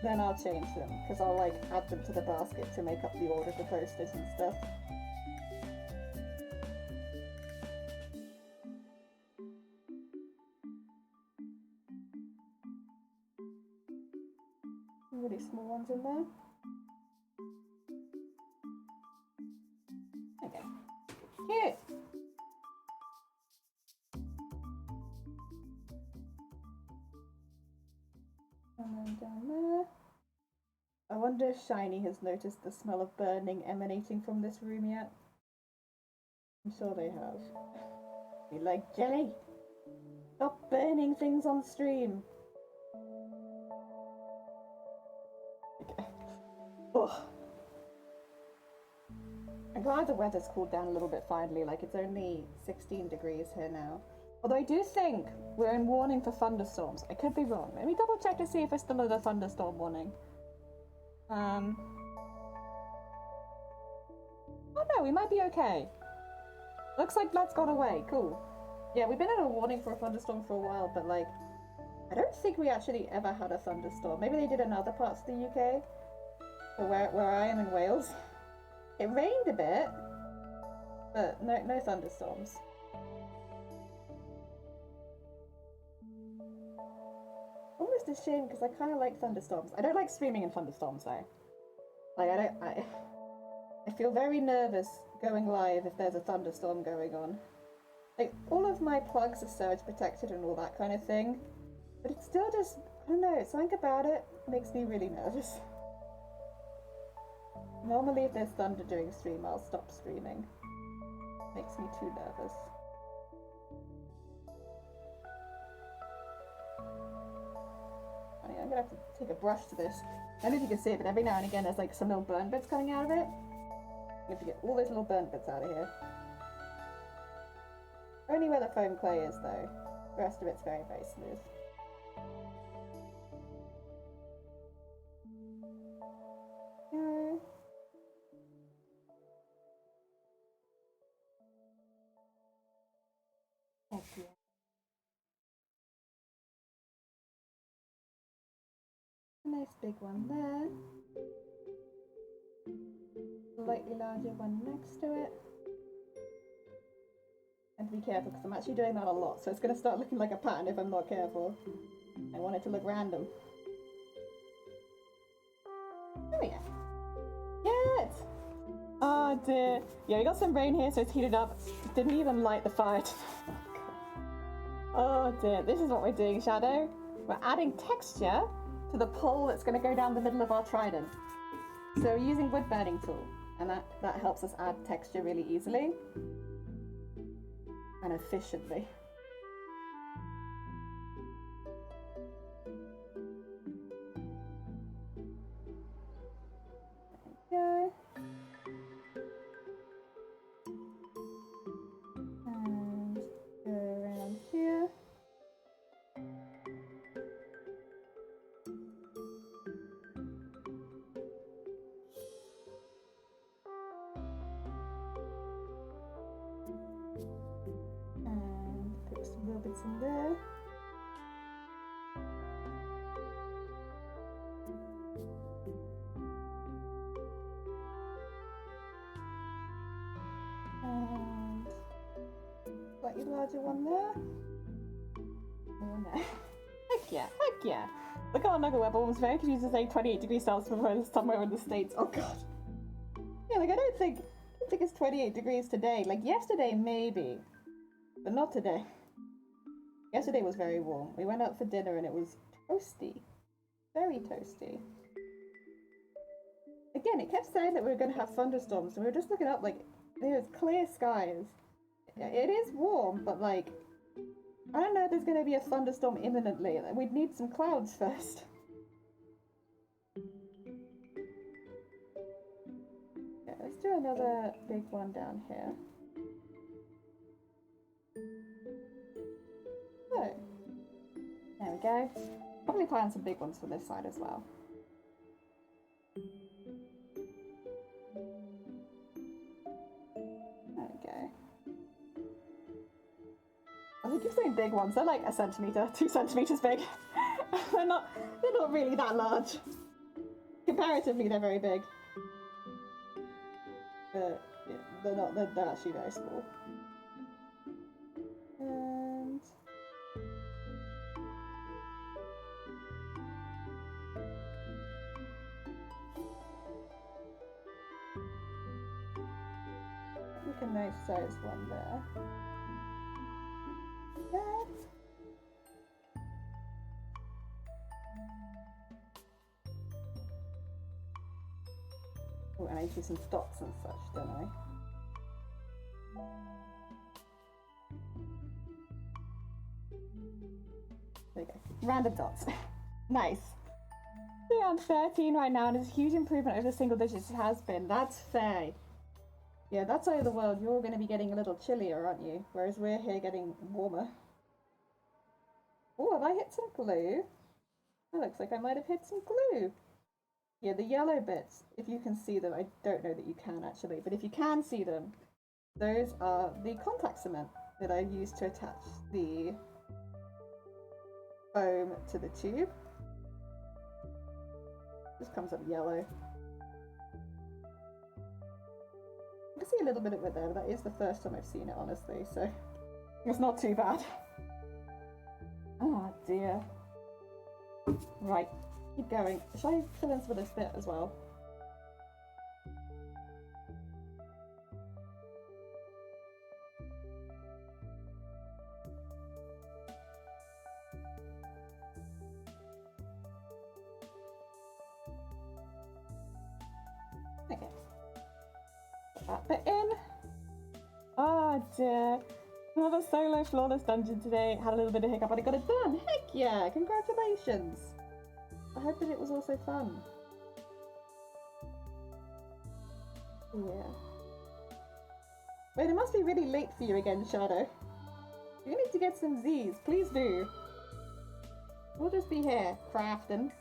then I'll change them because I'll like add them to the basket to make up the order for postage and stuff. Really small ones in there. Okay. Cute! And then down there. I wonder if Shiny has noticed the smell of burning emanating from this room yet. I'm sure they have. Be like, Jelly! Stop burning things on stream! Okay. Ugh. I'm glad the weather's cooled down a little bit finally, like it's only 16 degrees here now. Although I do think we're in warning for thunderstorms. I could be wrong. Let me double check to see if we're still under thunderstorm warning. Oh no, we might be okay. Looks like that's gone away. Cool. Yeah, we've been in a warning for a thunderstorm for a while, but like, I don't think we actually ever had a thunderstorm. Maybe they did in other parts of the UK. But where I am in Wales, it rained a bit, but no thunderstorms. Almost a shame because I kind of like thunderstorms. I don't like streaming in thunderstorms though. Like I feel very nervous going live if there's a thunderstorm going on. Like all of my plugs are surge protected and all that kind of thing, but it's still just, I don't know, something about it makes me really nervous. Normally if there's thunder during stream, I'll stop streaming. Makes me too nervous. I'm gonna have to take a brush to this. I don't know if you can see it, but every now and again there's like some little burn bits coming out of it. I have to get all those little burn bits out of here. Only where the foam clay is though. The rest of it's very, very smooth. Thank you. A nice big one there. Slightly larger one next to it. And be careful because I'm actually doing that a lot, so it's going to start looking like a pattern if I'm not careful. I want it to look random. Oh yeah. Yes! Oh dear. Yeah, we got some rain here, so it's heated up. Didn't even light the fire. Oh dear. This is what we're doing, Shadow. We're adding texture to the pole that's going to go down the middle of our trident. So we're using wood burning tool, and that helps us add texture really easily and efficiently. There we go. And go around here. need some there. And slightly larger one there. Oh no. Heck yeah, heck yeah. Look at our nugget web, almost very confused to say 28 degrees Celsius somewhere in the States. Oh god. Yeah, like I don't think it's 28 degrees today. Like yesterday maybe, but not today. Yesterday was very warm. We went out for dinner and it was toasty. Very toasty. Again, it kept saying that we were going to have thunderstorms, and we were just looking up, like, there's clear skies. It is warm, but, like, I don't know if there's going to be a thunderstorm imminently. We'd need some clouds first. Yeah, let's do another big one down here. So, there we go. Probably plan some big ones for this side as well. There we go. I keep saying big ones. They're like a centimetre, 2 centimetres big. they're not really that large. Comparatively, they're very big. But yeah, they're actually very small. And make a nice sized one there. Okay. Oh, and I need some dots and such, don't I? There we go. Random dots. Nice. Yeah, I'm 13 right now, and it's a huge improvement over the single digits it has been. That's fair. Yeah, that side of the world, you're going to be getting a little chillier, aren't you? Whereas we're here getting warmer. Oh, have I hit some glue? That looks like I might have hit some glue. Yeah, the yellow bits, if you can see them, I don't know that you can actually, but if you can see them, those are the contact cement that I used to attach the foam to the tube. Just comes up yellow. I can see a little bit of it there, but that is the first time I've seen it, honestly, so it's not too bad. Oh dear. Right, keep going. Shall I fill in some of this bit as well? Okay. Put that bit in. Oh dear. Another solo flawless dungeon today. Had a little bit of hiccup, but I got it done. Heck yeah! Congratulations! I hope that it was also fun. Yeah. Wait, it must be really late for you again, Shadow. You need to get some Z's. Please do. We'll just be here, crafting.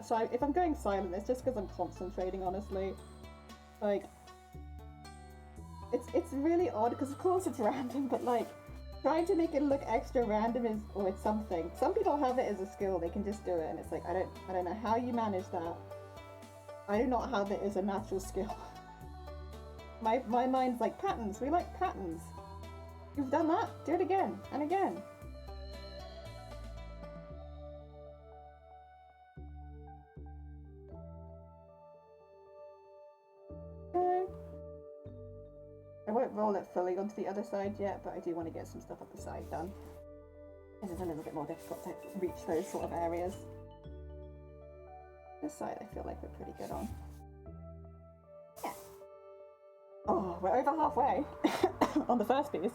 So if I'm going silent, it's just because I'm concentrating, honestly. Like, it's really odd because of course it's random, but like trying to make it look extra random is, oh, it's something. Some people have it as a skill; they can just do it, and it's like I don't know how you manage that. I do not have it as a natural skill. My mind's like patterns. We like patterns. You've done that. Do it again and again. I won't roll it fully onto the other side yet, but I do want to get some stuff up the side done. This is a little bit more difficult to reach those sort of areas. This side I feel like we're pretty good on. Yeah. Oh, we're over halfway on the first piece.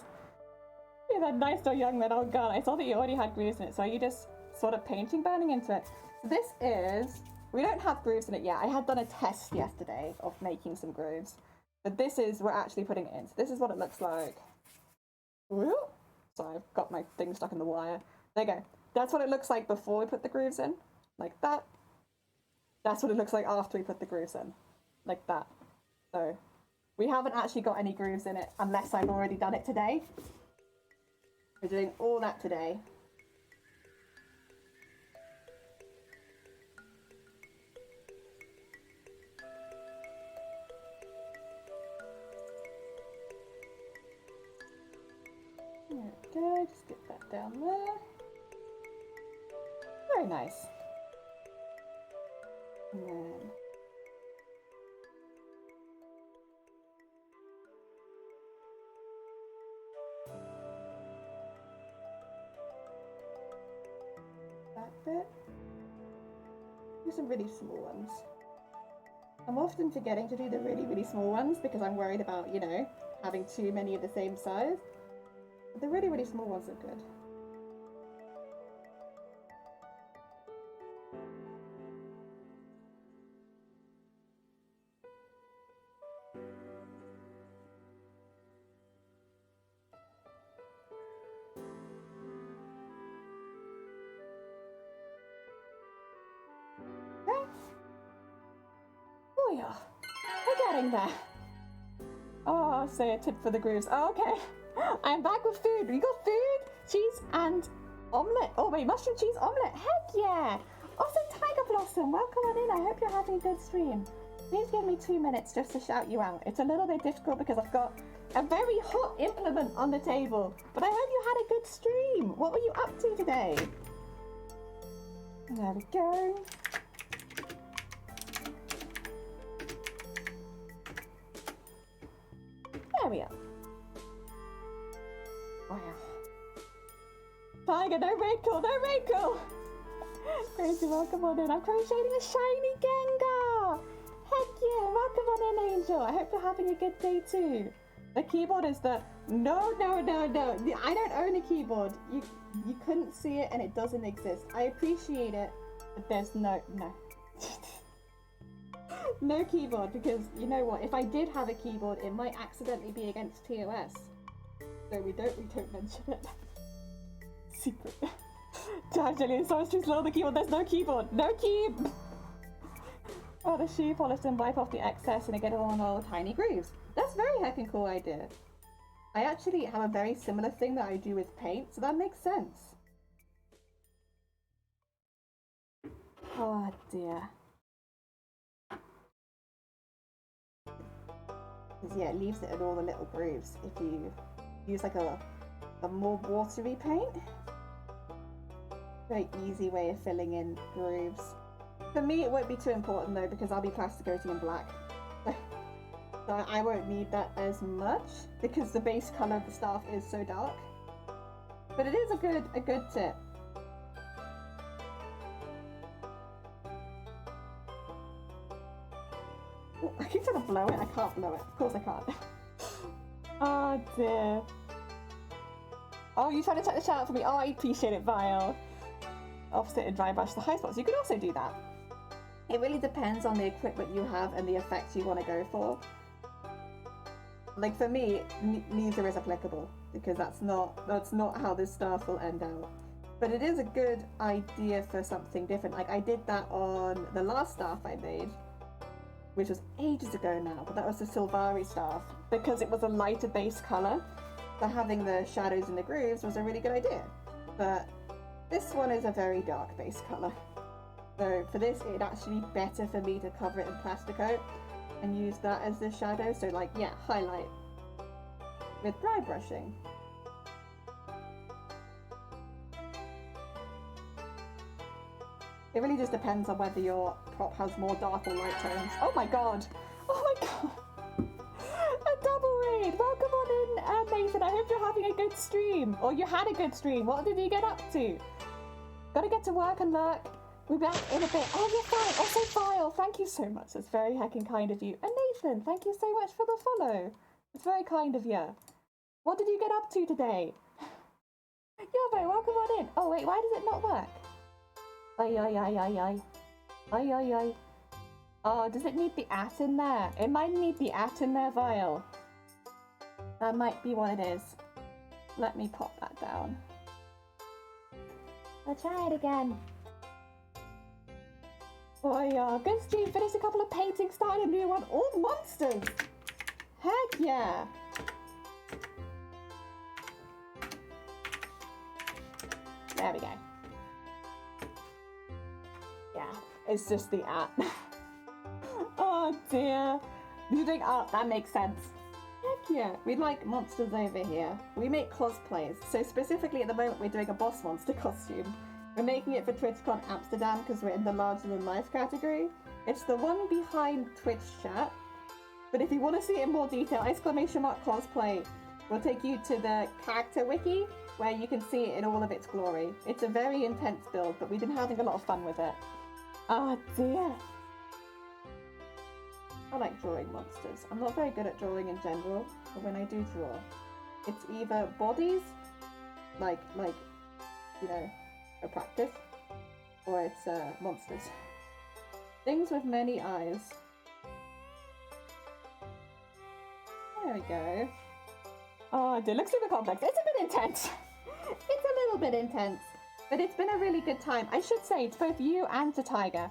Yeah, that nice or young man. Oh god, I saw that you already had grooves in it, so are you just sort of painting burning into it? So this is... We don't have grooves in it yet. I had done a test yesterday of making some grooves. But this is, we're actually putting it in. So this is what it looks like. Whoop. Sorry, I've got my thing stuck in the wire. There you go. That's what it looks like before we put the grooves in. Like that. That's what it looks like after we put the grooves in. Like that. So we haven't actually got any grooves in it unless I've already done it today. We're doing all that today. Okay, just get that down there. Very nice. And then that bit. Do some really small ones. I'm often forgetting to do the really, really small ones because I'm worried about, you know, having too many of the same size. But the really, really small ones are good. Okay. Oh yeah, we're getting there. Oh, say a tip for the grooves. Oh, okay. I'm back with food. We got food, cheese, and omelette. Oh wait, mushroom cheese omelette. Heck yeah! Also, Tiger Blossom, welcome on in. I hope you're having a good stream. Please give me 2 minutes just to shout you out. It's a little bit difficult because I've got a very hot implement on the table. But I hope you had a good stream. What were you up to today? There we go. There we are. Wow. Tiger, no wrinkle, no wrinkle! Crazy, welcome on in. I'm crocheting a shiny Gengar! Heck yeah, welcome on in, Angel. I hope you're having a good day too. The keyboard is the... No. I don't own a keyboard. You couldn't see it and it doesn't exist. I appreciate it, but there's no. No keyboard, because you know what? If I did have a keyboard, it might accidentally be against TOS. So we don't mention it. Secret. Jillian, so too slow the keyboard. There's no keyboard. No key. Oh, the shoe polish and wipe off the excess and get it on all tiny grooves. That's a very heckin' cool idea. I actually have a very similar thing that I do with paint, so that makes sense. Oh dear. Because yeah, it leaves it in all the little grooves if you use like a more watery paint. Very easy way of filling in grooves. For me, it won't be too important though because I'll be plastic coating in black. So I won't need that as much because the base color of the staff is so dark. But it is a good tip. Ooh, I keep trying to blow it. I can't blow it. Of course I can't. Oh dear. Oh, you trying to check the shout out for me? Oh, I appreciate it, Vile. Offset and dry brush the high spots. You could also do that. It really depends on the equipment you have and the effects you want to go for. Like for me, neither is applicable because that's not how this staff will end out. But it is a good idea for something different. Like I did that on the last staff I made, which was ages ago now, but that was the Silvari staff because it was a lighter base color. So having the shadows in the grooves was a really good idea. But this one is a very dark base color. So for this, it'd actually be better for me to cover it in Plasticoat and use that as the shadow. So like, yeah, highlight with dry brushing. It really just depends on whether your prop has more dark or light tones. Oh my god! Oh my god! A double raid! Welcome on in, Nathan. I hope you're having a good stream. Or you had a good stream. What did you get up to? Gotta get to work and lurk. We'll be back in a bit. Oh, you're fine. Also, File, thank you so much. That's very heckin' kind of you. And Nathan, thank you so much for the follow. It's very kind of you. What did you get up to today? Yobo, welcome on in. Oh, wait, why does it not work? Ay. Oh, does it need the at in there? It might need the at in there, Vile. That might be what it is. Let me pop that down. I'll try it again. Oh yeah, good stream. Finished a couple of paintings, started a new one. All monsters! Heck yeah! There we go. Yeah, it's just the at. Oh dear. You think, oh, that makes sense. Heck yeah. We like monsters over here. We make cosplays. So specifically at the moment we're doing a boss monster costume. We're making it for TwitchCon Amsterdam because we're in the larger than life category. It's the one behind Twitch chat. But if you want to see it in more detail, !cosplay will take you to the character wiki where you can see it in all of its glory. It's a very intense build, but we've been having a lot of fun with it. Oh dear. I like drawing monsters. I'm not very good at drawing in general, but when I do draw, it's either bodies, like you know, a practice, or it's monsters. Things with many eyes. There we go. Oh, it looks super complex. It's a bit intense. It's a little bit intense, but it's been a really good time. I should say to both you and to Tiger,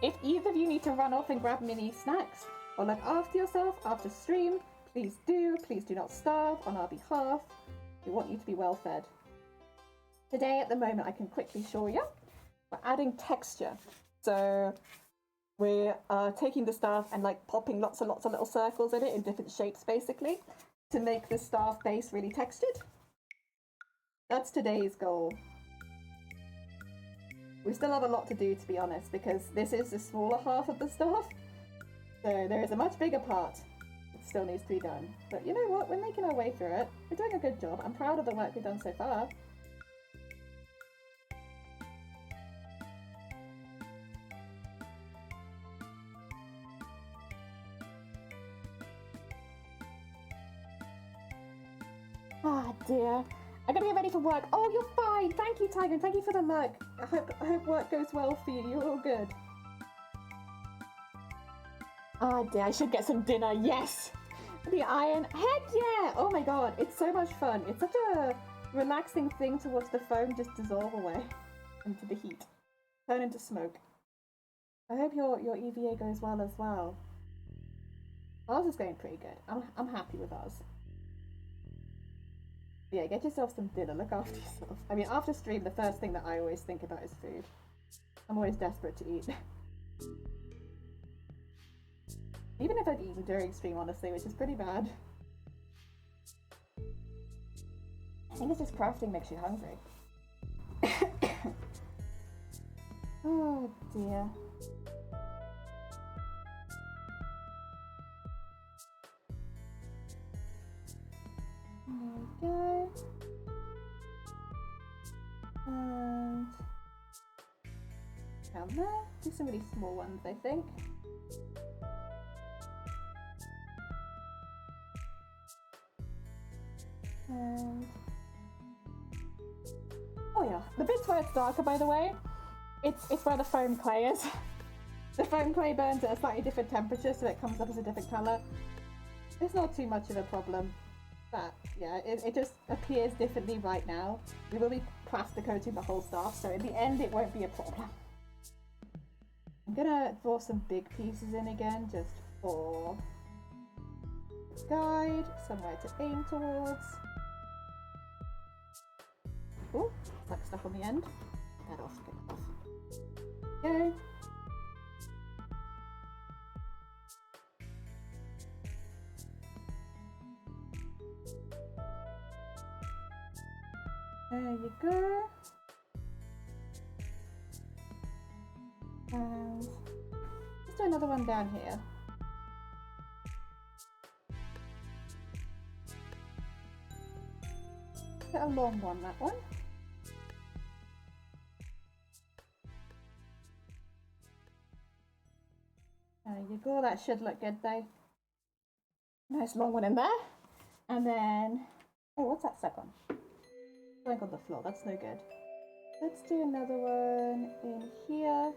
if either of you need to run off and grab mini snacks or look after yourself after stream, please do. Please do not starve on our behalf. We want you to be well fed. Today, at the moment, I can quickly show you, we're adding texture. So we are taking the staff and like popping lots and lots of little circles in it in different shapes, basically, to make the staff base really textured. That's today's goal. We still have a lot to do, to be honest, because this is the smaller half of the staff. So there is a much bigger part that still needs to be done. But you know what? We're making our way through it. We're doing a good job. I'm proud of the work we've done so far. Ah, dear. I gotta get ready for work. Oh, you're fine. Thank you, Tiger. Thank you for the mug. I hope work goes well for you. You're all good. Ah, dear. I should get some dinner. Yes. The iron. Heck yeah. Oh my god. It's so much fun. It's such a relaxing thing to watch the foam just dissolve away into the heat. Turn into smoke. I hope your EVA goes well as well. Ours is going pretty good. I'm happy with ours. Yeah, get yourself some dinner, look after yourself. I mean, after stream, the first thing that I always think about is food. I'm always desperate to eat. Even if I've eaten during stream, honestly, which is pretty bad. I think it's just crafting makes you hungry. Oh dear. There we go. And down there. Do some really small ones, I think. And oh yeah, the bits where it's darker, by the way, it's where the foam clay is. The foam clay burns at a slightly different temperature, so it comes up as a different colour. It's not too much of a problem. But yeah, it just appears differently right now. We will be plaster coating the whole staff, so in the end it won't be a problem. I'm gonna draw some big pieces in again, just for guide, somewhere to aim towards. Ooh, like stuff on the end. Get off, get off. Okay. There you go. And let's do another one down here. Get a long one, that one. There you go, that should look good though. Nice long one in there. And then, oh, what's that stuck on? Going on the floor, that's no good. Let's do another one in here.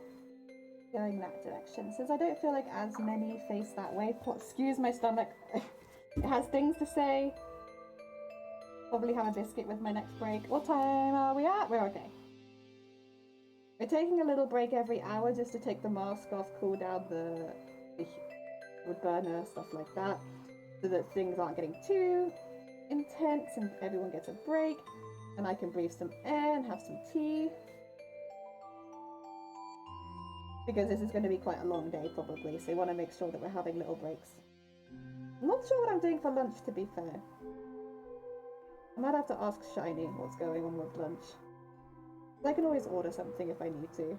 going that direction. Since I don't feel like as many face that way, excuse my stomach, it has things to say. Probably have a biscuit with my next break. What time are we at? We're okay. We're taking a little break every hour just to take the mask off, cool down the wood burner, stuff like that, so that things aren't getting too intense and everyone gets a break, and I can breathe some air and have some tea. Because this is going to be quite a long day probably, so we want to make sure that we're having little breaks. I'm not sure what I'm doing for lunch, to be fair. I might have to ask Shiny what's going on with lunch. I can always order something if I need to.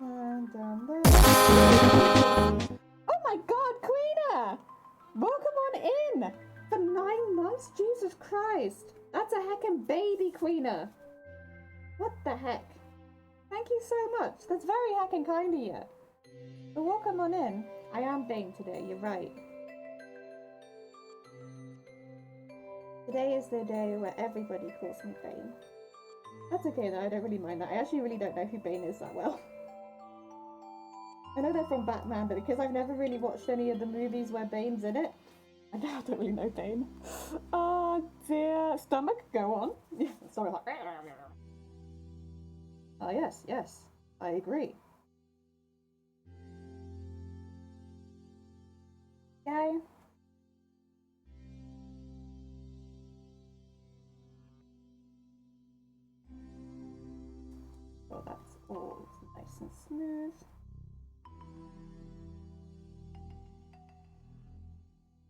And down there. Oh my god, Queena! Welcome on in! For 9 months? Jesus Christ! That's a heckin' baby, Queena! What the heck? Thank you so much. That's very heckin' kind of you. But welcome on in. I am Bane today, you're right. Today is the day where everybody calls me Bane. That's okay though, I don't really mind that. I actually really don't know who Bane is that well. I know they're from Batman, but because I've never really watched any of the movies where Bane's in it, I don't really know Bane. Oh dear. Stomach, go on. Sorry, like... Ah, yes, yes. I agree. Okay. Well, that's all nice and smooth.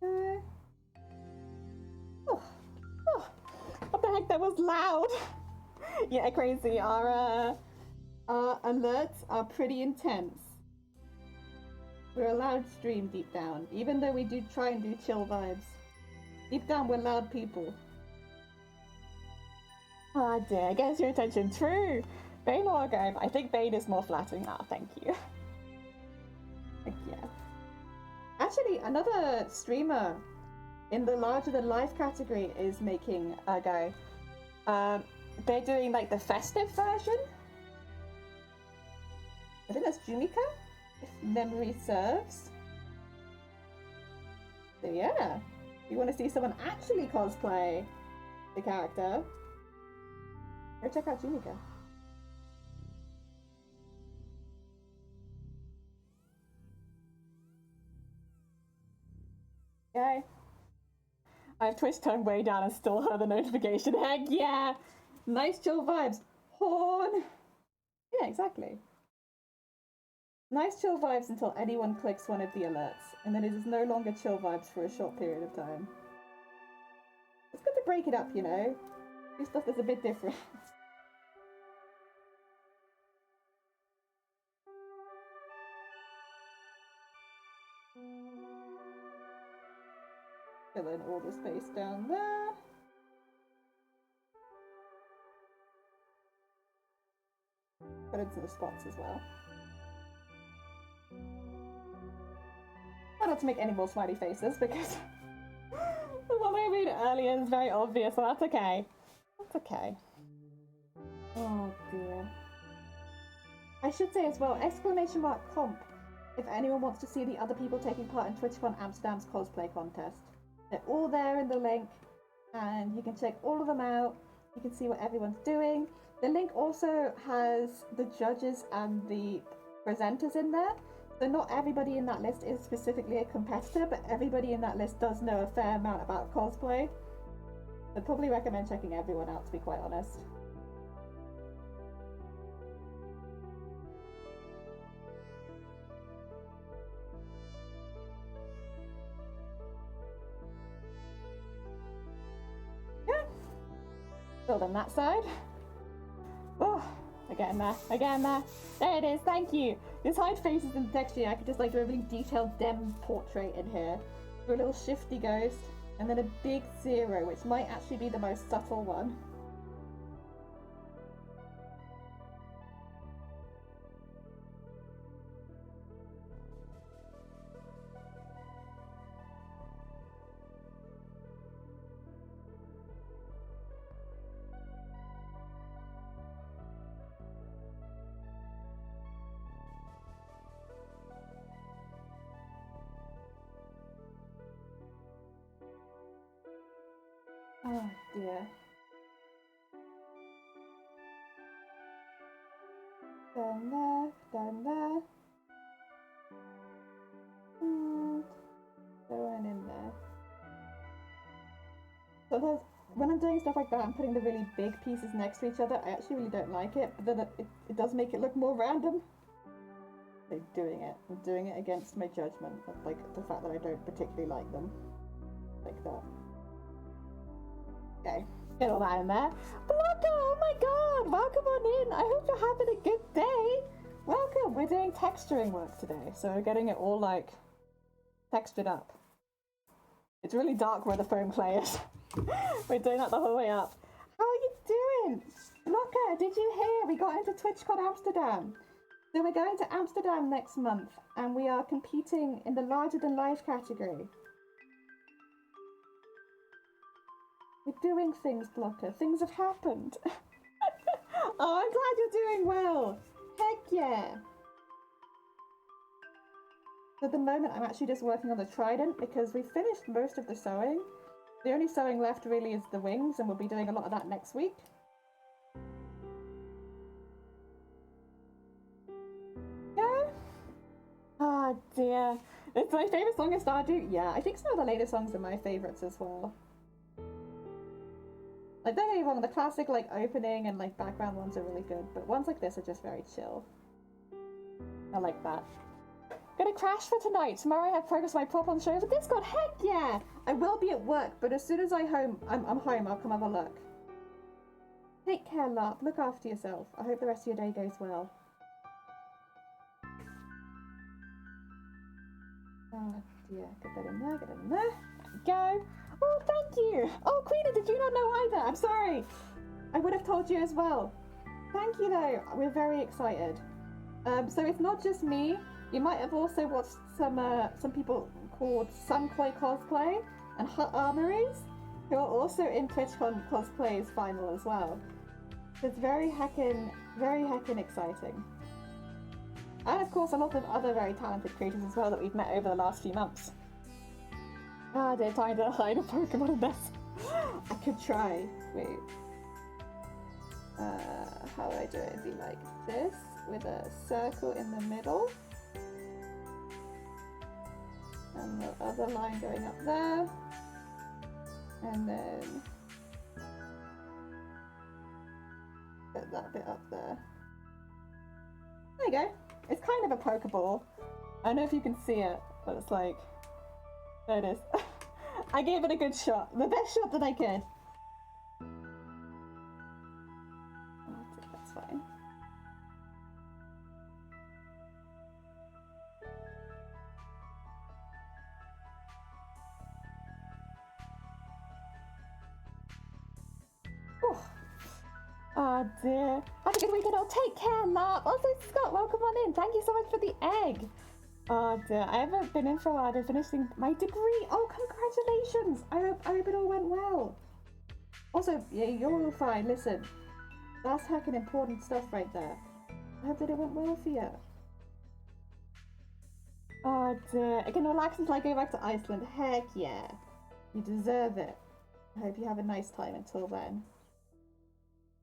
Okay. Oh, oh, what the heck? That was loud. Yeah, crazy. Our alerts are pretty intense. We're a loud stream deep down, even though we do try and do chill vibes. Deep down, we're loud people. Ah, dear, gets your attention. True. Bane or Game? I think Bane is more flattering. Ah, thank you. Thank you. Actually, another streamer in the larger than life category is making a go. They're doing like the festive version. I think that's Jumika, if memory serves. So yeah, if you want to see someone actually cosplay the character, go check out Jumika. Okay. I have Twitch turned way down and still heard the notification. Heck yeah! Nice chill vibes. Horn! Yeah, exactly. Nice chill vibes until anyone clicks one of the alerts, and then it is no longer chill vibes for a short period of time. It's good to break it up, you know? Do stuff that's a bit different. Fill in all the space down there. Put in some spots as well. Try not to make any more smiley faces because the one I made earlier is very obvious, so that's okay. That's okay. Oh dear. I should say as well, !comp if anyone wants to see the other people taking part in TwitchCon Amsterdam's cosplay contest. They're all there in the link, and you can check all of them out. You can see what everyone's doing. The link also has the judges and the presenters in there. So not everybody in that list is specifically a competitor, but everybody in that list does know a fair amount about cosplay. I'd probably recommend checking everyone out, to be quite honest. Yeah. Build on that side. Oh, we're getting there. We're getting there. There it is. Thank you. This hide faces and texture. I could just like do a really detailed dem portrait in here. Do a little shifty ghost, and then a big 0, which might actually be the most subtle one. Oh dear. Down there, down there. And going in there. Sometimes when I'm doing stuff like that, I'm putting the really big pieces next to each other. I actually really don't like it, but then it does make it look more random. So I'm doing it against my judgment of like the fact that I don't particularly like them. Like that. Okay, get all that in there. Blanca, oh my god, welcome on in. I hope you're having a good day. Welcome, we're doing texturing work today. So we're getting it all like textured up. It's really dark where the foam clay is. We're doing that the whole way up. How are you doing? Blanca, did you hear? We got into TwitchCon Amsterdam. So we're going to Amsterdam next month and we are competing in the larger than life category. We're doing things, Blocker. Things have happened. Oh, I'm glad you're doing well. Heck yeah. At the moment, I'm actually just working on the Trident because we finished most of the sewing. The only sewing left really is the wings, and we'll be doing a lot of that next week. Yeah? Oh dear. It's my favourite song is Stardew. Yeah, I think some of the later songs are my favourites as well. Like, don't get me wrong, the classic like opening and like background ones are really good, but ones like this are just very chill. I like that. Gonna crash for tonight. Tomorrow I have progress my prop on show, but this god, heck yeah! I will be at work, but as soon as I'm home, I'll come have a look. Take care, love. Look after yourself. I hope the rest of your day goes well. Oh dear, get that in there, get it in there. There we go. Oh, thank you. Oh, Queenie, did you not know either? I'm sorry. I would have told you as well. Thank you though. We're very excited. So it's not just me. You might have also watched some people called Sunkoi Cosplay and Hut Armories, who are also in TwitchCon Cosplay's final as well. It's very heckin' exciting. And of course a lot of other very talented creators as well that we've met over the last few months. Ah, they're trying to hide a Pokemon in this. I could try. Wait. How would I do it? It'd be like this, with a circle in the middle. And the other line going up there. And then put that bit up there. There you go. It's kind of a Pokeball. I don't know if you can see it, but it's like... There it is. I gave it a good shot. The best shot that I could. That's fine. Oh dear. Have a good weekend. Oh, take care, love. Also, Scott, welcome on in. Thank you so much for the egg. Oh dear. I haven't been in for a while. I'm finishing my degree. Oh, congratulations. I hope it all went well. Also, yeah, you're all fine. Listen, that's heckin' important stuff right there. I hope that it went well for you. Oh dear. I can relax until I go back to Iceland. Heck yeah. You deserve it. I hope you have a nice time until then.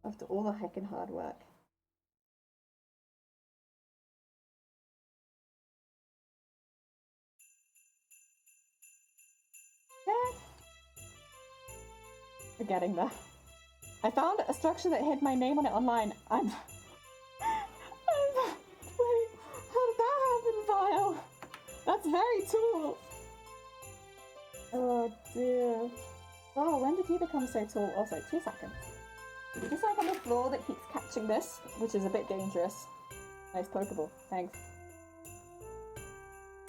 After all the heckin' hard work. Yeah. We're getting there. I found a structure that had my name on it online. Wait, how did that happen, Vile? That's very tall. Oh dear. Oh, when did you become so tall? Also, 2 seconds. Just like on the floor that keeps catching this, which is a bit dangerous. Nice Pokeball, thanks.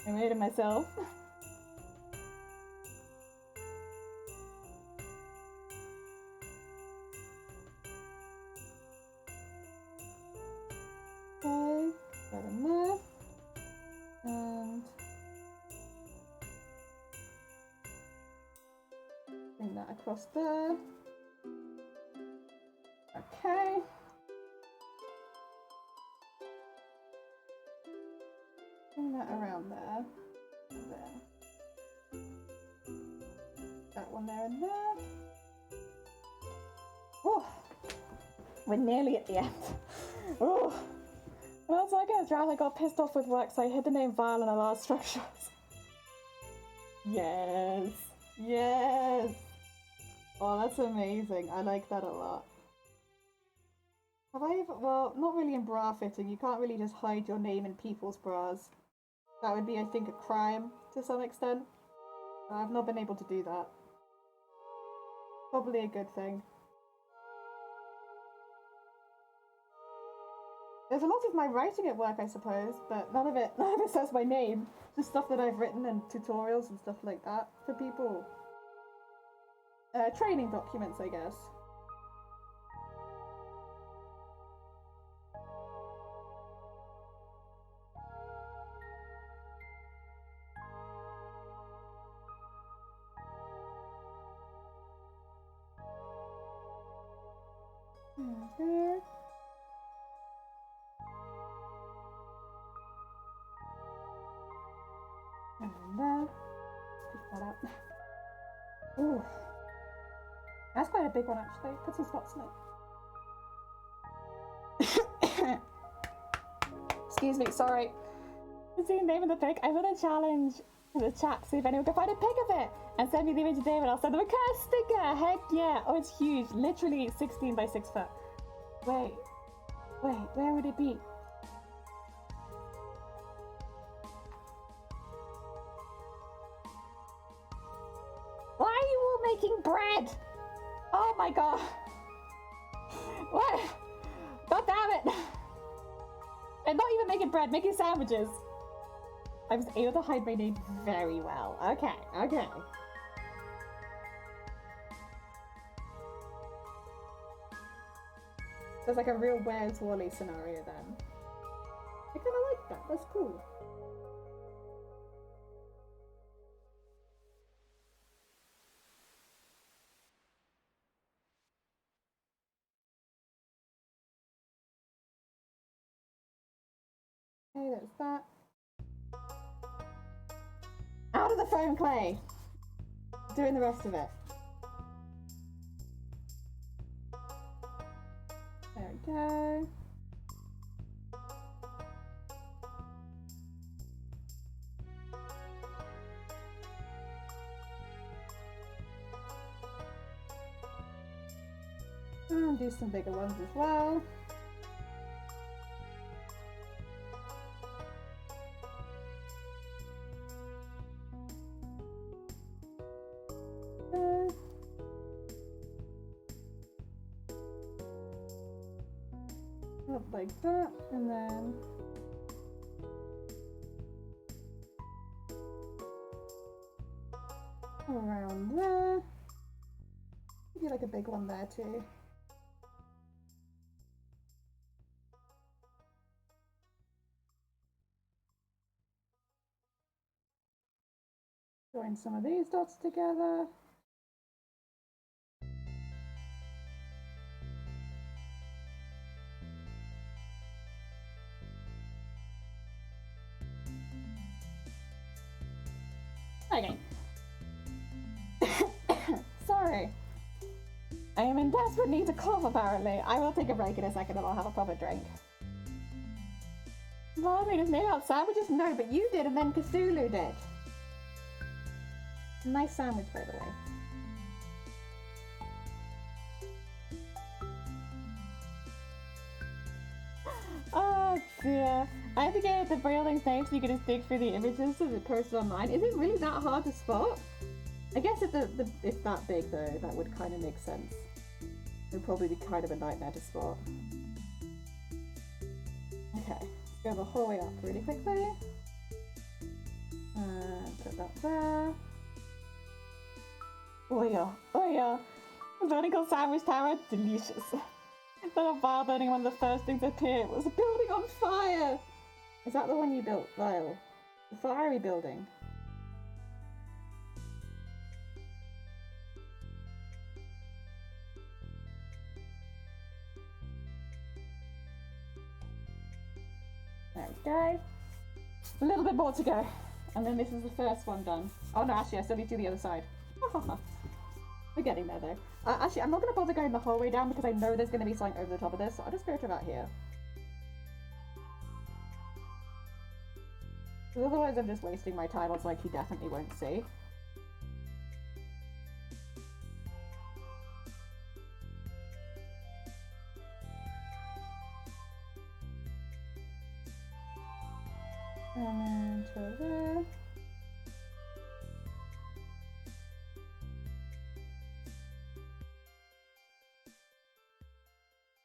I made it myself. Okay, got him there. And bring that across there. Okay. Bring that around there. And there. That one there and there. We're nearly at the end. Oh. When I was like, I got pissed off with work, so I hid the name Vile in a lot of structures. Yes. Yes. Oh, that's amazing. I like that a lot. Have I ever, well, not really in bra fitting. You can't really just hide your name in people's bras. That would be, I think, a crime to some extent. I've not been able to do that. Probably a good thing. There's a lot of my writing at work, I suppose, but none of it says my name. Just stuff that I've written and tutorials and stuff like that for people. Training documents, I guess. Okay. And then there. Pick that up. Ooh. That's quite a big one, actually. Put some spots in it. Excuse me, sorry. You see the name of the pic? I put a challenge in the chat, see if anyone can find a pic of it and send me the image of David. I'll send them a curse sticker. Heck yeah. Oh, it's huge. Literally 16 by 6 foot. Wait, where would it be? Why are you all making bread? Oh my god. What? God damn it. And not even making bread, making sandwiches. I was able to hide my name very well. Okay, okay. There's like a real Where's Wally scenario then. I kind of like that. That's cool. Okay, there's that. Out of the foam clay. Doing the rest of it. There we go. And do some bigger ones as well. Up like that, and then around there. Maybe like a big one there too. Join some of these dots together. Okay. Sorry. I am in desperate need to cough, apparently. I will take a break in a second and I'll have a proper drink. Well, I mean, it's made out sandwiches? No, but you did and then Cthulhu did. Nice sandwich, by the way. Oh dear. I have to get the building's name so you can just dig through the images of the person online. Is it really that hard to spot? I guess if it's that big though, that would kind of make sense. It would probably be kind of a nightmare to spot. Okay, let's go the whole way up really quickly. And put that there. Oh yeah, oh yeah. A vertical sandwich tower, delicious. Instead of Vile burning, one of the first things that appeared was a building on fire! Is that the one you built, Vile? The fiery building? There we go. A little bit more to go. And then this is the first one done. Oh no, actually I still need to do the other side. We're getting there though. Actually, I'm not going to bother going the whole way down because I know there's going to be something over the top of this, so I'll just go to about here. Because otherwise I'm just wasting my time on something he definitely won't see. And then to there.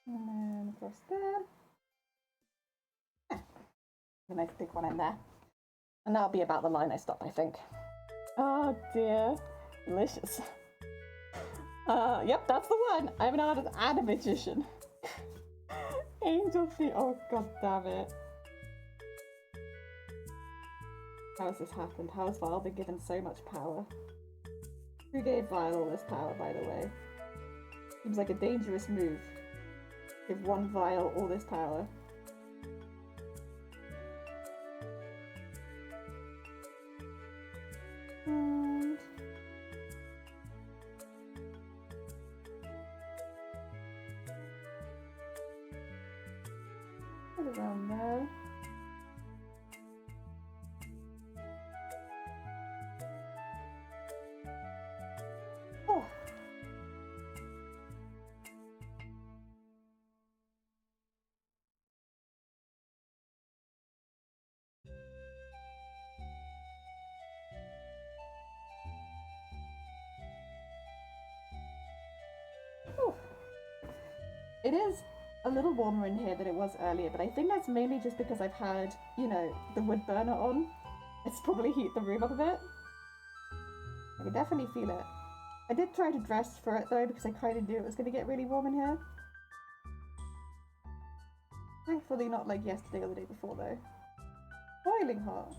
And then across there. A nice big one in there. And that'll be about the line I stop, I think. Oh dear. Delicious. Yep, that's the one. I haven't had to add a magician. Angel feet. Oh god damn it. How has this happened? How has Vile been given so much power? Who gave Vile all this power, by the way? Seems like a dangerous move. Give one Vile all this power. And... put around there. Oh! Whew. It is a little warmer in here than it was earlier, but I think that's mainly just because I've had, you know, the wood burner on. It's probably heated the room up a bit. I can definitely feel it. I did try to dress for it though, because I kind of knew it was going to get really warm in here. Thankfully not like yesterday or the day before though. Boiling hot.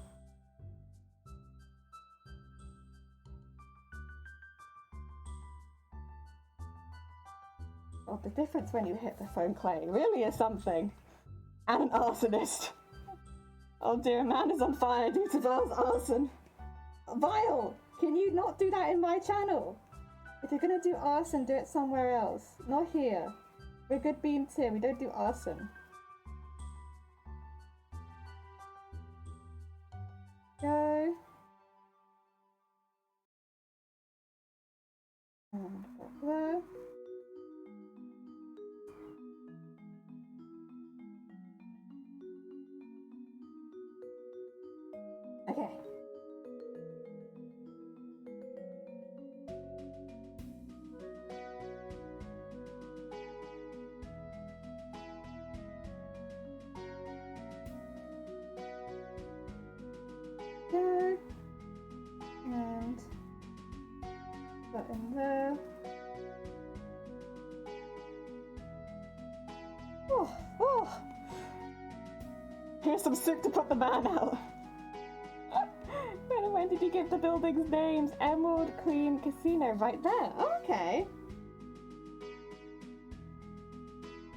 Oh, the difference when you hit the foam clay really is something. And an arsonist. Oh dear, man is on fire due to Vile's arson. Vile, can you not do that in my channel? If you're gonna do arson, do it somewhere else. Not here. We're good beans here, we don't do arson. Go. And put there. Okay. There. And put in there. Oh! Here's some soup to put the man out. When did you give the buildings names? Emerald, Queen, Casino, right there. Okay.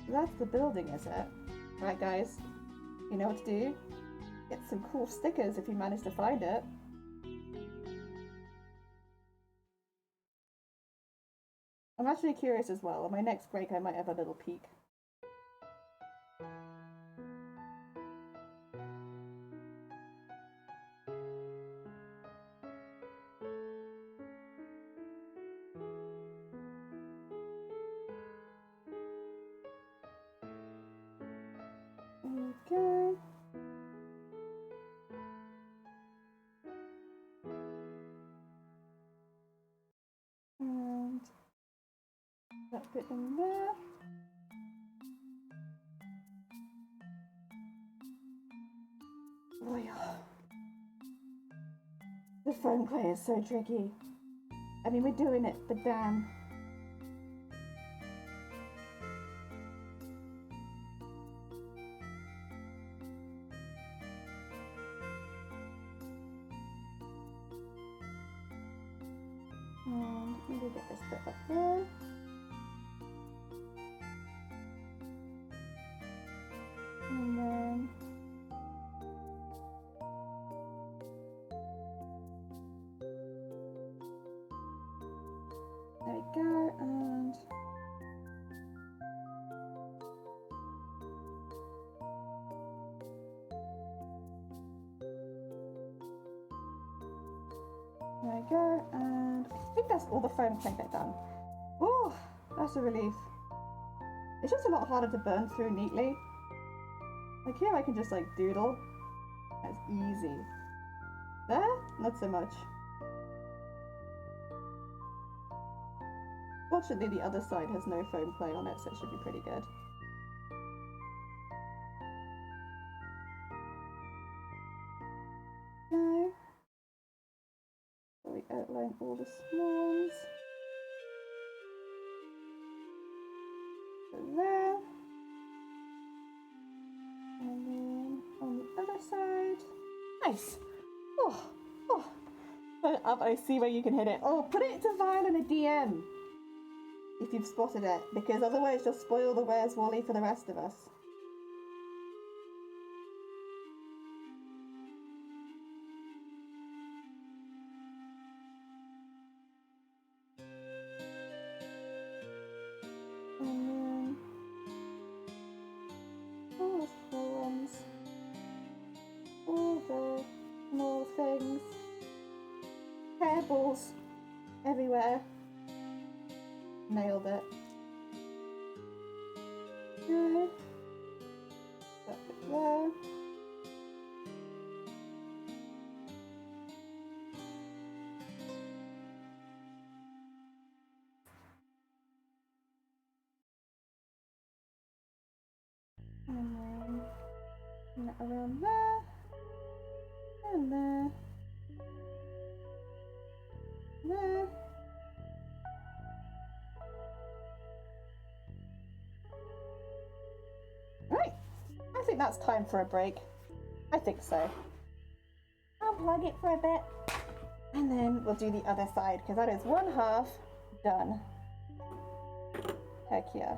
That's the building, is it? Right, guys. You know what to do? Get some cool stickers if you manage to find it. I'm actually curious as well. On my next break, I might have a little peek. Okay. And that bit in there. Oh yeah. The foam clay is so tricky. I mean, we're doing it, but damn. And maybe get this bit up there. And then there we There we go, and I think that's all the foam clay bit done. Oh, that's a relief. It's just a lot harder to burn through neatly. Like here I can just like doodle. That's easy. There, not so much. Fortunately the other side has no foam clay on it, so it should be pretty good. Okay. So we outline all the small ones. So there. And then on the other side. Nice! Oh, oh. Up, I see where you can hit it. Oh, put it to Vile in a DM if you've spotted it, because otherwise you'll spoil the Where's Wally for the rest of us. And then all the small ones, all the small things, hairballs everywhere. Nailed it. There. That bit there. And then around there. And there. There. Right. I think that's time for a break. I think so. Unplug it for a bit. And then we'll do the other side, because that is one half done. Heck yeah.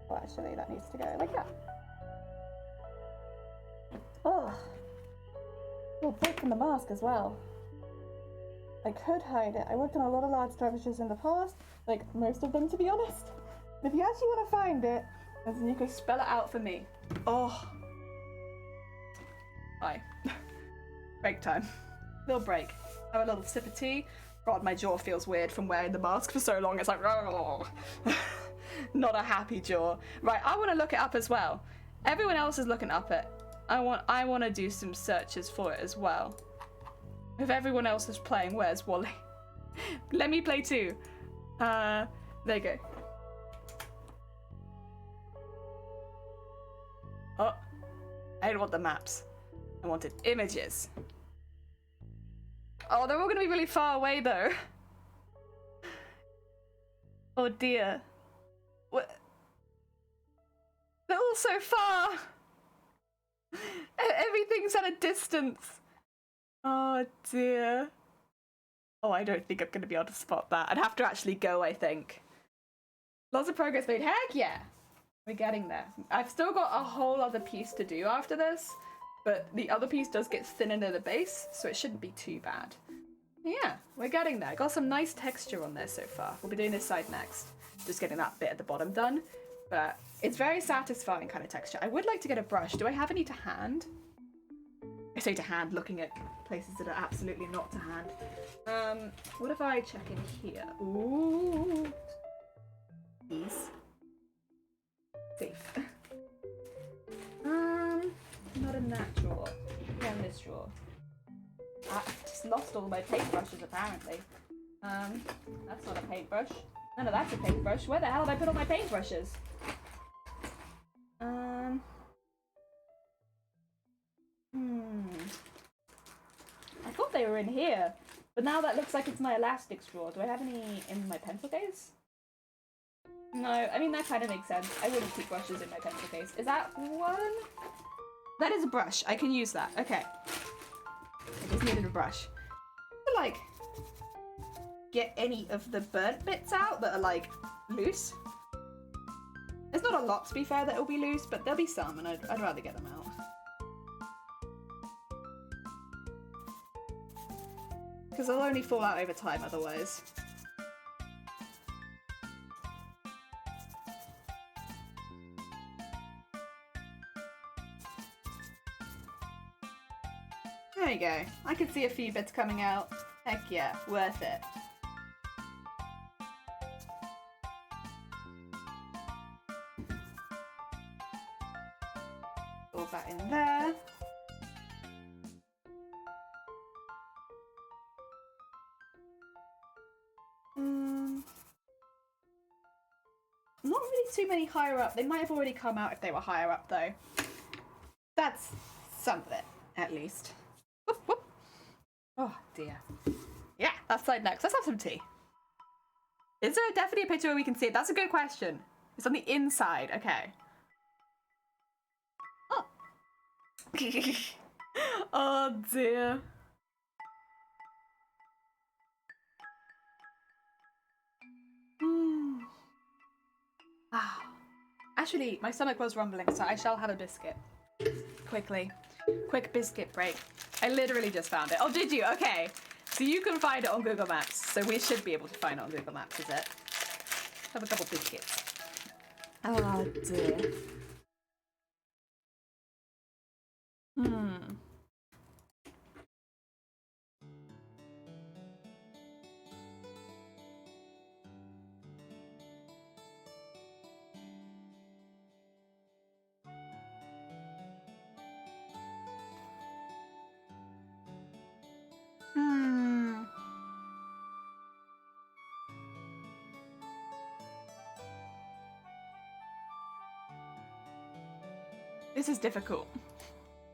Well, actually, that needs to go like that. Oh. Oh, break from the mask as well. I could hide it. I worked on a lot of large structures in the past, like most of them to be honest. If you actually want to find it, then you can spell it out for me. Oh. Bye. Break time. Little break. Have a little sip of tea. God, my jaw feels weird from wearing the mask for so long. It's like, oh. Not a happy jaw. Right, I want to look it up as well. Everyone else is looking up it. I want to do some searches for it as well. If everyone else is playing Where's Wally? Let me play too. There you go. Oh, I didn't want the maps. I wanted images. Oh, they're all gonna be really far away though. Oh dear. What? They're all so far. Everything's at a distance. Oh dear. Oh, I don't think I'm gonna be able to spot that. I'd have to actually go, I think. Lots of progress made. Heck yeah! We're getting there. I've still got a whole other piece to do after this, but the other piece does get thinner near the base, so it shouldn't be too bad. Yeah, we're getting there. Got some nice texture on there so far. We'll be doing this side next. Just getting that bit at the bottom done, but it's very satisfying kind of texture. I would like to get a brush. Do I have any to hand? I say to hand, looking at places that are absolutely not to hand. What if I check in here? Ooh. These. Safe. Not in that drawer. Not in this drawer. I just lost all my paintbrushes apparently. That's not a paintbrush. None of that's a paintbrush. Where the hell did I put all my paintbrushes? I thought they were in here, but now that looks like it's my elastics drawer. Do I have any in my pencil case? No, I mean, that kind of makes sense. I wouldn't keep brushes in my pencil case. Is that one? That is a brush. I can use that. Okay. I just needed a brush. To, like, get any of the burnt bits out that are, like, loose. There's not a lot, to be fair, that will be loose, but there'll be some, and I'd rather get them out. Because they'll only fall out over time otherwise. There you go. I can see a few bits coming out. Heck yeah, worth it. All that in there. Not really too many higher up. They might have already come out if they were higher up though. That's some of it, at least. Whoop, whoop. Oh dear. Yeah, that's side next. Let's have some tea. Is there definitely a picture where we can see it? That's a good question. It's on the inside. Okay. Oh, oh dear. Ah. Actually, my stomach was rumbling, so I shall have a biscuit. Quickly. Quick biscuit break. I literally just found it. Oh, did you? Okay. So you can find it on Google Maps. So we should be able to find it on Google Maps, is it? Have a couple biscuits. Oh, dear. This is difficult.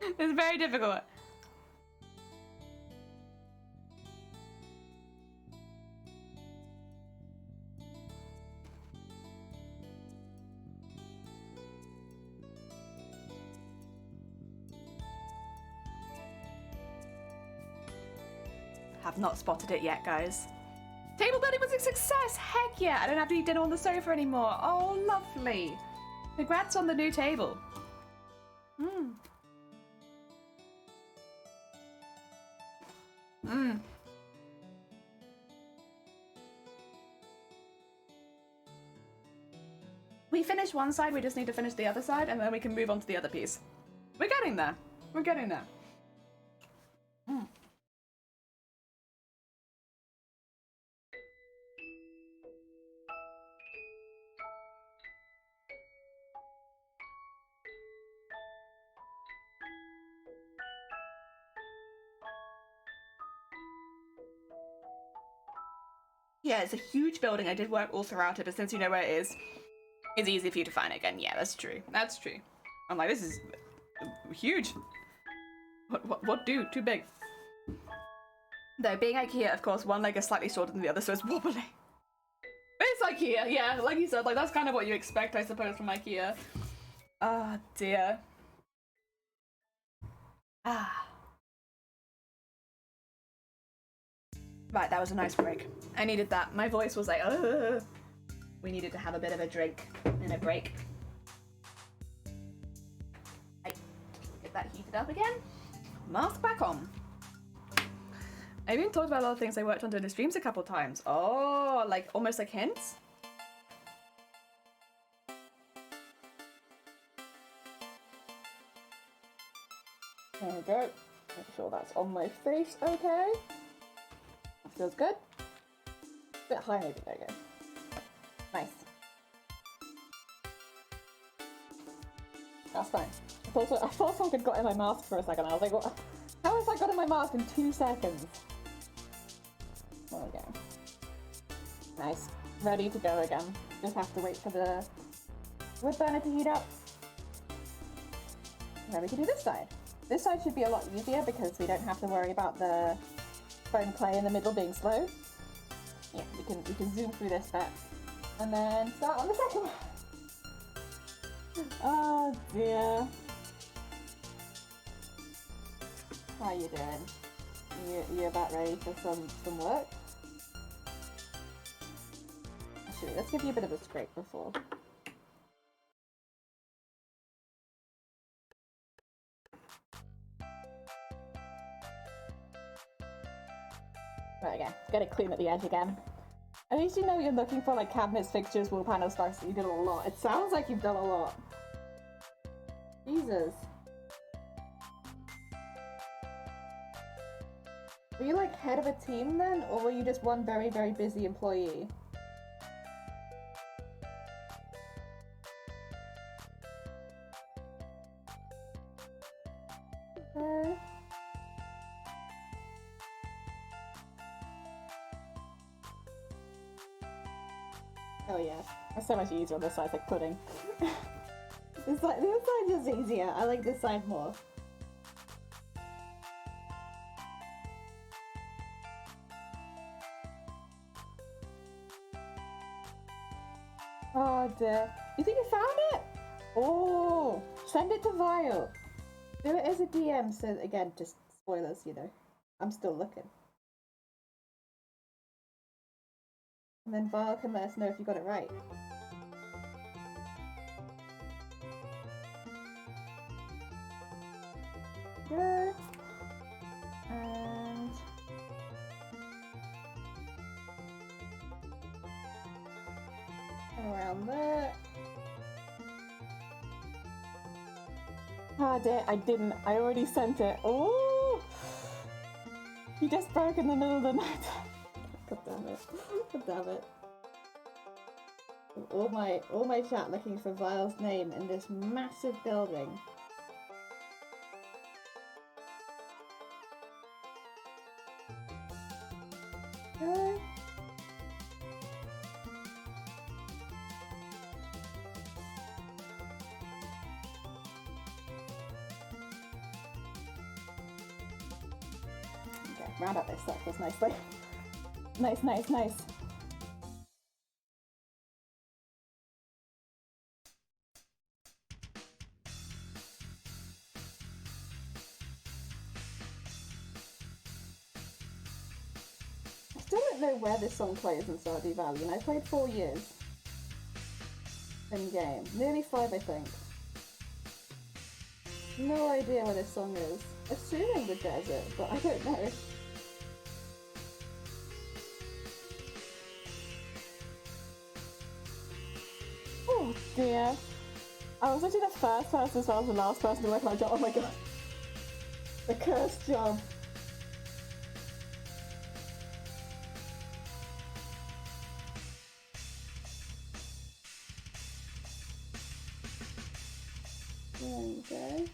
It's very difficult. Have not spotted it yet, guys. Table building was a success! Heck yeah! I don't have to eat dinner on the sofa anymore. Oh, lovely. Congrats on the new table. We finished one side, we just need to finish the other side, and then we can move on to the other piece. We're getting there. We're getting there. Yeah, it's a huge building. I did work all throughout it, but since you know where it is, it's easy for you to find it again. Yeah, that's true. That's true. I'm like, this is huge. What do? Too big. Though, being IKEA, of course, one leg is slightly shorter than the other, so it's wobbly. It's IKEA, yeah. Like you said, like that's kind of what you expect, I suppose, from IKEA. Ah, dear. Ah. Right, that was a nice break. I needed that. My voice was like, ugh. We needed to have a bit of a drink and a break. Right, get that heated up again. Mask back on. I've even talked about a lot of things I worked on during the streams a couple times. Oh, like almost like hints. There we go. Make sure that's on my face okay. That feels good. A bit high maybe, there you go. Nice. That's fine. I thought something got in my mask for a second. I was like, what? How has that got in my mask in 2 seconds? There we go. Nice. Ready to go again. Just have to wait for the wood burner to heat up. Now we can do this side. This side should be a lot easier because we don't have to worry about the foam clay in the middle being slow. Yeah, we can zoom through this bit. And then start on the second one. Oh dear. How you doing? You about ready for some work? Actually, let's give you a bit of a scrape before. Right, again. Gotta clean at the edge again. At least you know you're looking for like cabinets, fixtures, wall panels, sparks. You did a lot. It sounds like you've done a lot. Jesus. Were you like head of a team then, or were you just one very, very busy employee? Oh yeah, it's so much easier on this side, like pudding. It's like the other side is easier. I like this side more. Oh dear. You think you found it? Oh, send it to Vile. Do it as a DM, so again, just spoilers, you know. I'm still looking. And then Vile can let us know if you got it right. Good. And around there. Ah, dear, I didn't. I already sent it. Oh! You just broke in the middle of the night. God damn it. God damn it. All my chat looking for Vile's name in this massive building. Okay. Okay, round up those circles nicely. Nice, nice, nice. I still don't know where this song plays in Stardew Valley, and I played 4 years in game. Nearly 5, I think. No idea where this song is. Assuming the desert, but I don't know. Oh dear. I was actually the first person as well as the last person to work my job. Oh my god. The cursed job. There you go.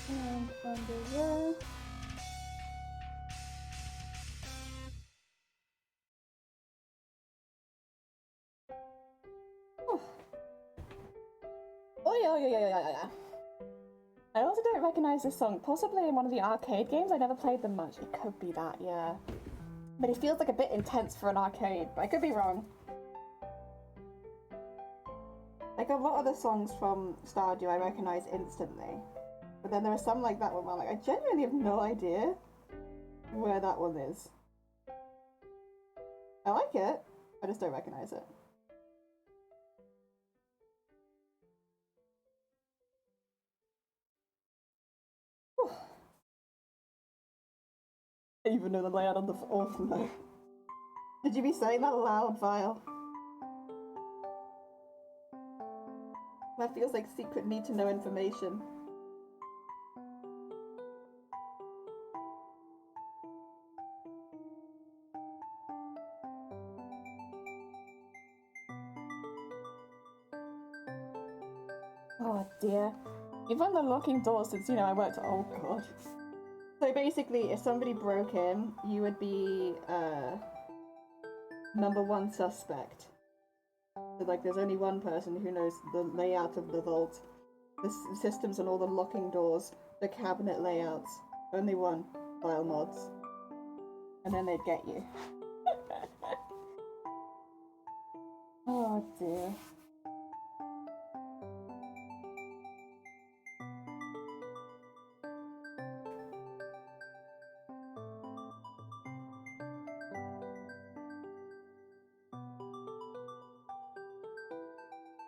And under there. Oh yeah. I also don't recognize this song. Possibly in one of the arcade games. I never played them much. It could be that, yeah. But it feels like a bit intense for an arcade, but I could be wrong. Like a lot of the songs from Stardew I recognize instantly. But then there are some like that one where I'm like, I genuinely have no idea where that one is. I like it, I just don't recognize it. Whew. I even know the layout of the no. Did you be saying that loud, Vile? That feels like secret need to know information. Oh dear. Even the locking doors since, you know, I worked at- oh god. So basically, if somebody broke in, you would be, #1 suspect. So like, there's only one person who knows the layout of the vault, the systems on all the locking doors, the cabinet layouts. Only one. File mods. And then they'd get you. Oh dear.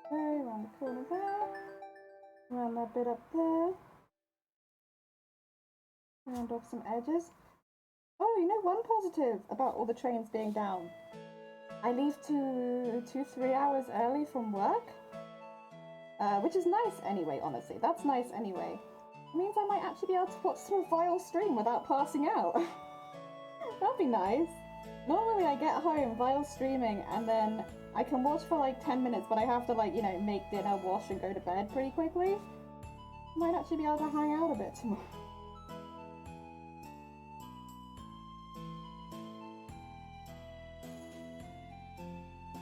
Okay, around the corner there. Around that bit up there. Round off some edges. Oh, you know one positive about all the trains being down? I leave 2-3 hours early from work. Which is nice anyway, honestly. That's nice anyway. It means I might actually be able to watch some Vile stream without passing out. That'd be nice. Normally I get home, Vile streaming, and then I can watch for like 10 minutes, but I have to like, you know, make dinner, wash, and go to bed pretty quickly. Might actually be able to hang out a bit tomorrow.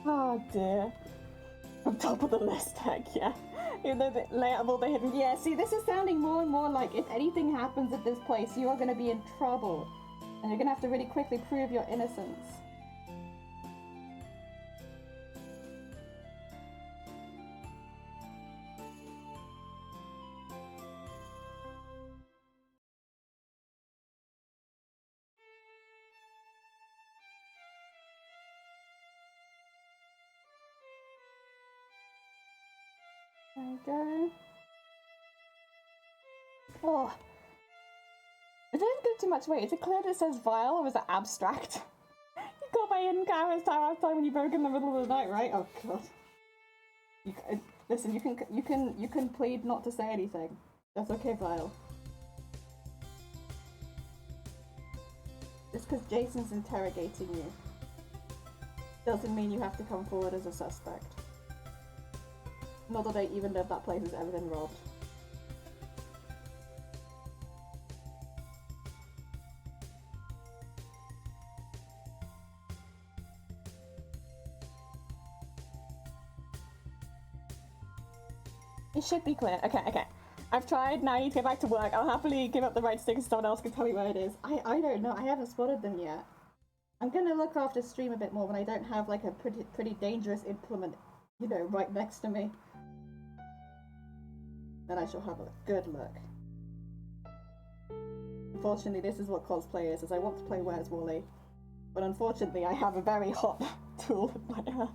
Oh dear. On top of the list, heck yeah. Even though the layout of all the hidden. Yeah, see, this is sounding more and more like if anything happens at this place, you are going to be in trouble. And you're going to have to really quickly prove your innocence. There we go. Oh. It didn't give too much weight. Is it clear that it says vile or is it abstract? You got my hidden cameras time last time when you broke in the middle of the night, right? Oh god. Listen, you can plead not to say anything. That's okay, Vile. Just because Jason's interrogating you doesn't mean you have to come forward as a suspect. Not that I even know if that place has ever been robbed. It should be clear. Okay. I've tried, now I need to get back to work. I'll happily give up the right stick so someone else can tell me where it is. I don't know, I haven't spotted them yet. I'm gonna look after stream a bit more when I don't have like a pretty dangerous implement, you know, right next to me. Then I shall have a good look. Unfortunately, this is what cosplay is I want to play Where's Wally. But unfortunately, I have a very hot tool in my hands.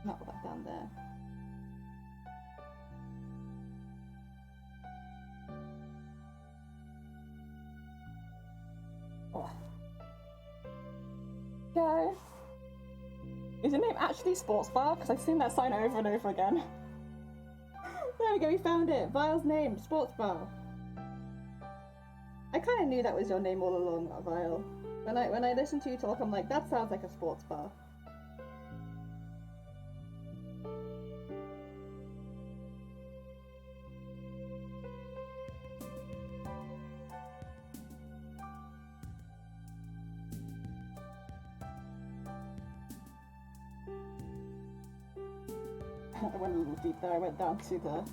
Not put that down there. Oh. Go. Is your name actually Sports Bar? Because I've seen that sign over and over again. There we go, we found it. Vile's name, Sports Bar. I kind of knew that was your name all along, Vile. When I listened to you talk, I'm like, that sounds like a sports bar. I went a little deep there. I went down to the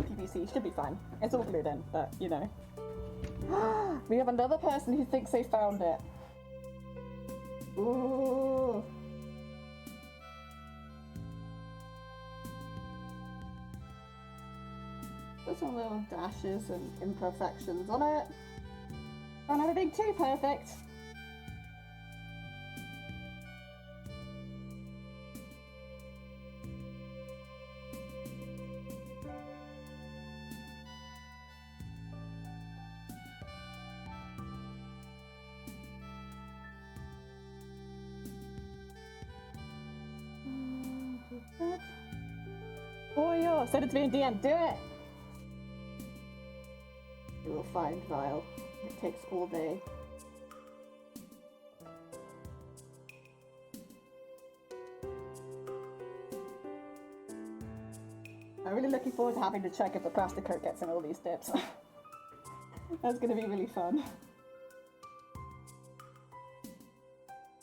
PVC. Should be fine. It's all glued in, but you know. We have another person who thinks they found it. Ooh. Put some little dashes and imperfections on it. Don't have anything too perfect. Oh yeah, send it to me in DM, do it! You will find Vile. It takes all day. I'm really looking forward to having to check if the plastic coat gets in all these dips. That's gonna be really fun.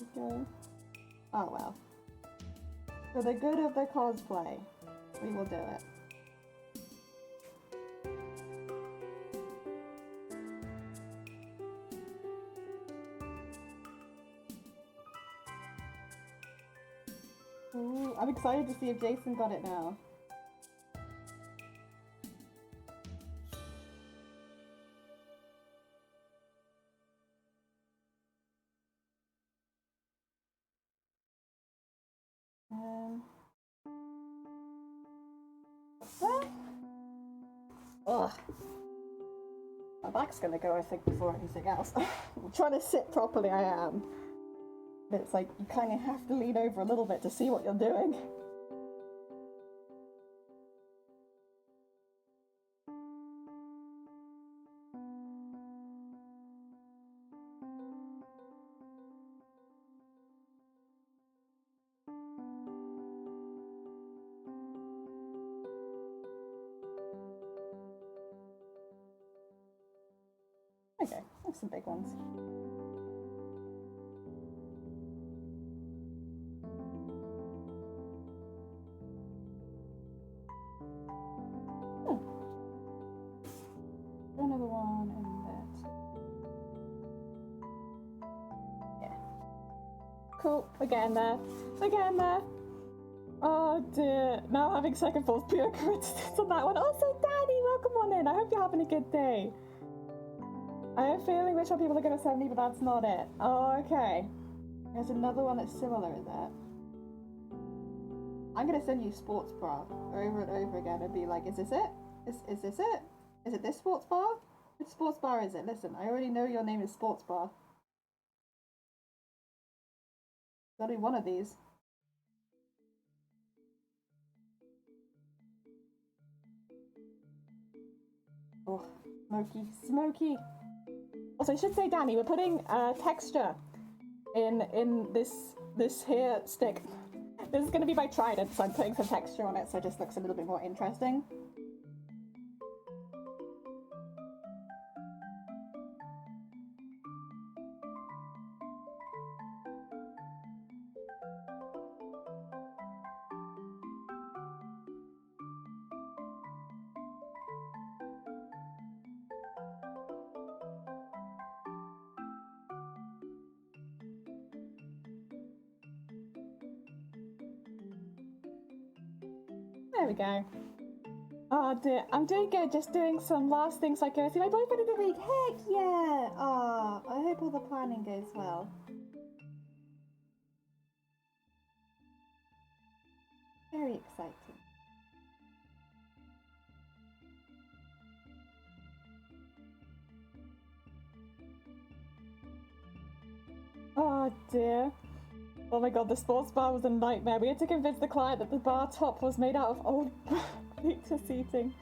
Okay. Oh well. For the good of the cosplay, we will do it. Ooh, I'm excited to see if Jason got it now. What's that? Ugh. My back's gonna go, I think, before anything else. I'm trying to sit properly, I am. But it's like, you kind of have to lean over a little bit to see what you're doing. Okay, that's some big ones. Another one in there. Yeah. Cool, we're getting there. We're getting there. Oh dear, now having second thoughts, pure coincidence on that one. Also, Danny, welcome on in. I hope you're having a good day. I have a feeling which one people are going to send me, but that's not it. Oh, okay. There's another one that's similar in that. I'm going to send you sports bra over and over again and be like, is this it? Is this it? Is it this sports bar? Which sports bar is it? Listen, I already know your name is sports bar. Gotta be one of these. Oh, smoky, smoky. Also, I should say, Danny, we're putting texture in this here stick. This is going to be by Trident, so I'm putting some texture on it so it just looks a little bit more interesting. There we go. Oh dear, I'm doing good, just doing some last things like see my boyfriend of the week. Heck yeah! Oh, I hope all the planning goes well. Very exciting. Oh dear. Oh my god, the sports bar was a nightmare. We had to convince the client that the bar top was made out of old bleacher seating.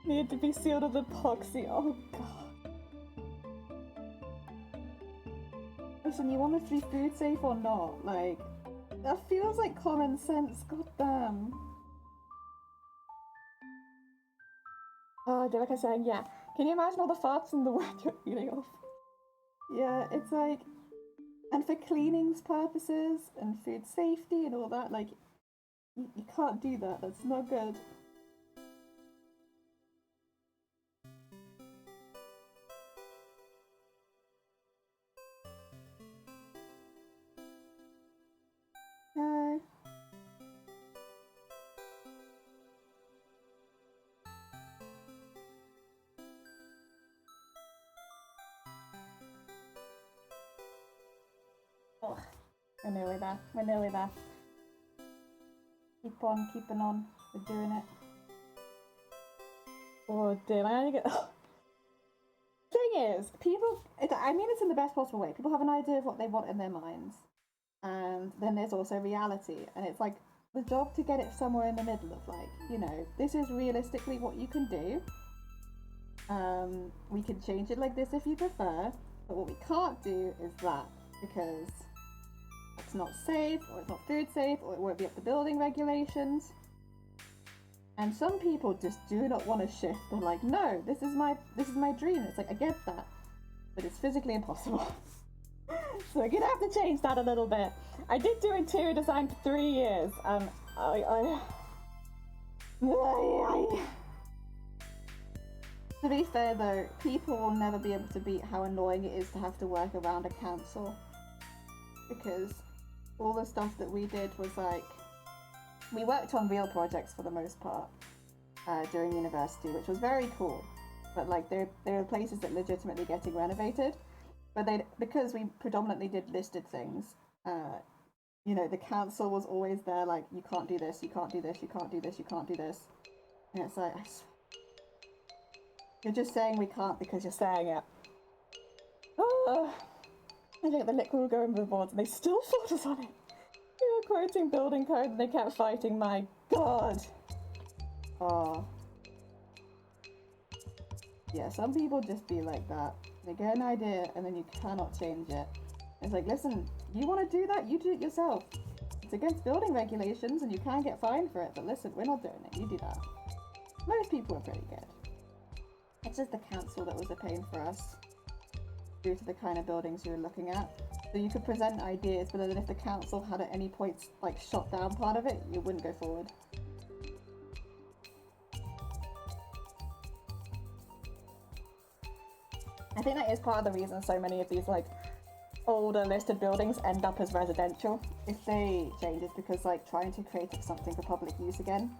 Needed to be sealed with epoxy. Oh god. Listen, you want this to be food safe or not? Like, that feels like common sense. God damn. Oh, like I was saying, yeah. Can you imagine all the farts in the word you're eating off? Yeah, it's like, and for cleanings purposes and food safety and all that, like, you can't do that. That's not good. No. Ugh. We're nearly there. We're nearly there. Keep on keeping on. We're doing it. Oh dear, I only get. Thing is, people. I mean, it's in the best possible way. People have an idea of what they want in their minds, and then there's also reality, and it's like the job to get it somewhere in the middle of like, you know, this is realistically what you can do. We can change it like this if you prefer, but what we can't do is that because it's not safe, or it's not food safe, or it won't be up to building regulations. And some people just do not want to shift. They're like, no, this is my dream. It's like, I get that, but it's physically impossible. So we're gonna have to change that a little bit. I did do interior design for 3 years, and to be fair though, people will never be able to beat how annoying it is to have to work around a council, because all the stuff that we did was like, we worked on real projects for the most part during university, which was very cool. But like, there are places that legitimately getting renovated, but because we predominantly did listed things, you know, the council was always there like, you can't do this, you can't do this, you can't do this, you can't do this, and it's like, You're just saying we can't because you're saying it. Oh, I think the liquid will go over the boards and they still fought us on it. We were quoting building code and they kept fighting, my god. Oh. Yeah, some people just be like that. They get an idea and then you cannot change it. It's like, listen, you want to do that? You do it yourself. It's against building regulations and you can get fined for it, but listen, we're not doing it. You do that. Most people are pretty good. It's just the council that was a pain for us due to the kind of buildings you were looking at. So you could present ideas, but then if the council had at any point like shot down part of it, you wouldn't go forward. I think that is part of the reason so many of these like older listed buildings end up as residential. If they change, it's because like trying to create something for public use again,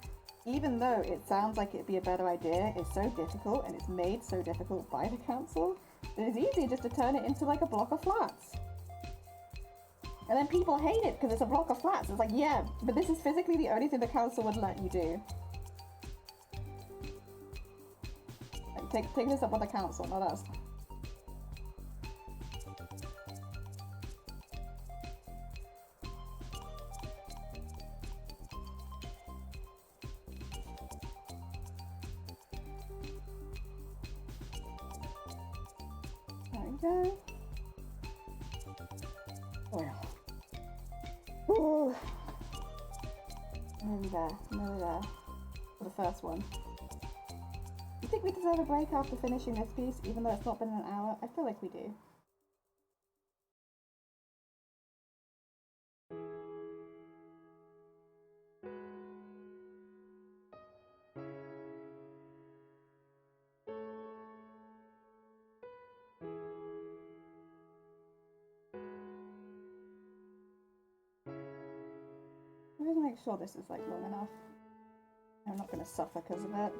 even though it sounds like it'd be a better idea, is so difficult and it's made so difficult by the council that it's easier just to turn it into like a block of flats. And then people hate it because it's a block of flats. It's like, yeah, but this is physically the only thing the council would let you do. Like, take this up with the council, not us. There we go. Well. Ooh. Nearly there, nearly there. For the first one. You think we deserve a break after finishing this piece, even though it's not been an hour? I feel like we do. I'm just make sure this is like long enough. I'm not going to suffer because of it.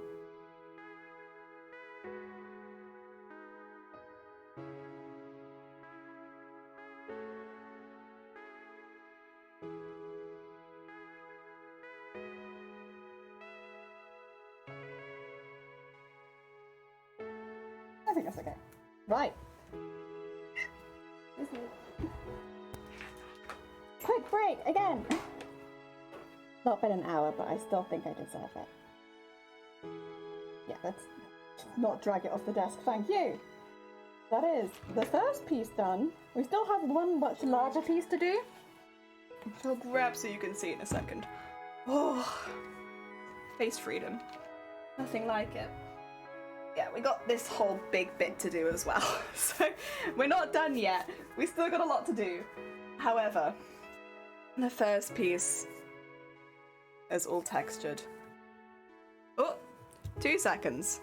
I think that's okay. Right. Quick break again. Not been an hour, but I still think I deserve it. Yeah, let's not drag it off the desk. Thank you. That is the first piece done. We still have one much larger piece to do, which I'll grab so you can see in a second. Oh, face freedom. Nothing like it. Yeah, we got this whole big bit to do as well. So we're not done yet. We still got a lot to do. However, the first piece is all textured. Oh, 2 seconds.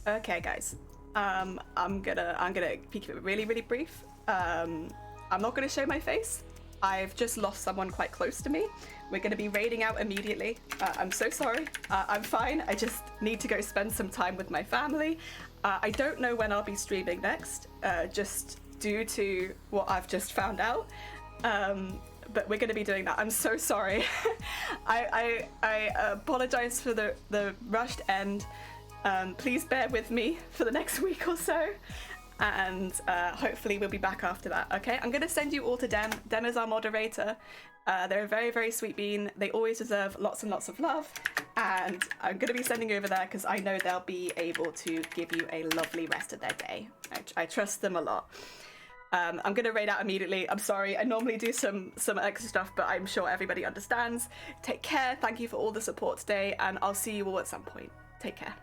Okay, guys. I'm gonna keep it really, really brief. I'm not gonna show my face. I've just lost someone quite close to me. We're gonna be raiding out immediately. I'm so sorry. I'm fine. I just need to go spend some time with my family. I don't know when I'll be streaming next, just due to what I've just found out. But we're gonna be doing that. I'm so sorry. I apologize for the rushed end. Please bear with me for the next week or so, and hopefully we'll be back after that. Okay, I'm gonna send you all to Dem. Dem is our moderator. They're a very, very sweet bean. They always deserve lots and lots of love, and I'm gonna be sending you over there because I know they'll be able to give you a lovely rest of their day. I trust them a lot. I'm gonna raid out immediately. I'm sorry, I normally do some extra stuff, but I'm sure everybody understands. Take care, thank you for all the support today, and I'll see you all at some point. Take care.